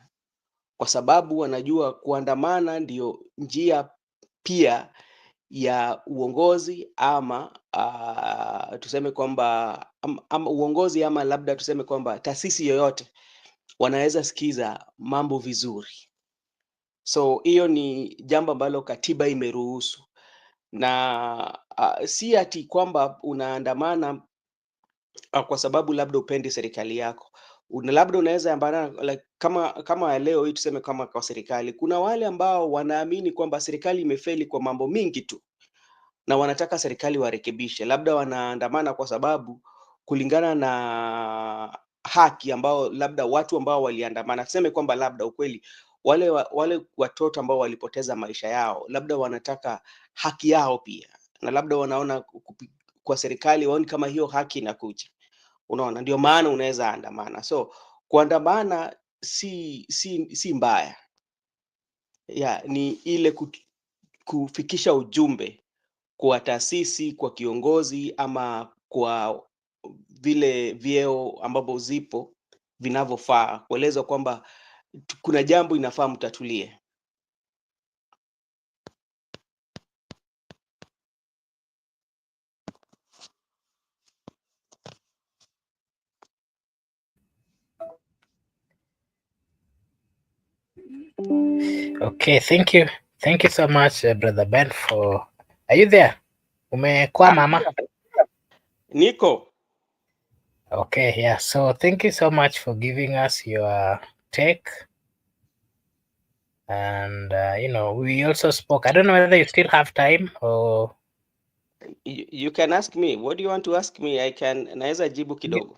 kwa sababu wanajua kuandamana ndio njia pia ya uongozi ama tuseme kwamba ama uongozi ama labda tuseme kwamba taasisi yoyote wanaweza sikiza mambo vizuri. So hiyo ni jambo ambalo katiba imeruhusu, na si ati kwamba unaandamana kwa sababu labda upendi serikali yako. Labda unaweza ambana like, kama leo hii tuseme kama kwa serikali kuna wale ambao wanaamini kwamba serikali imefeli kwa mambo mingi tu na wanataka serikali warekebishe. Labda wanaandamana kwa sababu kulingana na haki ambao labda watu ambao waliandamana, tuseme kwamba labda ukweli wale watoto ambao walipoteza maisha yao, labda wanataka haki yao pia, na labda wanaona kwa serikali waoni kama hiyo haki inakuja. Unaona, ndio maana unaweza andamana. So kuandamana si mbaya ya, ni ile kufikisha ujumbe kwa taasisi, kwa kiongozi ama kwa vile vyeo ambapo zipo vinavyofaa, kueleza kwamba kuna jambo inafaa mtatulie. Okay, thank you. Thank you so much, Brother Ben, for... Are you there? Umekwama ama? Niko. Okay, yeah. So thank you so much for giving us your take. And, we also spoke. I don't know whether you still have time or... You can ask me. What do you want to ask me? Naweza jibu kidogo.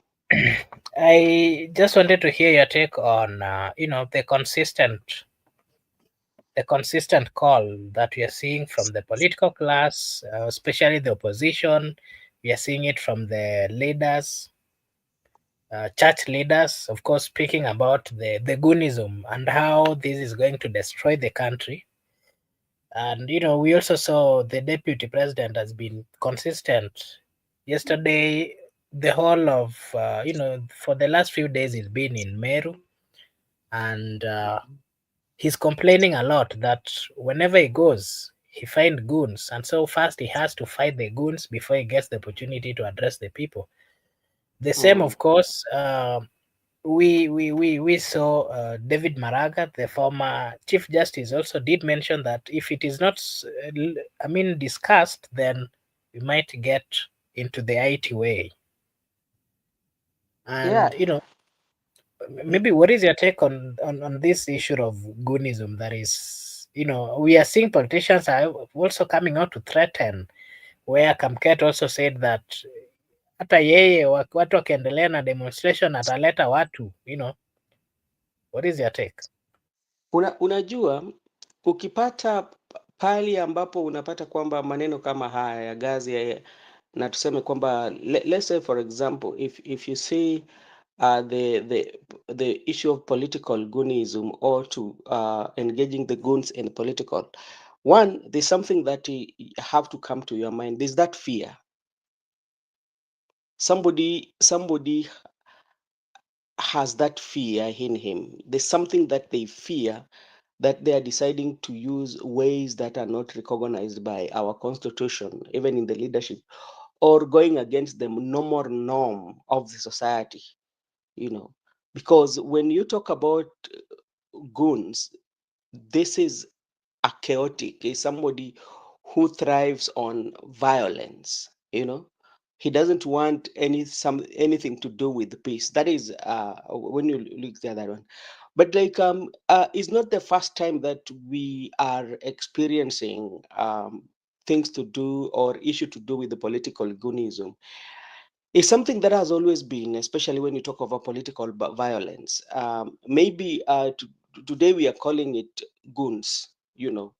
I just wanted to hear your take on, the consistent call that we are seeing from the political class, especially the opposition. We are seeing it from the leaders, church leaders, of course, speaking about the Goonism and how this is going to destroy the country. And, we also saw the deputy president has been consistent. Yesterday, the whole of, for the last few days, he's been in Meru. And he's complaining a lot that whenever he goes, he finds goons. And so first he has to fight the goons before he gets the opportunity to address the people. The same, of course, we saw David Maraga, the former Chief Justice, also did mention that if it is not, discussed, then we might get into the IT way. And, maybe what is your take on this issue of goonism? That is, we are seeing politicians are also coming out to threaten, where Kamket also said that hata yeye watu wakiendelea na demonstration ataleta watu, what is your take? Unajua, ukipata pali ambapo unapata kwamba maneno kama haya ya gazi na tuseme kwamba let's say for example if you see the issue of political goonism or to engaging the goons in political, one, there's something that you have to come to your mind. There's that fear. Somebody has that fear in him. There's something that they fear, that they are deciding to use ways that are not recognized by our constitution, even in the leadership, or going against the normal norm of the society, because when you talk about goons, this is a chaotic, is somebody who thrives on violence. He doesn't want anything to do with peace. That is when you look at that one. But like it's not the first time that we are experiencing things to do or issue to do with the political goonism. It's something that has always been, especially when you talk about political violence. Maybe today we are calling it goons. We call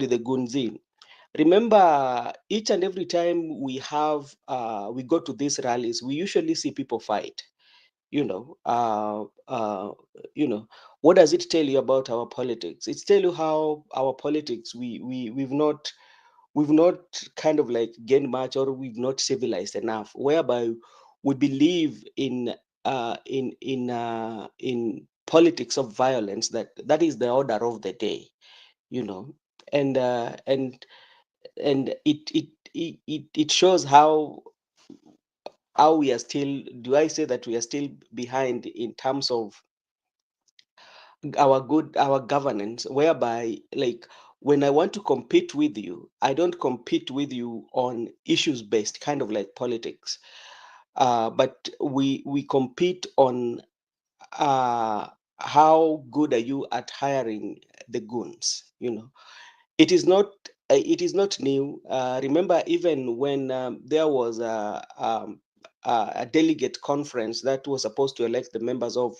it the goonzine. Remember, each and every time we go to these rallies, we usually see people fight. What does it tell you about our politics? It tell you how our politics we've not kind of like gained much, or we've not civilized enough, whereby we believe in politics of violence, that is the order of the day. you know, and it shows how we are still, do I say that we are still behind in terms of our governance, whereby, like, when I want to compete with you, I don't compete with you on issues based, kind of like politics, but we compete on how good are you at hiring the goons, you know. It is not it is not new. Remember, even when there was a delegate conference that was supposed to elect the members of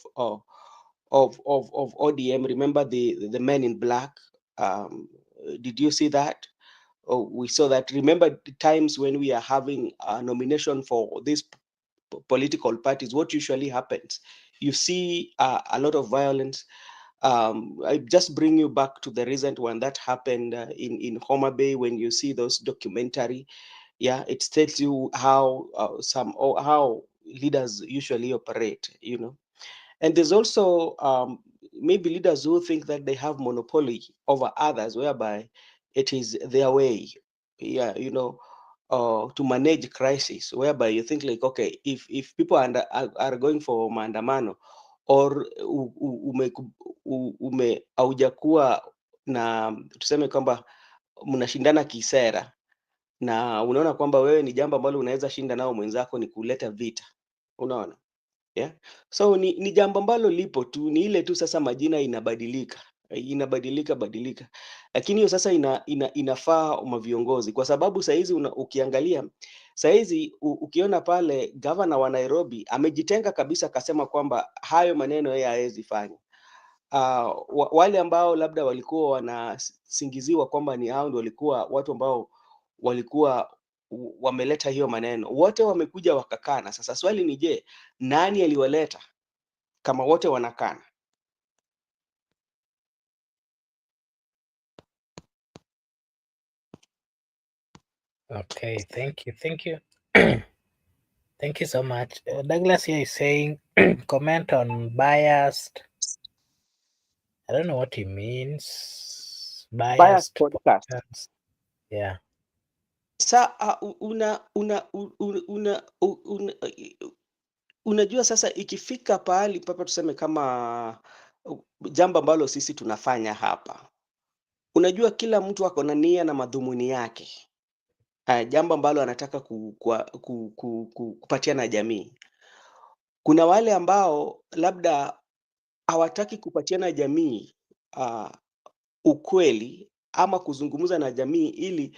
ODM. Remember the men in black? Did you see that? Oh, we saw that. Remember the times when we are having a nomination for these political parties, what usually happens? You see a lot of violence. I just bring you back to the recent one that happened in Homa Bay. When you see those documentary, yeah, it tells you how how leaders usually operate, you know. And there's also maybe leaders who think that they have monopoly over others, whereby it is their way, yeah, you know, to manage crisis, whereby you think like, okay, if people are going for maandamano, or haujakuwa na, tuseme kwamba mnashindana kisera, na unaona kwamba wewe ni jambo ambalo unaweza shinda nao mwenzako, ni kuleta vita, unaona. Yeah. So ni jambo ambalo lipo tu, ni ile tu sasa majina inabadilika badilika, lakini hiyo sasa inafaa maviongozi, kwa sababu saizi ukiangalia saizi ukiona pale gavana wa Nairobi amejitenga kabisa, akasema kwamba hayo maneno yeye hawezi fanya. Wale ambao labda walikuwa wanasingiziwa kwamba ni hao ndio walikuwa watu ambao walikuwa wameleta hiyo maneno, wote wamekuja wakakana. Sasa swali ni je, nani aliwaleta kama wote wanakana? Okay, thank you. Thank you so much. Douglas here is saying, comment on biased. I don't know what he means. Bias Biased podcast. podcast. Yeah. Sa unajua sasa ikifika pahali papa, tuseme kama jambo ambalo sisi tunafanya hapa, unajua kila mtu ako na nia na madhumuni yake, jambo ambalo anataka kupatia na jamii. Kuna wale ambao labda hawataki kupatiana jamii ukweli, ama kuzungumza na jamii ili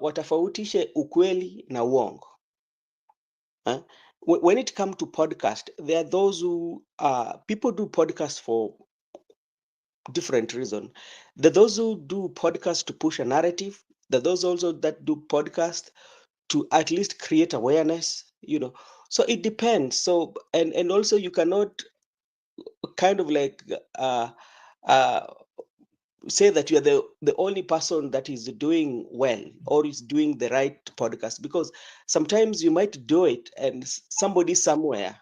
watofautishe ukweli na uongo. When it comes to podcast, there are those who people do podcasts for different reasons. There are those who do podcasts to push a narrative. There are those also that do podcasts to at least create awareness, you know. So it depends. So and also you cannot kind of like uh, say that you are the only person that is doing well or is doing the right podcast, because sometimes you might do it and somebody somewhere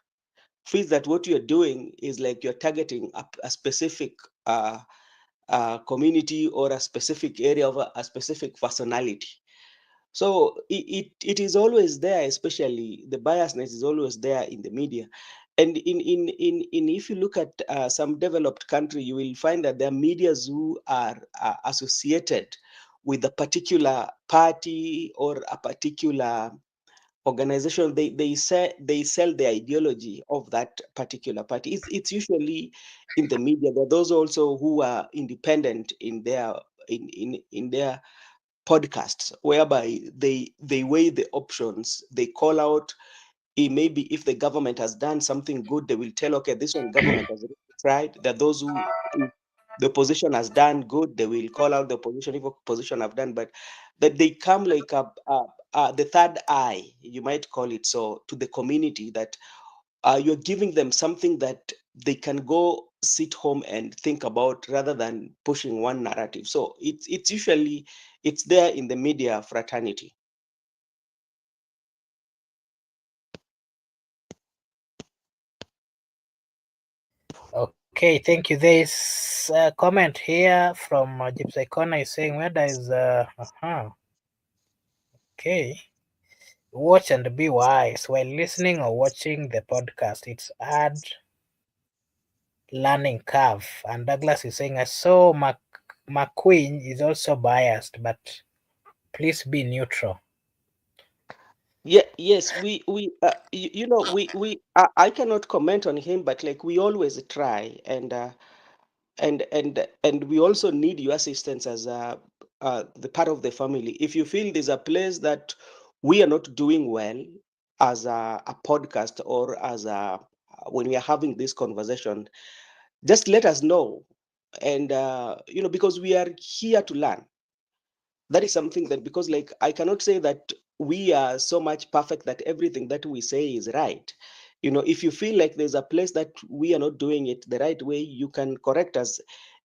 feels that what you're doing is like you're targeting a specific community or a specific area of a specific personality. So it is always there, especially the biasness is always there in the media. And in if you look at some developed country, you will find that there are medias who are associated with a particular party or a particular organization. They sell the ideology of that particular party. It's usually in the media. There are those also who are independent in their podcasts, whereby they weigh the options, they call out, maybe if the government has done something good, they will tell, okay, this one government has really tried. There are those who, if the opposition has done good, they will call out the opposition if opposition have done, but that they come like the third eye, you might call it so, to the community, that you're giving them something that they can go sit home and think about, rather than pushing one narrative. So it's usually it's there in the media fraternity. Okay, thank you. There is a comment here from Gypsy Corner is saying, where does okay, watch and be wise while listening or watching the podcast. It's add learning curve. And Douglas is saying, I saw McQueen is also biased, but please be neutral. Yeah, yes, we you know we I cannot comment on him, but like we always try, and we also need your assistance as the part of the family. If you feel there's a place that we are not doing well as a podcast or as a when we are having this conversation, just let us know, and because we are here to learn. That is something that, because like I cannot say that we are so much perfect that everything that we say is right. If you feel like there's a place that we are not doing it the right way, you can correct us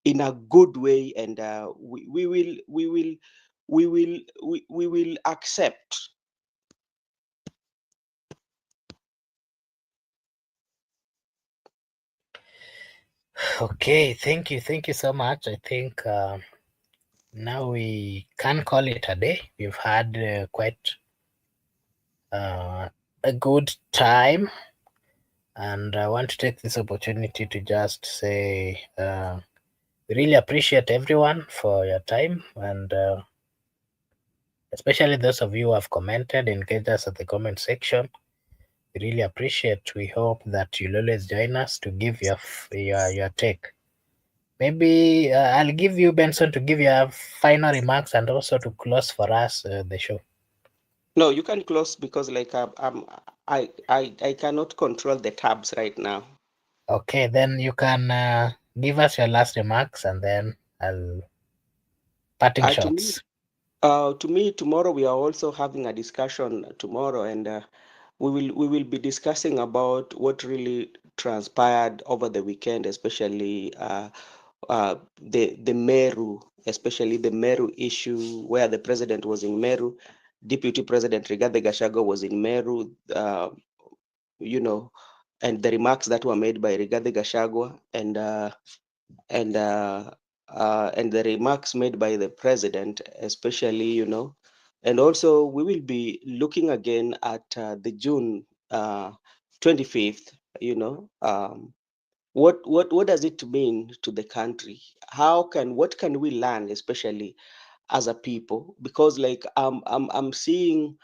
in a good way, and we will accept. Okay, thank you so much. I think now we can call it a day. We've had quite a good time, and I want to take this opportunity to just say we really appreciate everyone for your time, and especially those of you who have commented, engaged us at the comment section. We really appreciate. We hope that you'll always join us to give your take. Maybe I'll give you, Benson, to give your final remarks and also to close for us the show. No, you can close, because like I cannot control the tabs right now. Okay, then you can give us your last remarks and then I'll parting uh, to me shots. to me, tomorrow we are also having a discussion tomorrow, and we will be discussing about what really transpired over the weekend, especially the Meru, especially the Meru issue, where the president was in Meru, Deputy President Rigathi Gachagua was in Meru, you know, and the remarks that were made by Rigathi Gachagua, and and the remarks made by the president, especially, and also we will be looking again at the June 25th. What does it mean to the country? What can we learn, especially as a people? Because like I'm seeing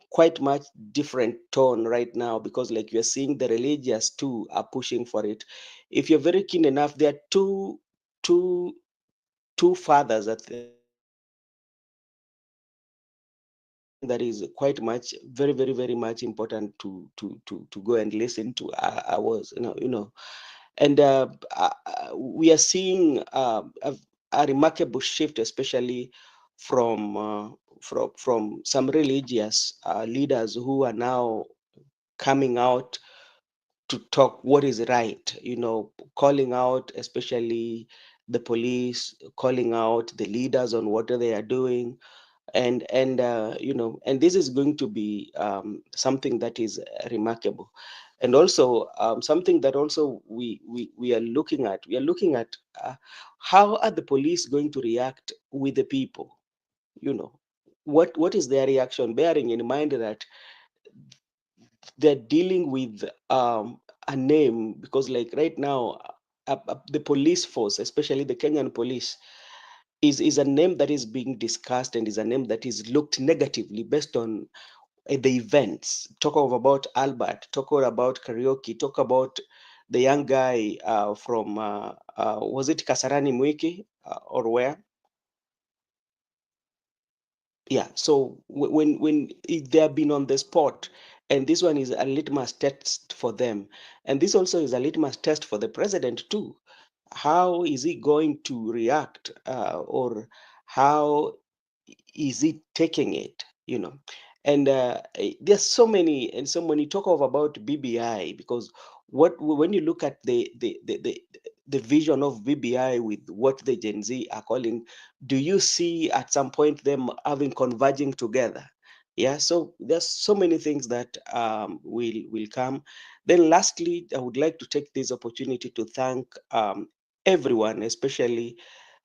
quite much different tone right now, because like you're seeing the religious too are pushing for it. If you're very keen enough, there are two two fathers that is quite much very much important to go and listen to. I was and we are seeing a remarkable shift, especially from some religious leaders who are now coming out to talk what is right, calling out especially the police, calling out the leaders on what they are doing, and this is going to be something that is remarkable. And also something that also we are looking at, uh, how are the police going to react with the people. you know what is their reaction, bearing in mind that they're dealing with a name, because like right now the police force, especially the Kenyan police, is a name that is being discussed, and is a name that is looked negatively based on the events. Talk about Albert, talk about karaoke, talk about the young guy from was it Kasarani Mwiki, or where? Yeah, so when they have been on the spot, and this one is a litmus test for them, and this also is a litmus test for the president too. How is he going to react, or how is he taking it? And there's so many, and so when you talk about BBI, because when you look at the vision of BBI with what the Gen Z are calling, do you see at some point them having converging together? Yeah, so there's so many things that will come. Then lastly, I would like to take this opportunity to thank everyone, especially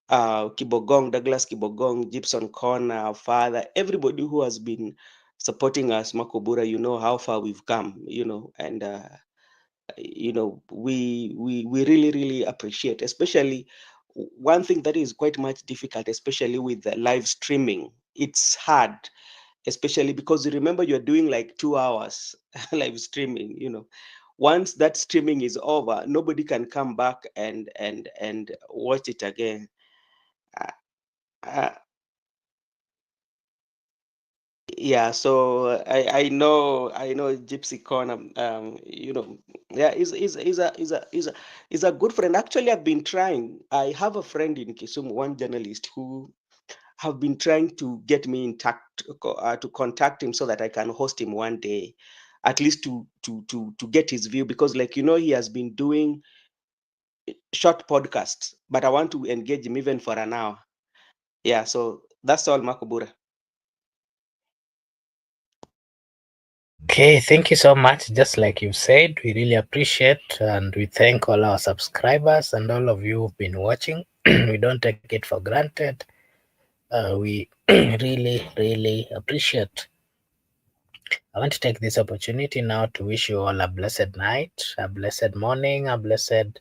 Kibogong, Douglas Kibogong, Gibson Corner, our father, everybody who has been supporting us, Makobura. You know how far we've come, and we really appreciate, especially one thing that is quite much difficult, especially with the live streaming. It's hard, especially because you remember you're doing like 2 hours live streaming. Once that streaming is over, nobody can come back and watch it again. uh, uh, yeah, so I know Gypsy Corner. Yeah, is a good friend. Actually, I've been trying. I have a friend in Kisumu, one journalist who have been trying to get me in touch, to contact him so that I can host him one day, at least to get his view, because he has been doing short podcasts, but I want to engage him even for an hour. Yeah, so that's all, Makubura. Okay, thank you so much. Just like you said, we really appreciate and we thank all our subscribers and all of you who've been watching. We don't take it for granted. We really appreciate. I want to take this opportunity now to wish you all a blessed night, a blessed morning, a blessed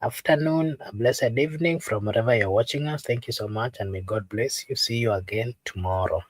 afternoon, a blessed evening from wherever you're watching us. Thank you so much and may God bless you. See you again tomorrow.